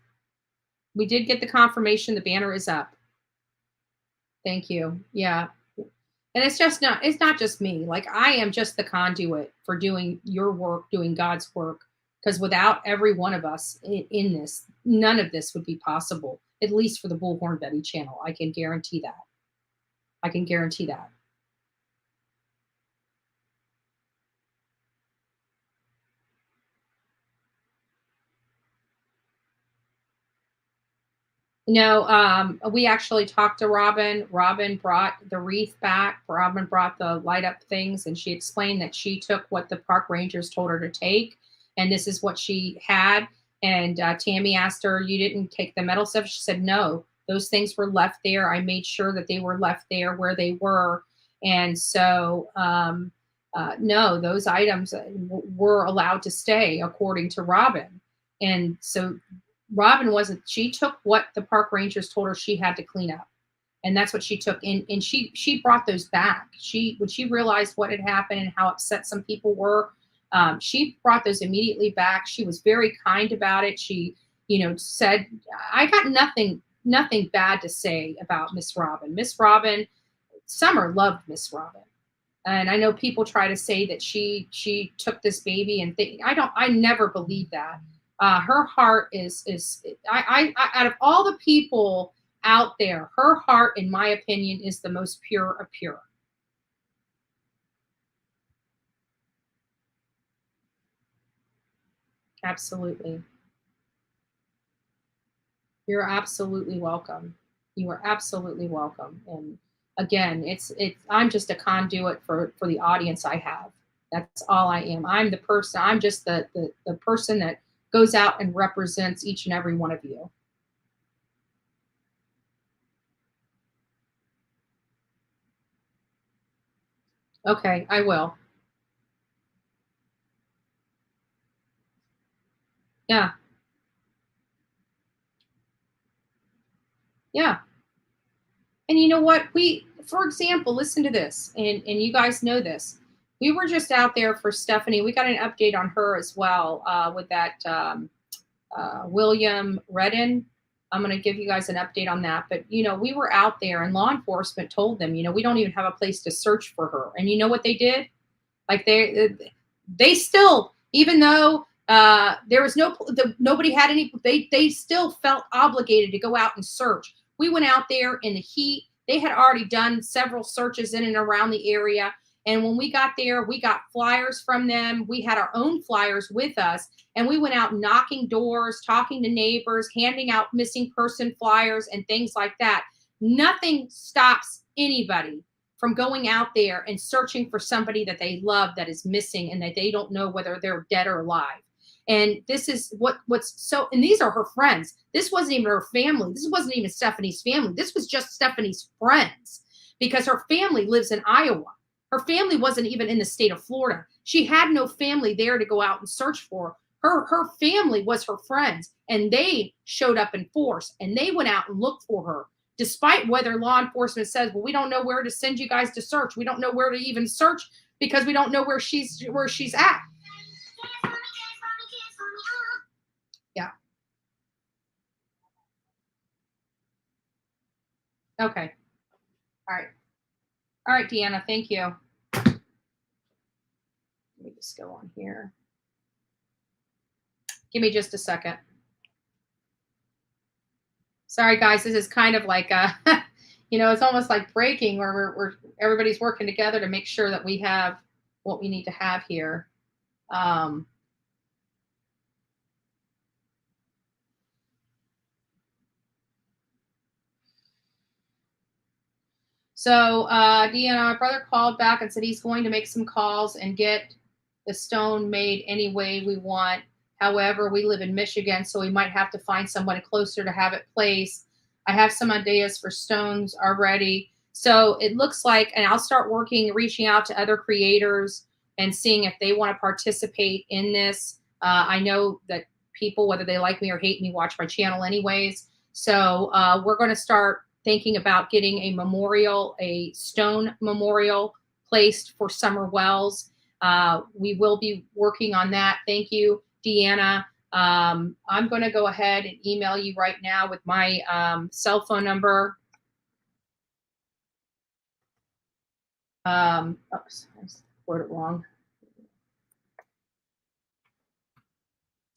We did get the confirmation the banner is up. Thank you. Yeah. And it's not just me. Like, I am just the conduit for doing your work, doing God's work. Because without every one of us in this, none of this would be possible, at least for the Bullhorn Betty channel. I can guarantee that. I can guarantee that. We actually talked to Robin. Robin brought the wreath back. Robin brought the light up things, and she explained that she took what the park rangers told her to take, and this is what she had. And Tammy asked her, "You didn't take the metal stuff?" She said, "No, those things were left there. I made sure that they were left there where they were." And so, no, those items were allowed to stay according to Robin. And so Robin she took what the park rangers told her she had to clean up. And that's what she took. And she brought those back. When she realized what had happened and how upset some people were, she brought those immediately back. She was very kind about it. She, said, I got nothing bad to say about Miss Robin. Miss Robin, Summer loved Miss Robin. And I know people try to say that she took this baby and I never believe that. Her heart is I out of all the people out there, her heart, in my opinion, is the most pure of pure. Absolutely. You're absolutely welcome. You are absolutely welcome. And again, I'm just a conduit for the audience I have. That's all I am. I'm the person. I'm just the person that goes out and represents each and every one of you. Okay, I will. Yeah. Yeah. And you know what? For example, listen to this, and you guys know this. We were just out there for Stephanie. We got an update on her as well with that William Redden. I'm going to give you guys an update on that. But, we were out there and law enforcement told them, we don't even have a place to search for her. And you know what they did? Like they still, even though there was nobody had any, they still felt obligated to go out and search. We went out there in the heat. They had already done several searches in and around the area. And when we got there, we got flyers from them. We had our own flyers with us. And we went out knocking doors, talking to neighbors, handing out missing person flyers and things like that. Nothing stops anybody from going out there and searching for somebody that they love that is missing and that they don't know whether they're dead or alive. And this is and these are her friends. This wasn't even her family. This wasn't even Stephanie's family. This was just Stephanie's friends, because her family lives in Iowa. Her family wasn't even in the state of Florida. She had no family there to go out and search for. Her family was her friends, and they showed up in force, and they went out and looked for her, despite whether law enforcement says, well, we don't know where to send you guys to search. We don't know where to even search because we don't know where she's at. Yeah. Okay. All right. All right, Deanna, thank you. Let me just go on here. Give me just a second. Sorry, guys. This is kind of like it's almost like breaking, where we're everybody's working together to make sure that we have what we need to have here. So Deanna, my brother called back and said he's going to make some calls and get the stone made any way we want. However, we live in Michigan, so we might have to find someone closer to have it placed. I have some ideas for stones already. So it looks like, and I'll start reaching out to other creators and seeing if they want to participate in this. I know that people, whether they like me or hate me, watch my channel anyways. So we're going to start thinking about getting a stone memorial placed for Summer Wells. We will be working on that. Thank you, Deanna. I'm going to go ahead and email you right now with my cell phone number. Oops, I wrote it wrong.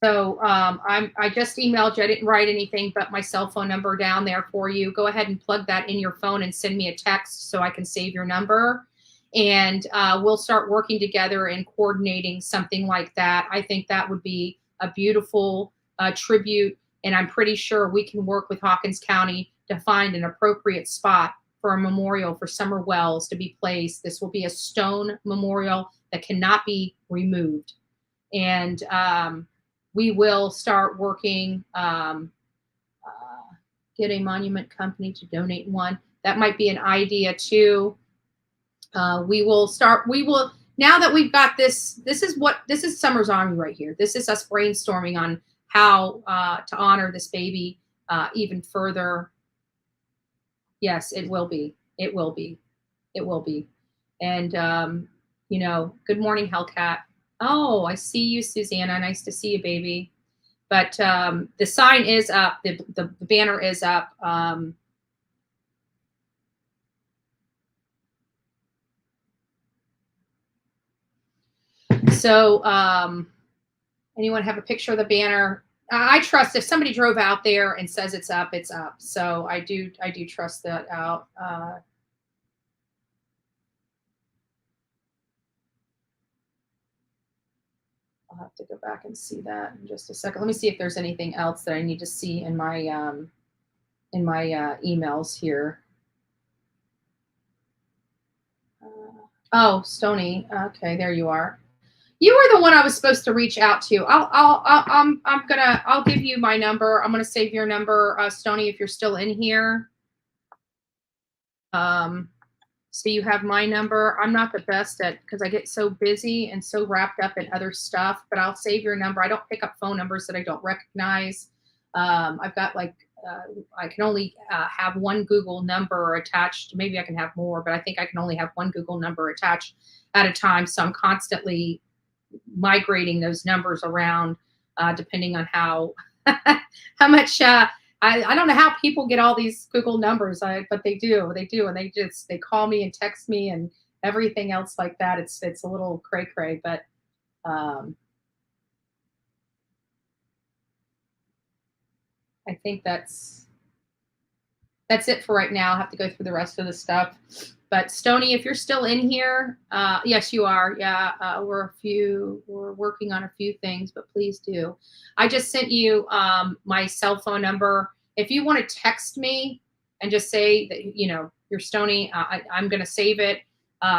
So I just emailed you. I didn't write anything but my cell phone number down there for you. Go ahead and plug that in your phone and send me a text so I can save your number. And we'll start working together and coordinating something like that. I think that would be a beautiful tribute. And I'm pretty sure we can work with Hawkins County to find an appropriate spot for a memorial for Summer Wells to be placed. This will be a stone memorial that cannot be removed. And we will start working, get a monument company to donate one. That might be an idea too. Now that we've got this is Summer's Army right here. This is us brainstorming on how to honor this baby even further. Yes, it will be. It will be. It will be. And, good morning, Hellcat. Oh, I see you, Susanna. Nice to see you, baby. But the sign is up. The banner is up. So anyone have a picture of the banner? I trust if somebody drove out there and says it's up, it's up. So I do trust that out. I'll have to go back and see that in just a second. Let me see if there's anything else that I need to see in my emails here. Oh, Stony. Okay, there you are. You were the one I was supposed to reach out to. I'll give you my number. I'm gonna save your number, Stony, if you're still in here. So you have my number. I'm not the best at, because I get so busy and so wrapped up in other stuff, but I'll save your number. I don't pick up phone numbers that I don't recognize. I've got I can only have one Google number attached. Maybe I can have more, but I think I can only have one Google number attached at a time. So I'm constantly migrating those numbers around depending on how much I don't know how people get all these Google numbers, but they do, and they call me and text me and everything else like that. It's a little cray, but I think that's it for right now. I'll have to go through the rest of the stuff. But Stony, if you're still in here, yes, you are. Yeah, we're working on a few things, but please do. I just sent you my cell phone number. If you want to text me and just say that, you're Stony, I'm going to save it.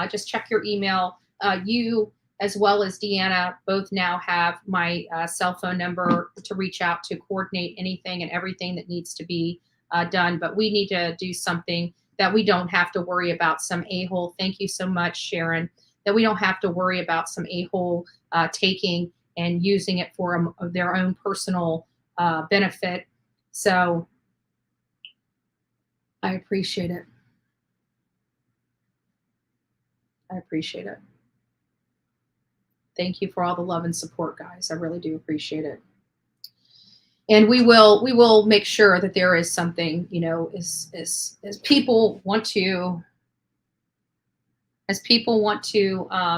Just check your email. You, as well as Deanna, both now have my cell phone number to reach out to coordinate anything and everything that needs to be done. But we need to do something that we don't have to worry about some a-hole. Thank you so much, Sharon. That we don't have to worry about some a-hole taking and using it for their own personal benefit. So I appreciate it. I appreciate it. Thank you for all the love and support, guys. I really do appreciate it. And we will make sure that there is something, as people want to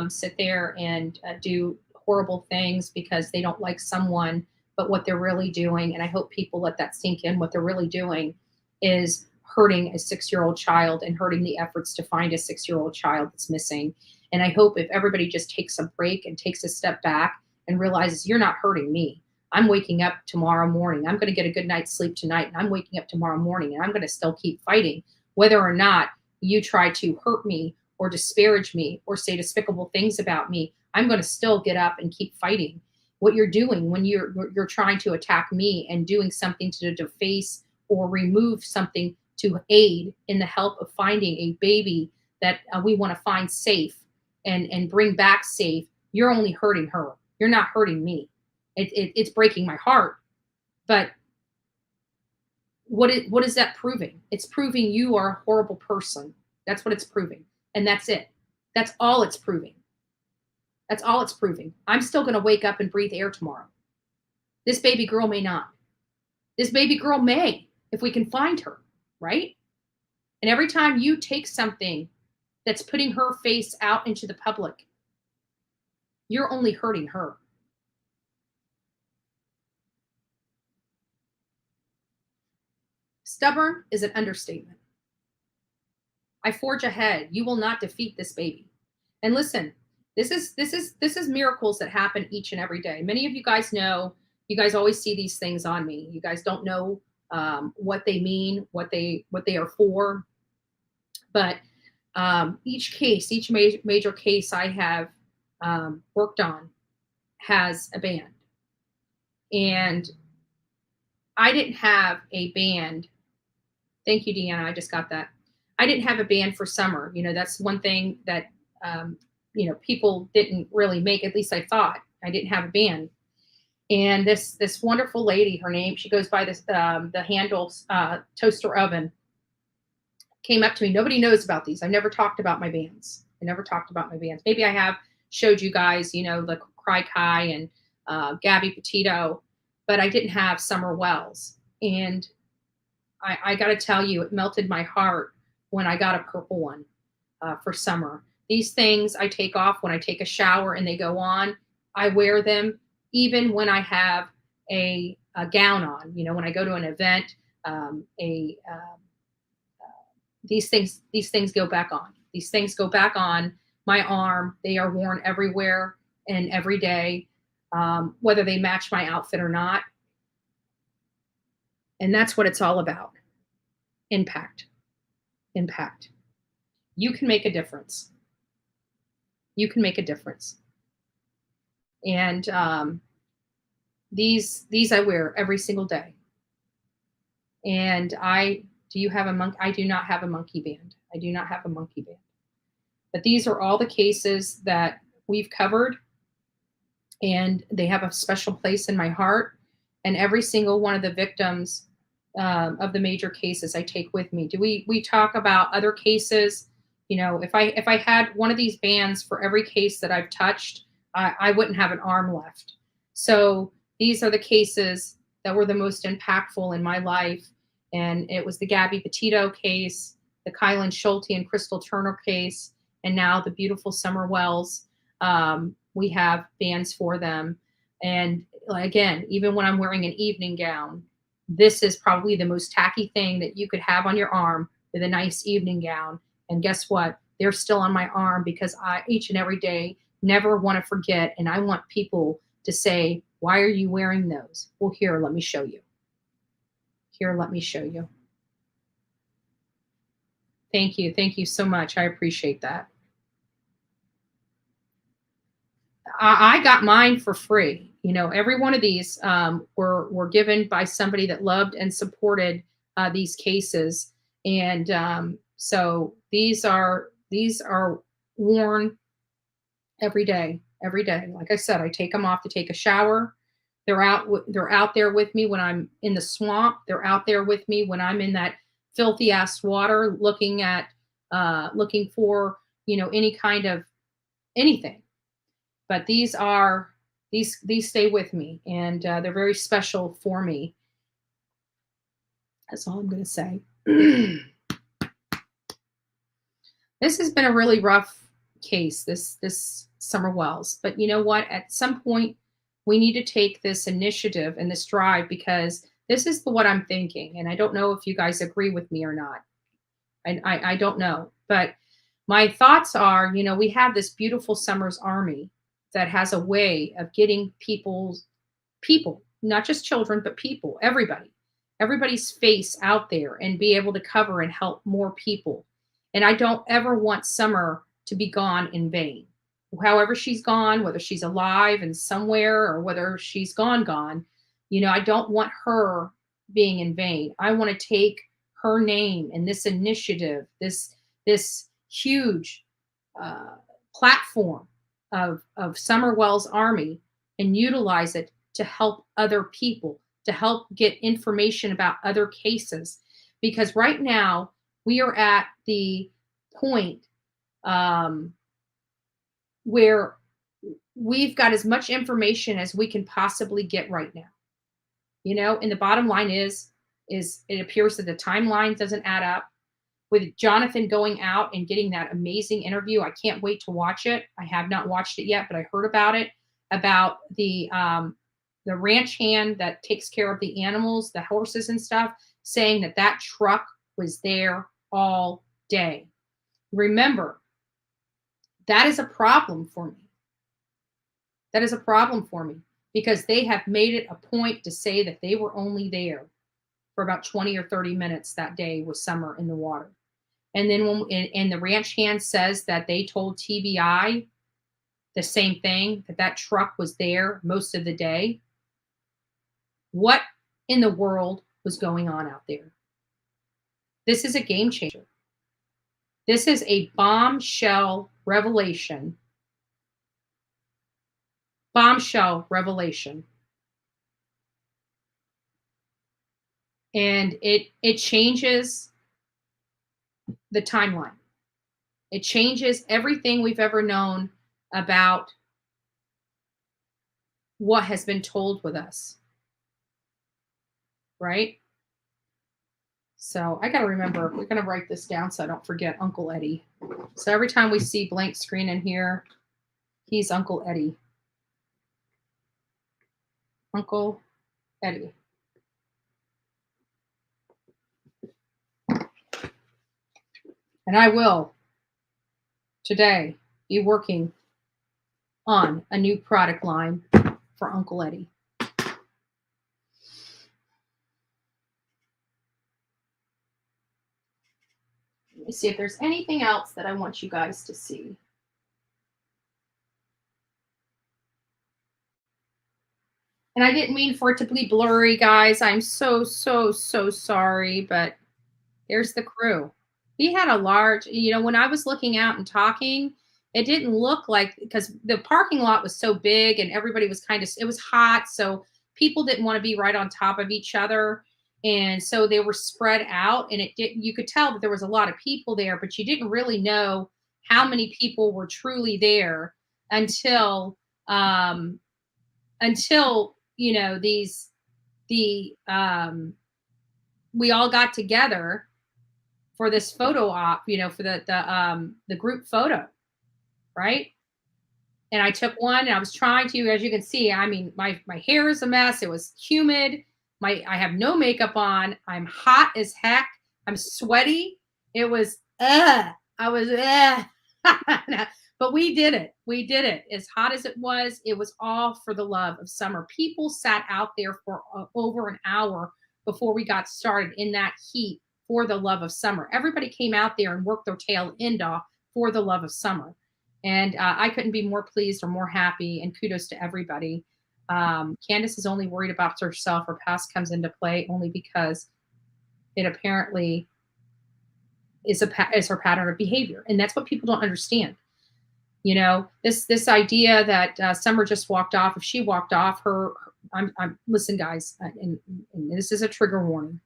sit there and do horrible things because they don't like someone, but what they're really doing, and I hope people let that sink in, what they're really doing is hurting a 6-year-old child and hurting the efforts to find a 6-year-old child that's missing. And I hope if everybody just takes a break and takes a step back and realizes you're not hurting me. I'm waking up tomorrow morning. I'm going to get a good night's sleep tonight, and I'm waking up tomorrow morning, and I'm going to still keep fighting. Whether or not you try to hurt me or disparage me or say despicable things about me, I'm going to still get up and keep fighting. What you're doing when you're trying to attack me and doing something to deface or remove something to aid in the help of finding a baby that we want to find safe and bring back safe, you're only hurting her. You're not hurting me. It's breaking my heart. But what is that proving? It's proving you are a horrible person. That's what it's proving. And that's it. That's all it's proving. That's all it's proving. I'm still going to wake up and breathe air tomorrow. This baby girl may not. This baby girl may, if we can find her, right? And every time you take something that's putting her face out into the public. You're only hurting her. Stubborn is an understatement. I forge ahead. You will not defeat this baby. And listen, this is miracles that happen each and every day. Many of you guys know, you guys always see these things on me. You guys don't know what they mean, what they are for. But each case, each major case I have worked on has a band. And I didn't have a band. Thank you, Deanna. I just got that. I didn't have a band for summer. You know, that's one thing that, you know, people didn't really make, at least I thought. I didn't have a band. And this wonderful lady, her name, she goes by this, the handle Toaster Oven, came up to me. Nobody knows about these. I've never talked about my bands. Maybe I have showed you guys, you know, the Cry Kai and Gabby Petito, but I didn't have Summer Wells. And I got to tell you, it melted my heart when I got a purple one for summer. These things I take off when I take a shower and they go on. I wear them even when I have a gown on. You know, when I go to an event, these things go back on. These things go back on my arm. They are worn everywhere and every day, whether they match my outfit or not. And that's what it's all about. Impact. You can make a difference. And these I wear every single day. And do you have a monkey? I do not have a monkey band. But these are all the cases that we've covered, and they have a special place in my heart. And every single one of the victims of the major cases I take with me. We talk about other cases? You know, if I had one of these bands for every case that I've touched, I wouldn't have an arm left. So these are the cases that were the most impactful in my life. And it was the Gabby Petito case, the Kylen Schulte and Crystal Turner case, and now the beautiful Summer Wells. We have bands for them. And again, even when I'm wearing an evening gown, this is probably the most tacky thing that you could have on your arm with a nice evening gown. And guess what? They're still on my arm because I, each and every day, never want to forget. And I want people to say, why are you wearing those? Well, here, let me show you. Thank you. Thank you so much. I appreciate that. I got mine for free. You know, every one of these were given by somebody that loved and supported these cases. And so these are worn every day. Like I said, I take them off to take a shower. They're out there with me when I'm in the swamp. They're out there with me when I'm in that filthy ass water looking for, you know, any kind of anything. But these stay with me, and they're very special for me. That's all I'm going to say. This has been a really rough case, this Summer Wells. But you know what? At some point, we need to take this initiative and this drive, because this is what I'm thinking. And I don't know if you guys agree with me or not. I don't know. But my thoughts are, you know, we have this beautiful Summer's Army that has a way of getting people, not just children, but people, everybody's face out there and be able to cover and help more people. And I don't ever want Summer to be gone in vain. However she's gone, whether she's alive and somewhere or whether she's gone, you know, I don't want her being in vain. I want to take her name and this initiative, this huge platform of Summer Wells Army, and utilize it to help other people, to help get information about other cases. Because right now we are at the point where we've got as much information as we can possibly get right now. You know, and the bottom line is it appears that the timeline doesn't add up. with Jonathan going out and getting that amazing interview. I can't wait to watch it. I have not watched it yet, but I heard about it, about the ranch hand that takes care of the animals, the horses and stuff, saying that that truck was there all day. Remember, that is a problem for me. That is a problem for me because they have made it a point to say that they were only there for about 20 or 30 minutes that day with Summer in the water. And then and the ranch hand says that they told TBI the same thing, that truck was there most of the day. What in the world was going on out there? This is a game changer. This is a bombshell revelation. Bombshell revelation. And it changes the timeline. It changes everything we've ever known about what has been told with us. Right? So I got to remember, we're going to write this down so I don't forget Uncle Eddie. So every time we see blank screen in here, he's Uncle Eddie. Uncle Eddie. And I will today be working on a new product line for Uncle Eddie. Let me see if there's anything else that I want you guys to see. And I didn't mean for it to be blurry, guys. I'm so sorry, but there's the crew. We had a large, when I was looking out and talking, it didn't look like, because the parking lot was so big and everybody was it was hot. So people didn't want to be right on top of each other. And so they were spread out, and you could tell that there was a lot of people there, but you didn't really know how many people were truly there until we all got together for this photo op, for the group photo, right? And I took one, and I was trying to, as you can see, I mean, my hair is a mess. It was humid. I have no makeup on. I'm hot as heck. I'm sweaty. It was, I was, but we did it. We did it. As hot as it was all for the love of summer. People sat out there for over an hour before we got started in that heat for the love of summer. Everybody came out there and worked their tail end off for the love of summer. And I couldn't be more pleased or more happy, and kudos to everybody. Candace is only worried about herself. Her past comes into play only because it apparently is her pattern of behavior. And that's what people don't understand. This idea that Summer just walked off. If she walked off, listen, guys, and this is a trigger warning.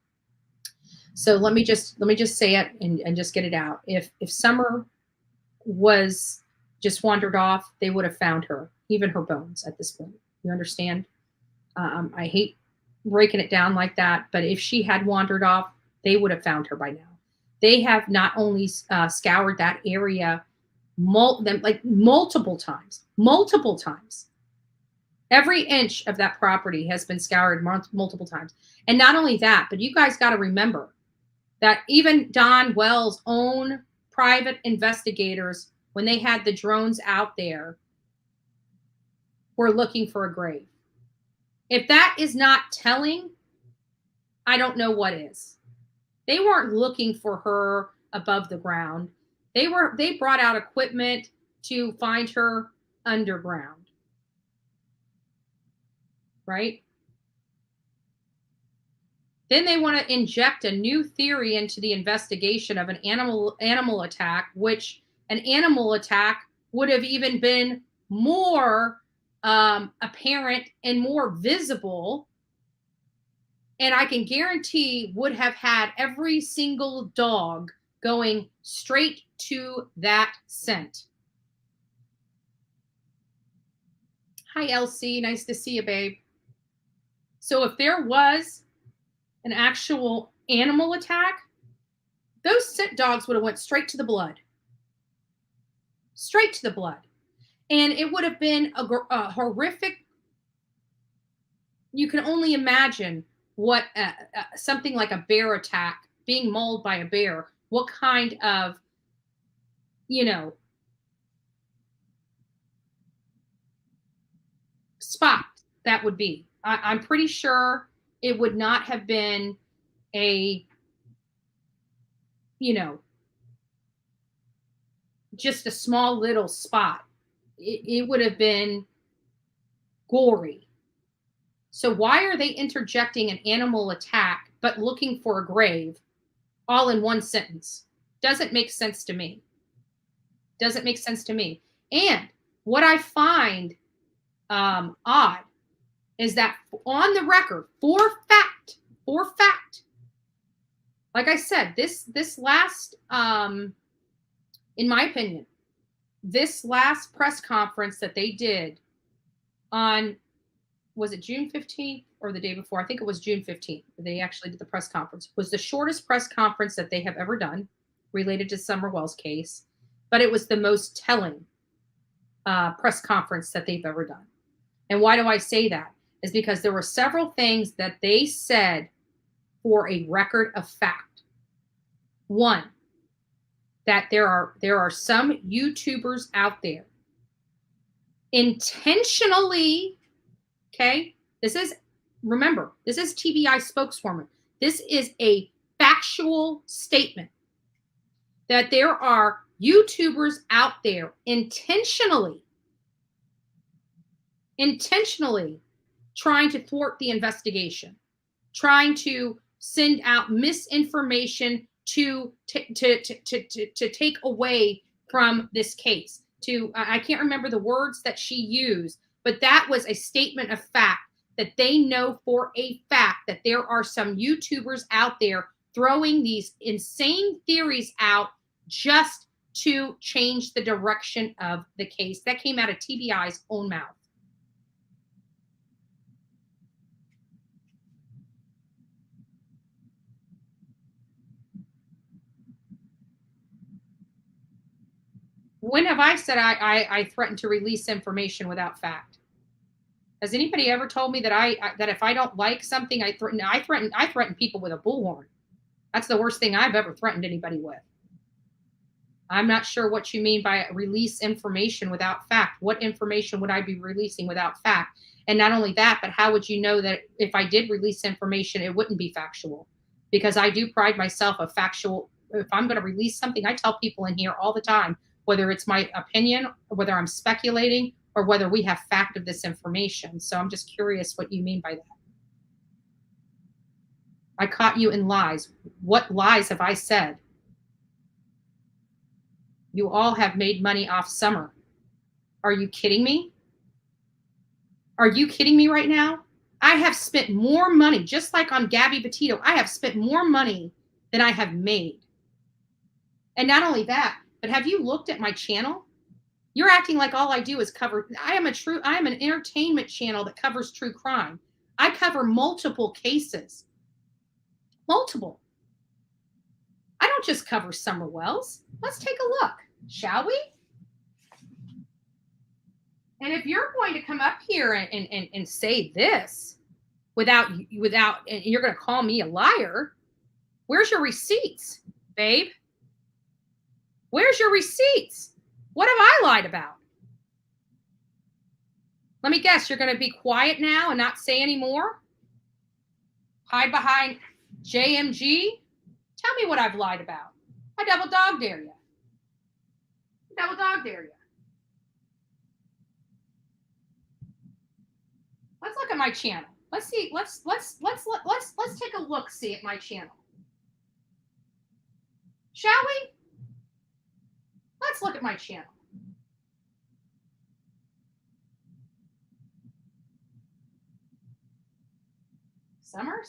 So let me just say it and just get it out. If Summer was just wandered off, they would have found her, even her bones at this point. You understand? I hate breaking it down like that, but if she had wandered off, they would have found her by now. They have not only scoured that area multiple times. Every inch of that property has been scoured multiple times. And not only that, but you guys got to remember that even Don Wells' own private investigators, when they had the drones out there, were looking for a grave. If that is not telling, I don't know what is. They weren't looking for her above the ground. They brought out equipment to find her underground. Right? Then they want to inject a new theory into the investigation of an animal attack, which an animal attack would have even been more apparent and more visible. And I can guarantee would have had every single dog going straight to that scent. Hi, Elsie. Nice to see you, babe. So if there was an actual animal attack, those scent dogs would have went straight to the blood. Straight to the blood. And it would have been a horrific, you can only imagine what something like a bear attack, being mauled by a bear, what kind of, spot that would be. I'm pretty sure it would not have been a, just a small little spot. It would have been gory. So why are they interjecting an animal attack but looking for a grave all in one sentence? Doesn't make sense to me. Doesn't make sense to me. And what I find odd is that on the record, for fact, like I said, this last, in my opinion, this last press conference that they did on, was it June 15th or the day before? I think it was June 15th. They actually did the press conference. Was the shortest press conference that they have ever done related to Summer Wells case, but it was the most telling press conference that they've ever done. And why do I say that? Is because there were several things that they said for a record of fact. One, that there are some YouTubers out there intentionally, okay? Remember, this is TBI spokeswoman. This is a factual statement that there are YouTubers out there intentionally trying to thwart the investigation, trying to send out misinformation to take away from this case. I can't remember the words that she used, but that was a statement of fact that they know for a fact that there are some YouTubers out there throwing these insane theories out just to change the direction of the case. That came out of TBI's own mouth. When have I said I threaten to release information without fact? Has anybody ever told me that that if I don't like something, I threaten people with a bullhorn? That's the worst thing I've ever threatened anybody with. I'm not sure what you mean by release information without fact. What information would I be releasing without fact? And not only that, but how would you know that if I did release information, it wouldn't be factual? Because I do pride myself of factual. If I'm going to release something, I tell people in here all the time, whether it's my opinion, or whether I'm speculating, or whether we have fact of this information. So I'm just curious what you mean by that. I caught you in lies. What lies have I said? You all have made money off Summer. Are you kidding me? Are you kidding me right now? I have spent more money, just like on Gabby Petito. I have spent more money than I have made. And not only that, but have you looked at my channel? You're acting like all I do is cover. I am an entertainment channel that covers true crime. I cover multiple cases. Multiple. I don't just cover Summer Wells. Let's take a look, shall we? And if you're going to come up here and say this without, and you're going to call me a liar, where's your receipts, babe? Where's your receipts? What have I lied about? Let me guess, you're going to be quiet now and not say any more? Hide behind JMG? Tell me what I've lied about. I double dog dare you. Double dog dare you. Let's look at my channel. Let's see. Let's take a look. See at my channel. Shall we? Let's look at my channel. Summer.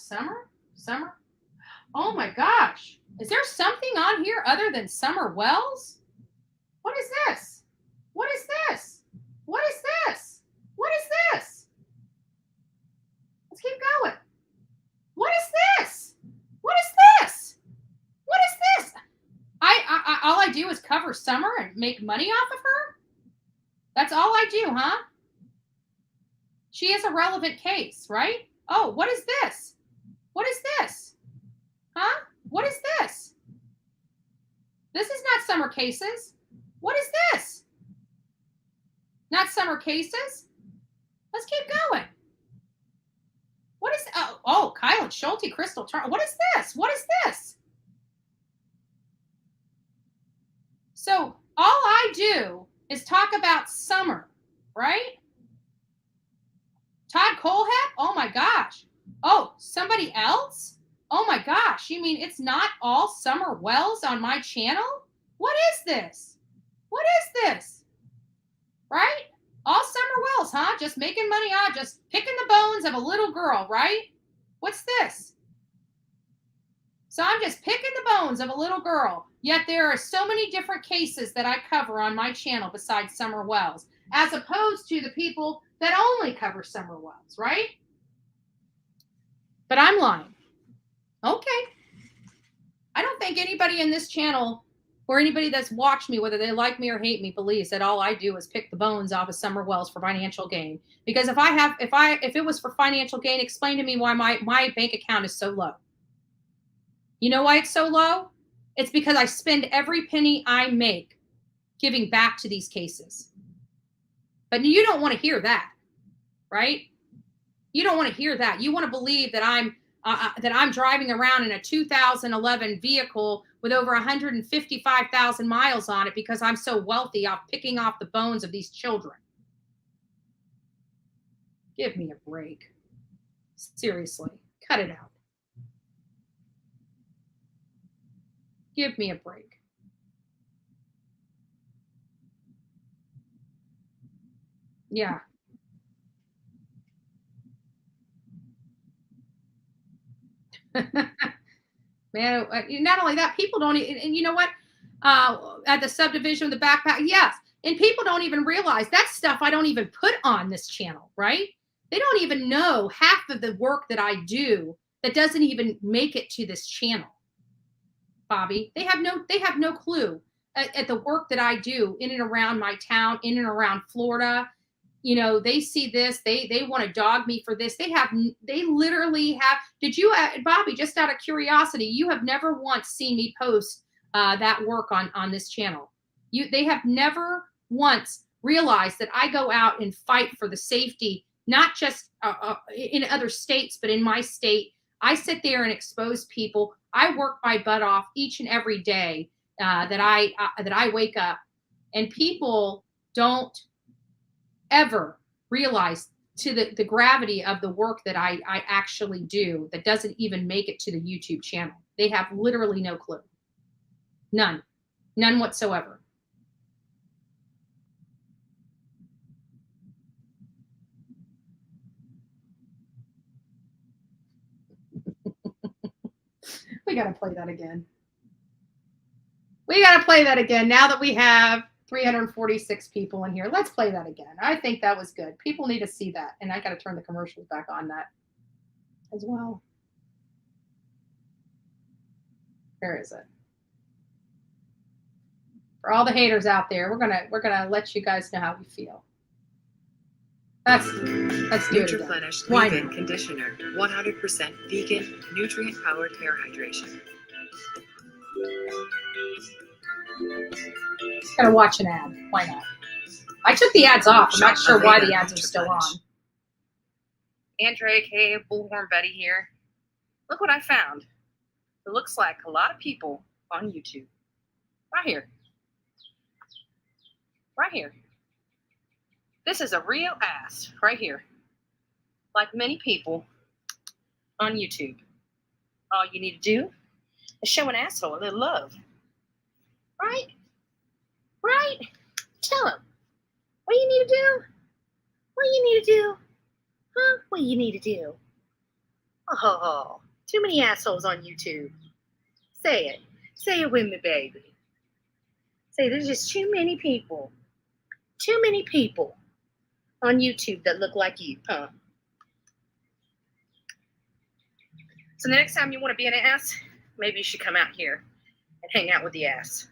Oh my gosh. Is there something on here other than Summer Wells? What is this? What is this? What is this? What is this? Let's keep going. What is this? What is this? What is this? is cover Summer and make money off of her? That's all I do, huh? She is a relevant case, right? Oh, what is this? What is this? Huh? What is this? This is not Summer Cases. What is this? Not Summer Cases? Let's keep going. What is, Kylen Schulte, Crystal Turner. What is this? What is this? So all I do is talk about Summer, right? Todd Colehep? Oh my gosh. Oh, somebody else? Oh my gosh. You mean it's not all Summer Wells on my channel? What is this? What is this? Right? All Summer Wells, huh? Just making money on, just picking the bones of a little girl, right? What's this? So I'm just picking the bones of a little girl. Yet there are so many different cases that I cover on my channel besides Summer Wells, as opposed to the people that only cover Summer Wells, right? But I'm lying. Okay. I don't think anybody in this channel or anybody that's watched me, whether they like me or hate me, believes that all I do is pick the bones off of Summer Wells for financial gain. Because if it was for financial gain, explain to me why my bank account is so low. You know why it's so low? It's because I spend every penny I make giving back to these cases. But you don't want to hear that, right? You don't want to hear that. You want to believe that I'm driving around in a 2011 vehicle with over 155,000 miles on it because I'm so wealthy off picking off the bones of these children. Give me a break. Seriously, cut it out. Give me a break. Yeah. Man, not only that, people don't, and you know what? At the subdivision of the backpack, yes. And people don't even realize that stuff I don't even put on this channel, right? They don't even know half of the work that I do that doesn't even make it to this channel. Bobby, they have no clue at the work that I do in and around my town, in and around Florida. You know, they see this, they want to dog me for this. They literally have. Did you, Bobby, just out of curiosity, you have never once seen me post that work on this channel. They have never once realized that I go out and fight for the safety, not just in other states, but in my state. I sit there and expose people. I work my butt off each and every day that I wake up, and people don't ever realize to the gravity of the work that I actually do that doesn't even make it to the YouTube channel. They have literally no clue. None whatsoever. We got to play that again. We got to play that again now that we have 346 people in here. Let's play that again. I think that was good. People need to see that. And I got to turn the commercials back on that as well. Where is it? For all the haters out there, we're gonna let you guys know how we feel. Let's do it again. Vegan Conditioner, 100% vegan, nutrient-powered hair hydration. Gotta watch an ad. Why not? I took the ads off. I'm not sure why the ads are still on. Andrea, aka Bullhorn Betty here. Look what I found. It looks like a lot of people on YouTube. Right here. Right here. This is a real ass right here. Like many people on YouTube. All you need to do is show an asshole a little love. Right? Right? Tell him. What do you need to do? What do you need to do? Huh? What do you need to do? Oh, too many assholes on YouTube. Say it. Say it with me, baby. Say there's just too many people. Too many people on YouTube that look like you, huh? So the next time you want to be an ass, maybe you should come out here and hang out with the ass.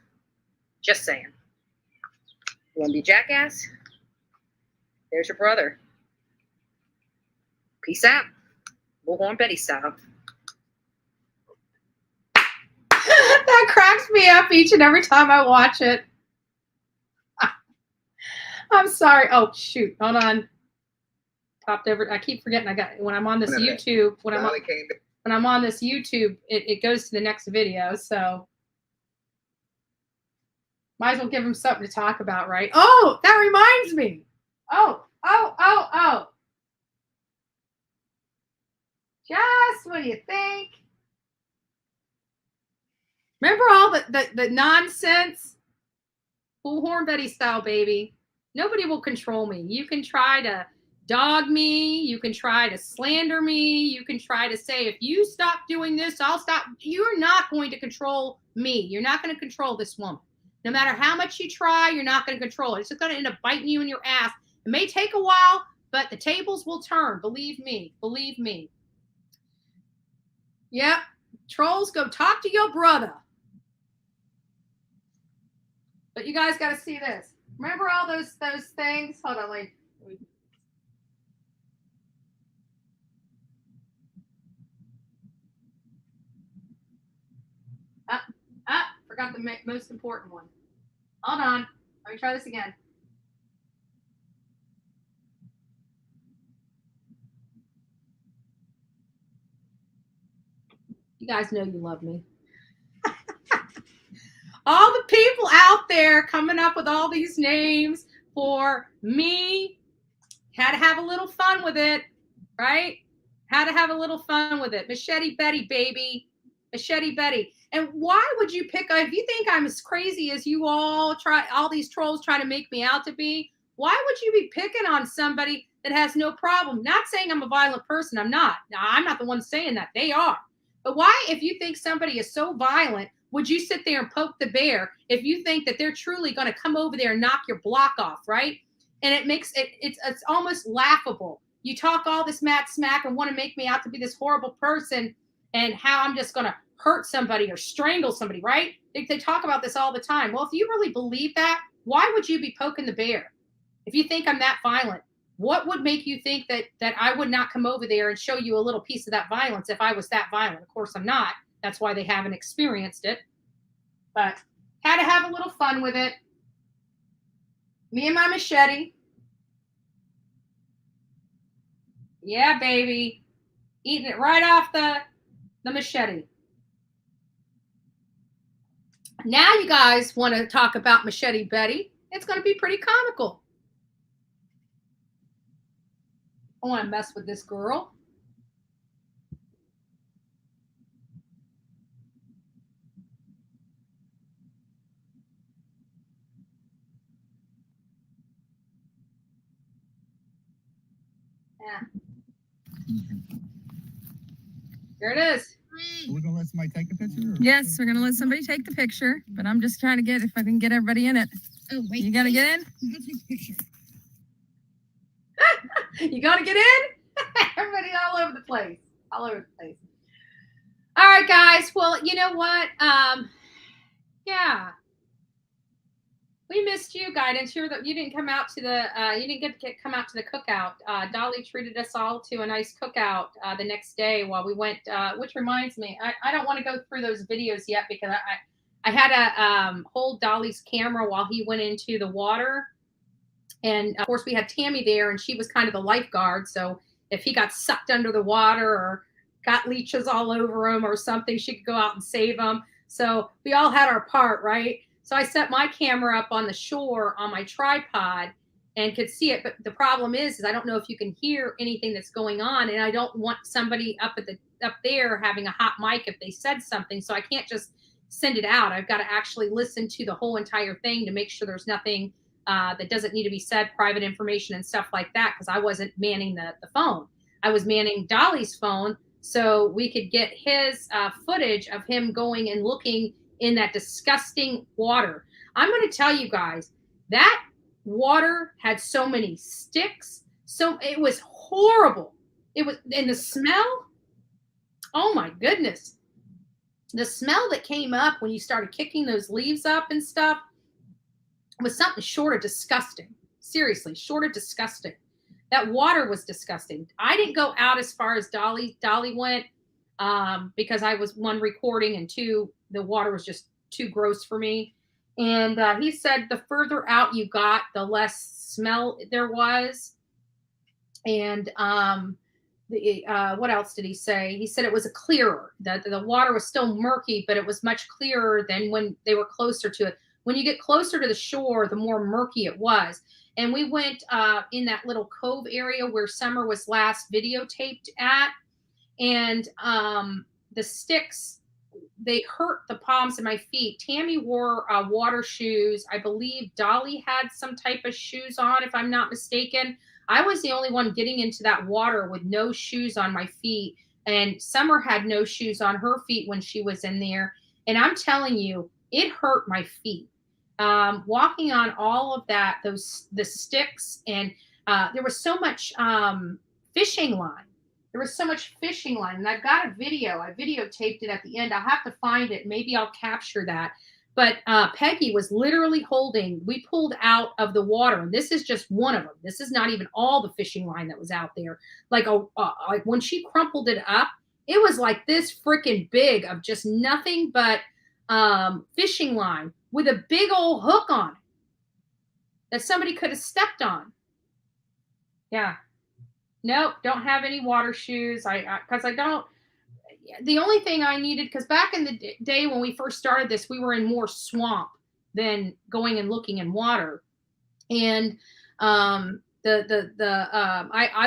Just saying. You want to be a jackass? There's your brother. Peace out. Bullhorn Betty style. That cracks me up each and every time I watch it. I'm sorry. Oh, shoot. Hold on. Popped over. I keep forgetting. when I'm on this YouTube, when I'm on this YouTube, it goes to the next video. So might as well give them something to talk about, right? Oh, that reminds me. Oh. Just what do you think? Remember all the nonsense? Bullhorn Betty style, baby. Nobody will control me. You can try to dog me. You can try to slander me. You can try to say, if you stop doing this, I'll stop. You're not going to control me. You're not going to control this woman. No matter how much you try, you're not going to control it. It's just going to end up biting you in your ass. It may take a while, but the tables will turn. Believe me. Believe me. Yep. Trolls, go talk to your brother. But you guys got to see this. Remember all those things? Hold on, wait. Forgot the most important one. Hold on. Let me try this again. You guys know you love me. All the people out there coming up with all these names for me had to have a little fun with it, right? Had to have a little fun with it. Machete Betty, baby. Machete Betty. And why would you pick, if you think I'm as crazy as you all these trolls try to make me out to be, why would you be picking on somebody that has no problem? Not saying I'm a violent person. I'm not. Now, I'm not the one saying that. They are. But why, if you think somebody is so violent, would you sit there and poke the bear if you think that they're truly going to come over there and knock your block off, right? And it makes it's almost laughable. You talk all this mad smack and want to make me out to be this horrible person and how I'm just going to hurt somebody or strangle somebody, right? They talk about this all the time. Well, if you really believe that, why would you be poking the bear? If you think I'm that violent, what would make you think that I would not come over there and show you a little piece of that violence if I was that violent? Of course, I'm not. That's why they haven't experienced it. But had to have a little fun with it. Me and my machete. Yeah, baby. Eating it right off the machete. Now you guys want to talk about Machete Betty. It's going to be pretty comical. I want to mess with this girl. Yeah. There it is. We're going to let somebody take a picture? Or? Yes, we're going to let somebody take the picture, but I'm just trying to get, if I can get everybody in it. Oh, wait. You got to get in? You got to take a picture. You got to get in? Everybody all over the place. All over the place. All right, guys. Well, you know what? Yeah. We missed you, Guidance. You didn't come out to the you didn't get to come out to the cookout. Dolly treated us all to a nice cookout the next day while we went. Which reminds me, I don't want to go through those videos yet because I had to hold Dolly's camera while he went into the water, and of course we had Tammy there, and she was kind of the lifeguard. So if he got sucked under the water or got leeches all over him or something, she could go out and save him. So we all had our part, right? So I set my camera up on the shore on my tripod and could see it. But the problem is I don't know if you can hear anything that's going on. And I don't want somebody up there having a hot mic if they said something. So I can't just send it out. I've got to actually listen to the whole entire thing to make sure there's nothing that doesn't need to be said, private information and stuff like that. Because I wasn't manning the phone. I was manning Dolly's phone so we could get his footage of him going and looking in that disgusting water. I'm going to tell you guys, that water had so many sticks. So it was horrible. It was, and the smell, oh my goodness. The smell that came up when you started kicking those leaves up and stuff, was something short of disgusting. Seriously, short of disgusting. That water was disgusting. I didn't go out as far as Dolly went because I was, one, recording, and two, the water was just too gross for me. And he said the further out you got, the less smell there was. And what else did he say? He said it was a clearer, that the water was still murky, but it was much clearer than when they were closer to it. When you get closer to the shore, the more murky it was. And we went in that little cove area where Summer was last videotaped at. And the sticks, they hurt the palms of my feet. Tammy wore water shoes. I believe Dolly had some type of shoes on, if I'm not mistaken. I was the only one getting into that water with no shoes on my feet. And Summer had no shoes on her feet when she was in there. And I'm telling you, it hurt my feet. Walking on all of that, the sticks, and there was so much fishing line. There was so much fishing line, and I've got a video. I videotaped it at the end. I'll have to find it. Maybe I'll capture that. But Peggy was literally holding, we pulled out of the water, and this is just one of them. This is not even all the fishing line that was out there. Like when she crumpled it up, it was like this freaking big of just nothing but fishing line with a big old hook on it that somebody could have stepped on. Yeah. Nope, don't have any water shoes. Because I don't. The only thing I needed, because back in the day when we first started this, we were in more swamp than going and looking in water. And I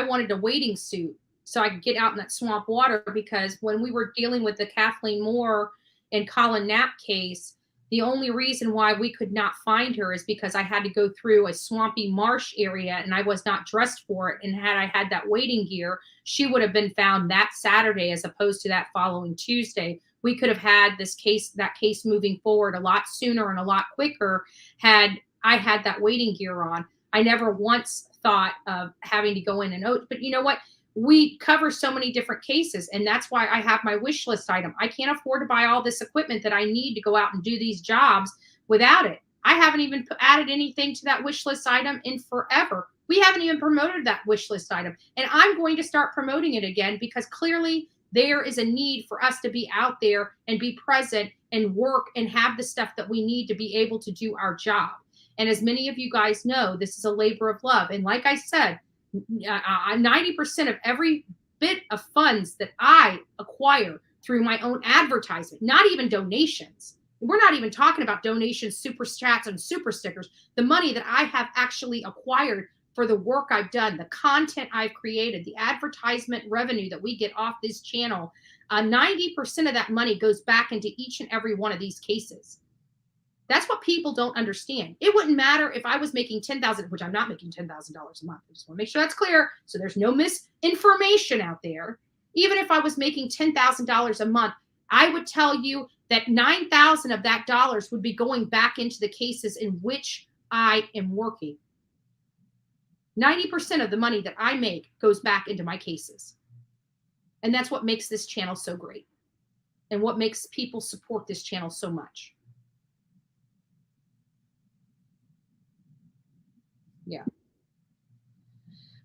wanted a wading suit so I could get out in that swamp water, because when we were dealing with the Kathleen Moore and Collin Knapp case, the only reason why we could not find her is because I had to go through a swampy marsh area and I was not dressed for it. And had I had that wading gear, she would have been found that Saturday as opposed to that following Tuesday. We could have had that case moving forward a lot sooner and a lot quicker had I had that wading gear on. I never once thought of having to go in and out. But you know what? We cover so many different cases, and that's why I have my wish list item. I can't afford to buy all this equipment that I need to go out and do these jobs without it. I haven't even added anything to that wish list item in forever. We haven't even promoted that wish list item, and I'm going to start promoting it again, because clearly there is a need for us to be out there and be present and work and have the stuff that we need to be able to do our job. And as many of you guys know, this is a labor of love. And like I said, 90% of every bit of funds that I acquire through my own advertisement, not even donations. We're not even talking about donations, super chats, and super stickers. The money that I have actually acquired for the work I've done, the content I've created, the advertisement revenue that we get off this channel, 90% of that money goes back into each and every one of these cases. That's what people don't understand. It wouldn't matter if I was making $10,000, which I'm not making $10,000 a month. I just want to make sure that's clear, so there's no misinformation out there. Even if I was making $10,000 a month, I would tell you that $9,000 of that dollars would be going back into the cases in which I am working. 90% of the money that I make goes back into my cases. And that's what makes this channel so great, and what makes people support this channel so much. Yeah.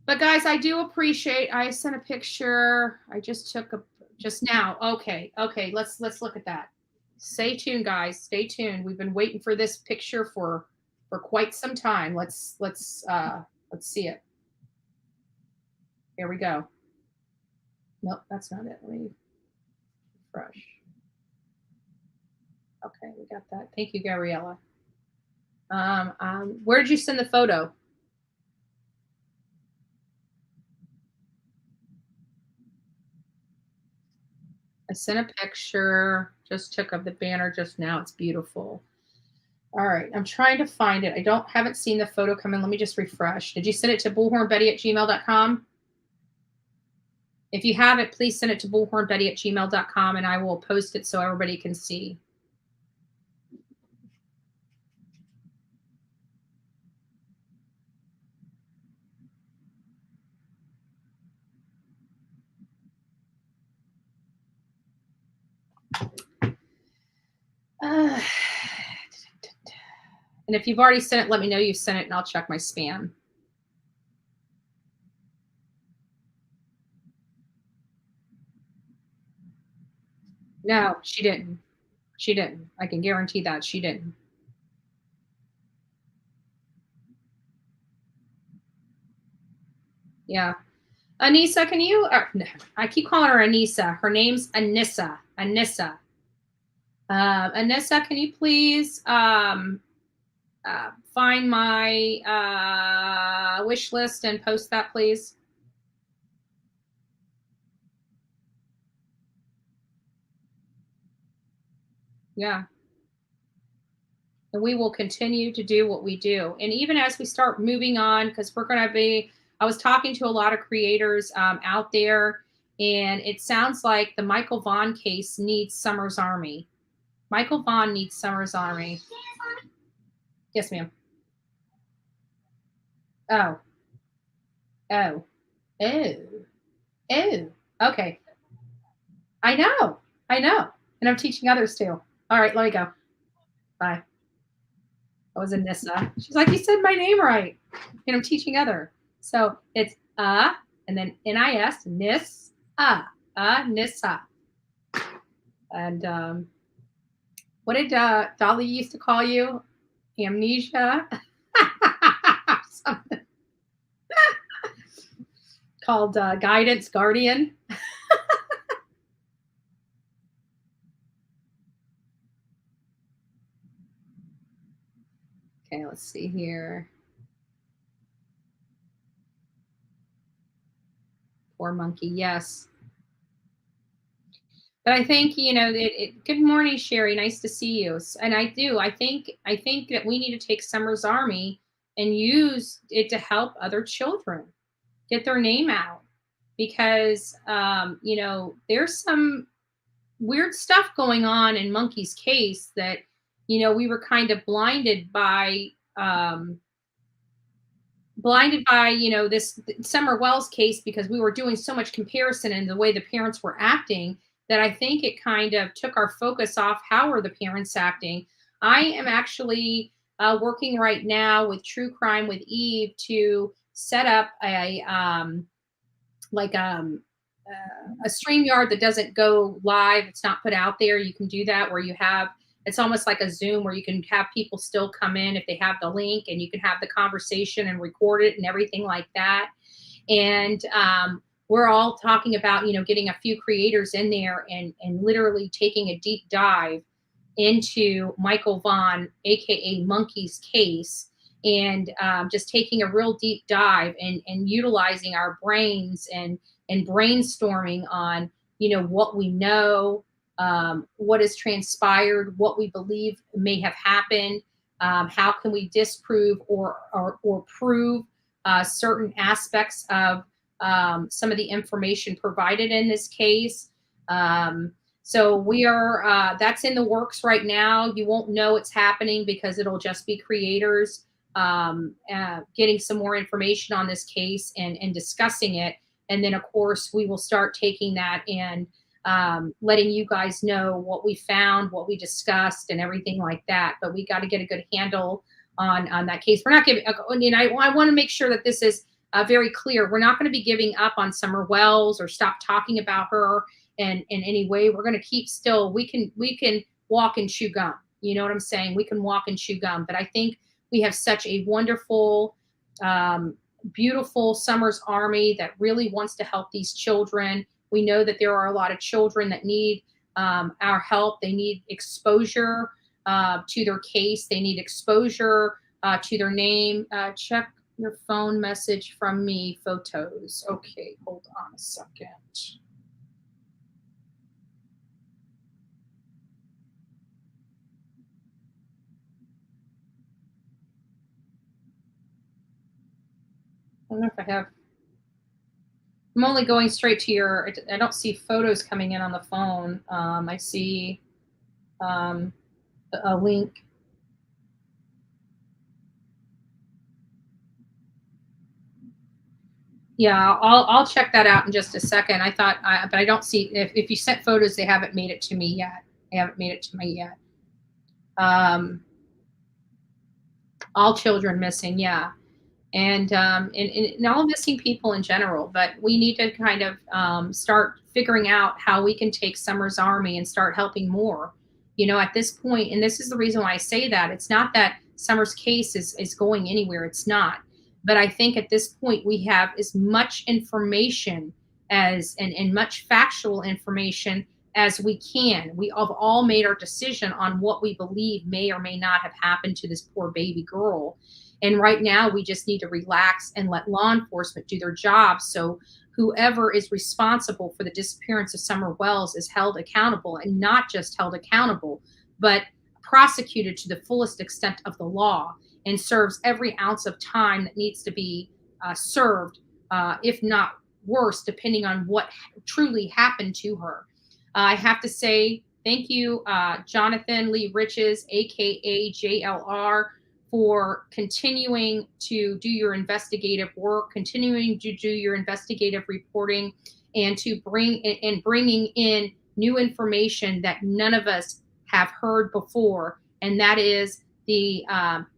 But guys, I do appreciate, I sent a picture. I just took just now. Okay. Let's look at that. Stay tuned, guys. Stay tuned. We've been waiting for this picture for quite some time. Let's see it. Here we go. Nope, that's not it. Let me refresh. Okay, we got that. Thank you, Gabriella. Where did you send the photo? I sent a picture, just took of the banner just now. It's beautiful. All right, I'm trying to find it. Haven't seen the photo come in. Let me just refresh. Did you send it to bullhornbetty@gmail.com? If you have it, please send it to bullhornbetty@gmail.com, and I will post it so everybody can see. And if you've already sent it, let me know you sent it and I'll check my spam. No, she didn't. She didn't. I can guarantee that she didn't. Yeah. Anissa, can you, no, I keep calling her Anissa. Her name's Anissa. Anissa. Anissa, can you please find my wish list and post that, please? Yeah. And we will continue to do what we do. And even as we start moving on, because we're going to be, I was talking to a lot of creators out there, and it sounds like the Michael Vaughn case needs Summer's Army. Michael Vaughn needs Summer's Army. Yes, ma'am. Oh. Oh. Oh. Oh. Okay. I know. I know. And I'm teaching others too. All right, let me go. Bye. I was Anissa. She's like, you said my name right. And I'm teaching other. So it's and then N-I-S, Nis, Nissa. And what did Dolly used to call you? Amnesia? Something. Called Guidance Guardian. Okay, let's see here. Poor monkey, yes. But I think, you know, good morning, Sherry. Nice to see you. And I think that we need to take Summer's Army and use it to help other children get their name out, because, you know, there's some weird stuff going on in Monkey's case that, you know, we were kind of blinded by, you know, this Summer Wells case, because we were doing so much comparison in the way the parents were acting, that I think it kind of took our focus off how are the parents acting. I am actually working right now with True Crime with Eve to set up a StreamYard that doesn't go live. It's not put out there. You can do that where you have, it's almost like a Zoom where you can have people still come in if they have the link, and you can have the conversation and record it and everything like that. And we're all talking about, you know, getting a few creators in there and literally taking a deep dive into Michael Vaughn, aka Monkey's case, and just taking a real deep dive and utilizing our brains and brainstorming on, you know, what we know, what has transpired, what we believe may have happened, how can we disprove or prove certain aspects of some of the information provided in this case. So we are, that's in the works right now. You won't know it's happening because it'll just be creators getting some more information on this case and discussing it. And then, of course, we will start taking that and letting you guys know what we found, what we discussed, and everything like that. But we got to get a good handle on that case. We're not giving, and I want to make sure that this is very clear. We're not going to be giving up on Summer Wells or stop talking about her in any way. We're going to keep still. We can walk and chew gum. You know what I'm saying? We can walk and chew gum. But I think we have such a wonderful, beautiful Summer's Army that really wants to help these children. We know that there are a lot of children that need our help. They need exposure to their case. They need exposure to their name. Check your phone message from me, photos. Okay, hold on a second. I don't know if I have. I'm only going straight to your, I don't see photos coming in on the phone. I see a link. Yeah, I'll check that out in just a second. I thought, but I don't see, if you sent photos, they haven't made it to me yet. They haven't made it to me yet. All children missing, yeah. And all missing people in general. But we need to kind of start figuring out how we can take Summer's Army and start helping more. You know, at this point, and this is the reason why I say that, it's not that Summer's case is going anywhere. It's not. But I think at this point we have as much information as and much factual information as we can. We have all made our decision on what we believe may or may not have happened to this poor baby girl. And right now, we just need to relax and let law enforcement do their job. So whoever is responsible for the disappearance of Summer Wells is held accountable, and not just held accountable, but prosecuted to the fullest extent of the law, and serves every ounce of time that needs to be served, if not worse, depending on what truly happened to her. I have to say thank you, Jonathan Lee Riches, aka JLR, for continuing to do your investigative work, continuing to do your investigative reporting, and to bringing in new information that none of us have heard before, and that is the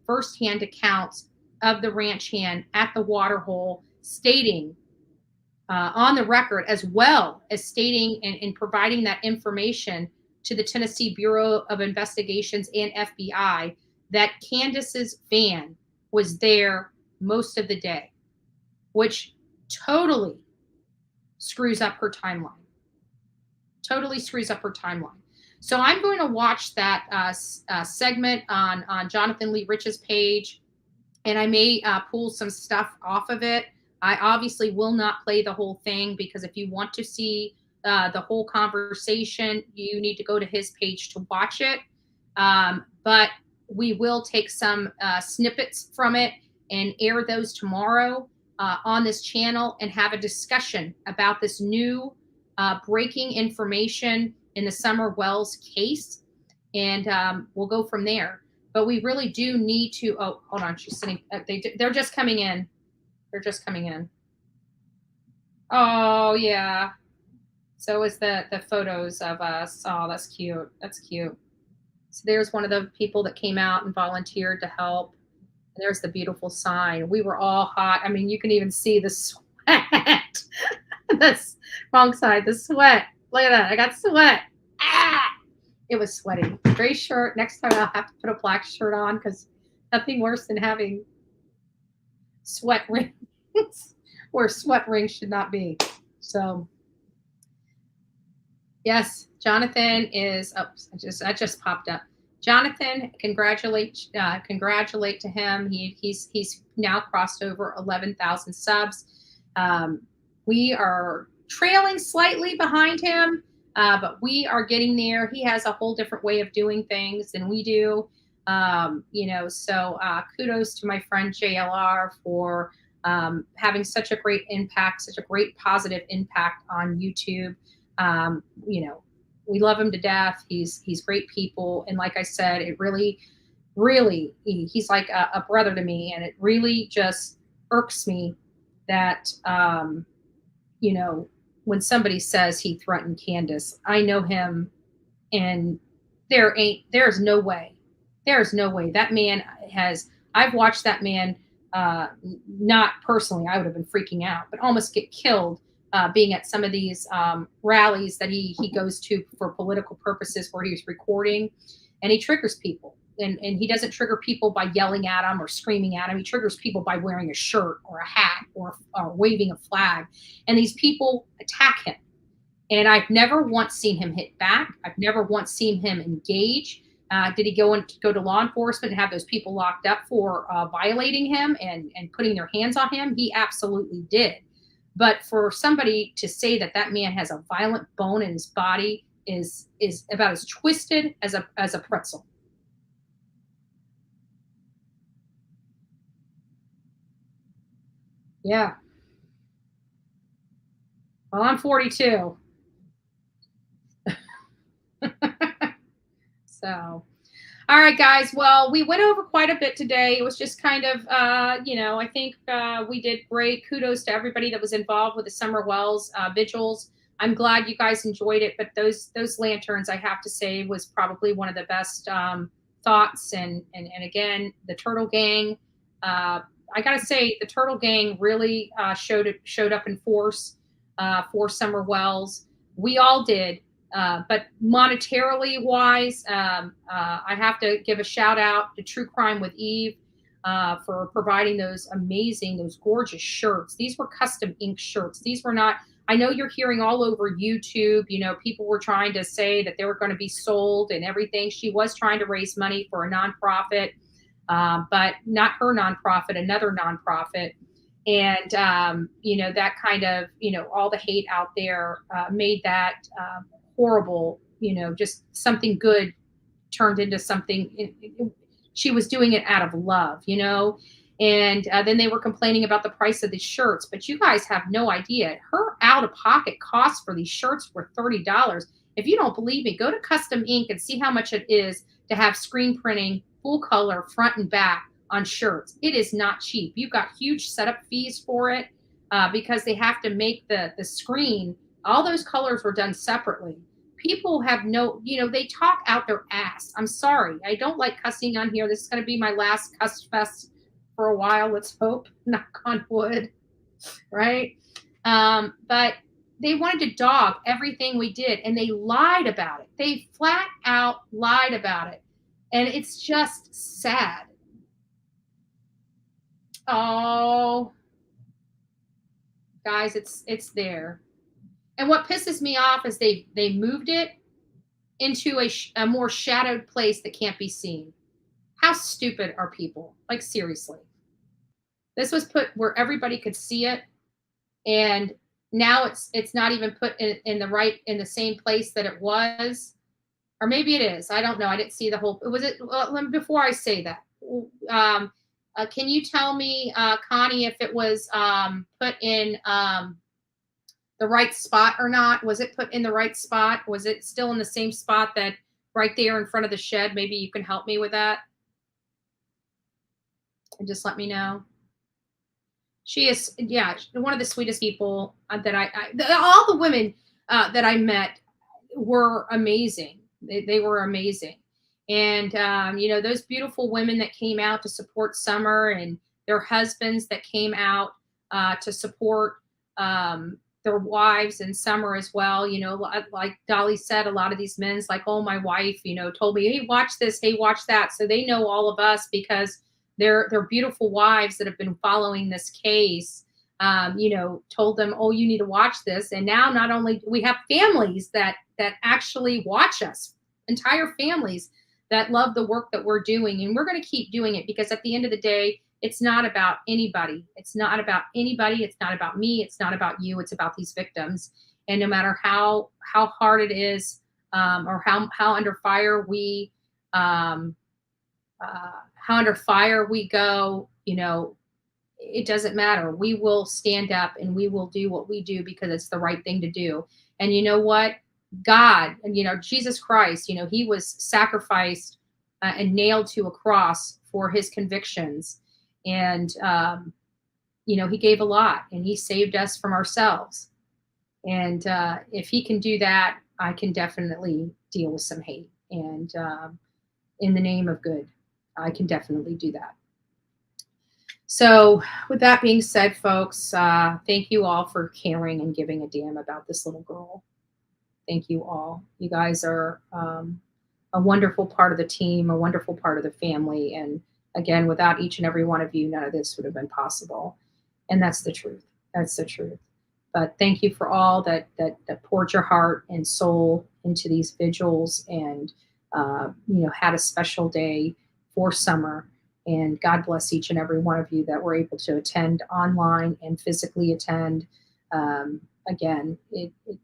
firsthand accounts of the ranch hand at the waterhole, stating on the record, as well as stating and providing that information to the Tennessee Bureau of Investigations and FBI, that Candace's van was there most of the day, which totally screws up her timeline. Totally screws up her timeline. So I'm going to watch that segment on Jonathan Lee Rich's page, and I may pull some stuff off of it. I obviously will not play the whole thing, because if you want to see the whole conversation, you need to go to his page to watch it. But we will take some snippets from it and air those tomorrow on this channel, and have a discussion about this new breaking information in the Summer Wells case. And we'll go from there. But we really do need to, oh, hold on, she's sitting, they're just coming in. They're just coming in. Oh, yeah. So is the photos of us. Oh, that's cute. That's cute. So there's one of the people that came out and volunteered to help. And there's the beautiful sign. We were all hot. I mean, you can even see the sweat. That's wrong side, the sweat. Look at that. I got sweat. Ah! It was sweaty. Gray shirt. Next time I'll have to put a black shirt on, because nothing worse than having sweat rings where sweat rings should not be. So yes, Jonathan is, oh, I just popped up. Jonathan, congratulate to him. He's now crossed over 11,000 subs. We are trailing slightly behind him, but we are getting there. He has a whole different way of doing things than we do. You know, so kudos to my friend JLR for having such a great impact, such a great positive impact on YouTube. You know, we love him to death. He's great people. And like I said, it really, he's like a brother to me. And it really just irks me that, you know, when somebody says he threatened Candace, I know him, and there's no way that man has, I've watched that man, not personally, I would have been freaking out, but almost get killed being at some of these rallies that he goes to for political purposes, where he's recording, and he triggers people. And he doesn't trigger people by yelling at them or screaming at them. He triggers people by wearing a shirt or a hat or waving a flag. And these people attack him. And I've never once seen him hit back. I've never once seen him engage. Did he go to law enforcement and have those people locked up for violating him and putting their hands on him? He absolutely did. But for somebody to say that that man has a violent bone in his body is about as twisted as a pretzel. Yeah. Well, I'm 42. So, all right, guys. Well, we went over quite a bit today. It was just kind of, you know, I think we did great. Kudos to everybody that was involved with the Summer Wells vigils. I'm glad you guys enjoyed it. But those lanterns, I have to say, was probably one of the best thoughts. And again, the Turtle Gang, I got to say, the Turtle Gang really showed up in force for Summer Wells. We all did. But monetarily wise, I have to give a shout out to True Crime with Eve for providing those gorgeous shirts. These were custom ink shirts. These were not, I know you're hearing all over YouTube, people were trying to say that they were going to be sold and everything. She was trying to raise money for a nonprofit, but not her nonprofit, another nonprofit. And, that kind of, all the hate out there made that horrible, just something good turned into something. She was doing it out of love, and then they were complaining about the price of these shirts. But you guys have no idea. Her out-of-pocket costs for these shirts were $30. If you don't believe me, go to Custom Ink and see how much it is to have screen printing, full color, front and back on shirts. It is not cheap. You've got huge setup fees for it because they have to make the screen. All those colors were done separately. People have they talk out their ass. I'm sorry. I don't like cussing on here. This is going to be my last cuss fest for a while. Let's hope, knock on wood. Right. But they wanted to dog everything we did, and they lied about it. They flat out lied about it. And it's just sad. Oh, guys, it's there. And what pisses me off is they moved it into a more shadowed place that can't be seen. How stupid are people? Like, seriously. This was put where everybody could see it, and now it's not even put in the same place that it was. Or maybe it is. I don't know. I didn't see the whole. Was it? Before I say that, can you tell me, Connie, if it was put in the right spot or not? Was it put in the right spot? Was it still in the same spot that right there in front of the shed? Maybe you can help me with that. And just let me know. She is, one of the sweetest people that all the women that I met were amazing. They were amazing. And, those beautiful women that came out to support Summer, and their husbands that came out to support their wives and Summer as well. Like Dolly said, a lot of these men's like, oh, my wife, told me, hey, watch this, hey, watch that. So they know all of us because they're beautiful wives that have been following this case, told them, oh, you need to watch this. And now not only we have families that actually watch us, entire families that love the work that we're doing. And we're going to keep doing it because at the end of the day, it's not about anybody. It's not about anybody. It's not about me. It's not about you. It's about these victims. And no matter how hard it is, or how under fire we go, it doesn't matter. We will stand up and we will do what we do because it's the right thing to do. And you know what? God, and Jesus Christ, he was sacrificed and nailed to a cross for his convictions. And, he gave a lot, and he saved us from ourselves. And if he can do that, I can definitely deal with some hate. And in the name of good, I can definitely do that. So with that being said, folks, thank you all for caring and giving a damn about this little girl. Thank you all. You guys are a wonderful part of the team, a wonderful part of the family. And again, without each and every one of you, none of this would have been possible. And that's the truth. That's the truth. But thank you for all that poured your heart and soul into these vigils and, had a special day for Summer. And God bless each and every one of you that were able to attend online and physically attend. Again,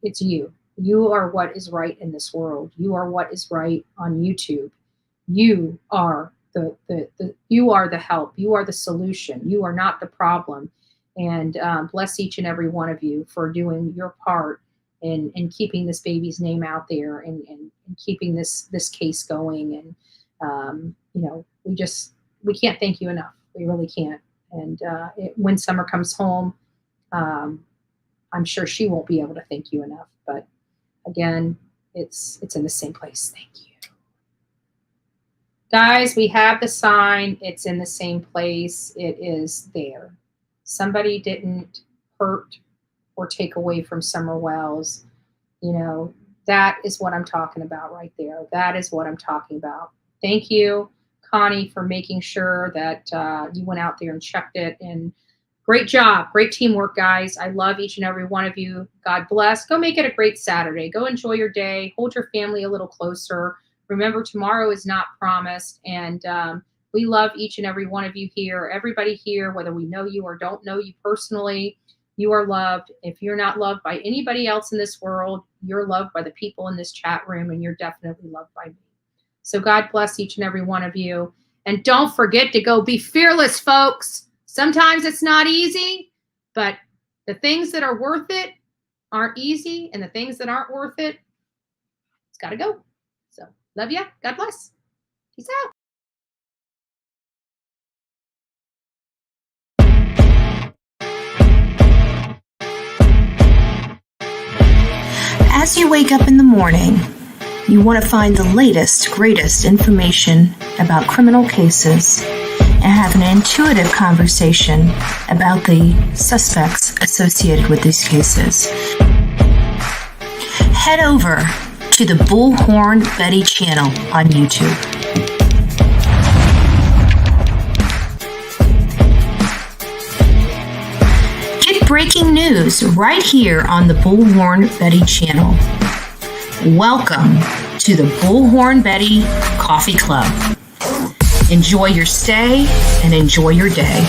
it's you. You are what is right in this world. You are what is right on YouTube. You are you are the help. You are the solution. You are not the problem. And bless each and every one of you for doing your part in keeping this baby's name out there and keeping this case going. And we can't thank you enough. We really can't. And when Summer comes home, I'm sure she won't be able to thank you enough. But again, it's in the same place. Thank you. Guys, we have the sign. It's in the same place. It is there. Somebody didn't hurt or take away from Summer Wells. You know, that is what I'm talking about right there. That is what I'm talking about. Thank you, Connie, for making sure that you went out there and checked it. And great job. Great teamwork, guys. I love each and every one of you. God bless. Go make it a great Saturday. Go enjoy your day. Hold your family a little closer. Remember, tomorrow is not promised. And we love each and every one of you here. Everybody here, whether we know you or don't know you personally, you are loved. If you're not loved by anybody else in this world, you're loved by the people in this chat room, and you're definitely loved by me. So God bless each and every one of you. And don't forget to go be fearless, folks. Sometimes it's not easy, but the things that are worth it aren't easy, and the things that aren't worth it, it's got to go. So love ya. God bless. Peace out. As you wake up in the morning, you want to find the latest, greatest information about criminal cases and have an intuitive conversation about the suspects associated with these cases. Head over to the Bullhorn Betty channel on YouTube. Get breaking news right here on the Bullhorn Betty channel. Welcome to the Bullhorn Betty Coffee Club. Enjoy your stay and enjoy your day.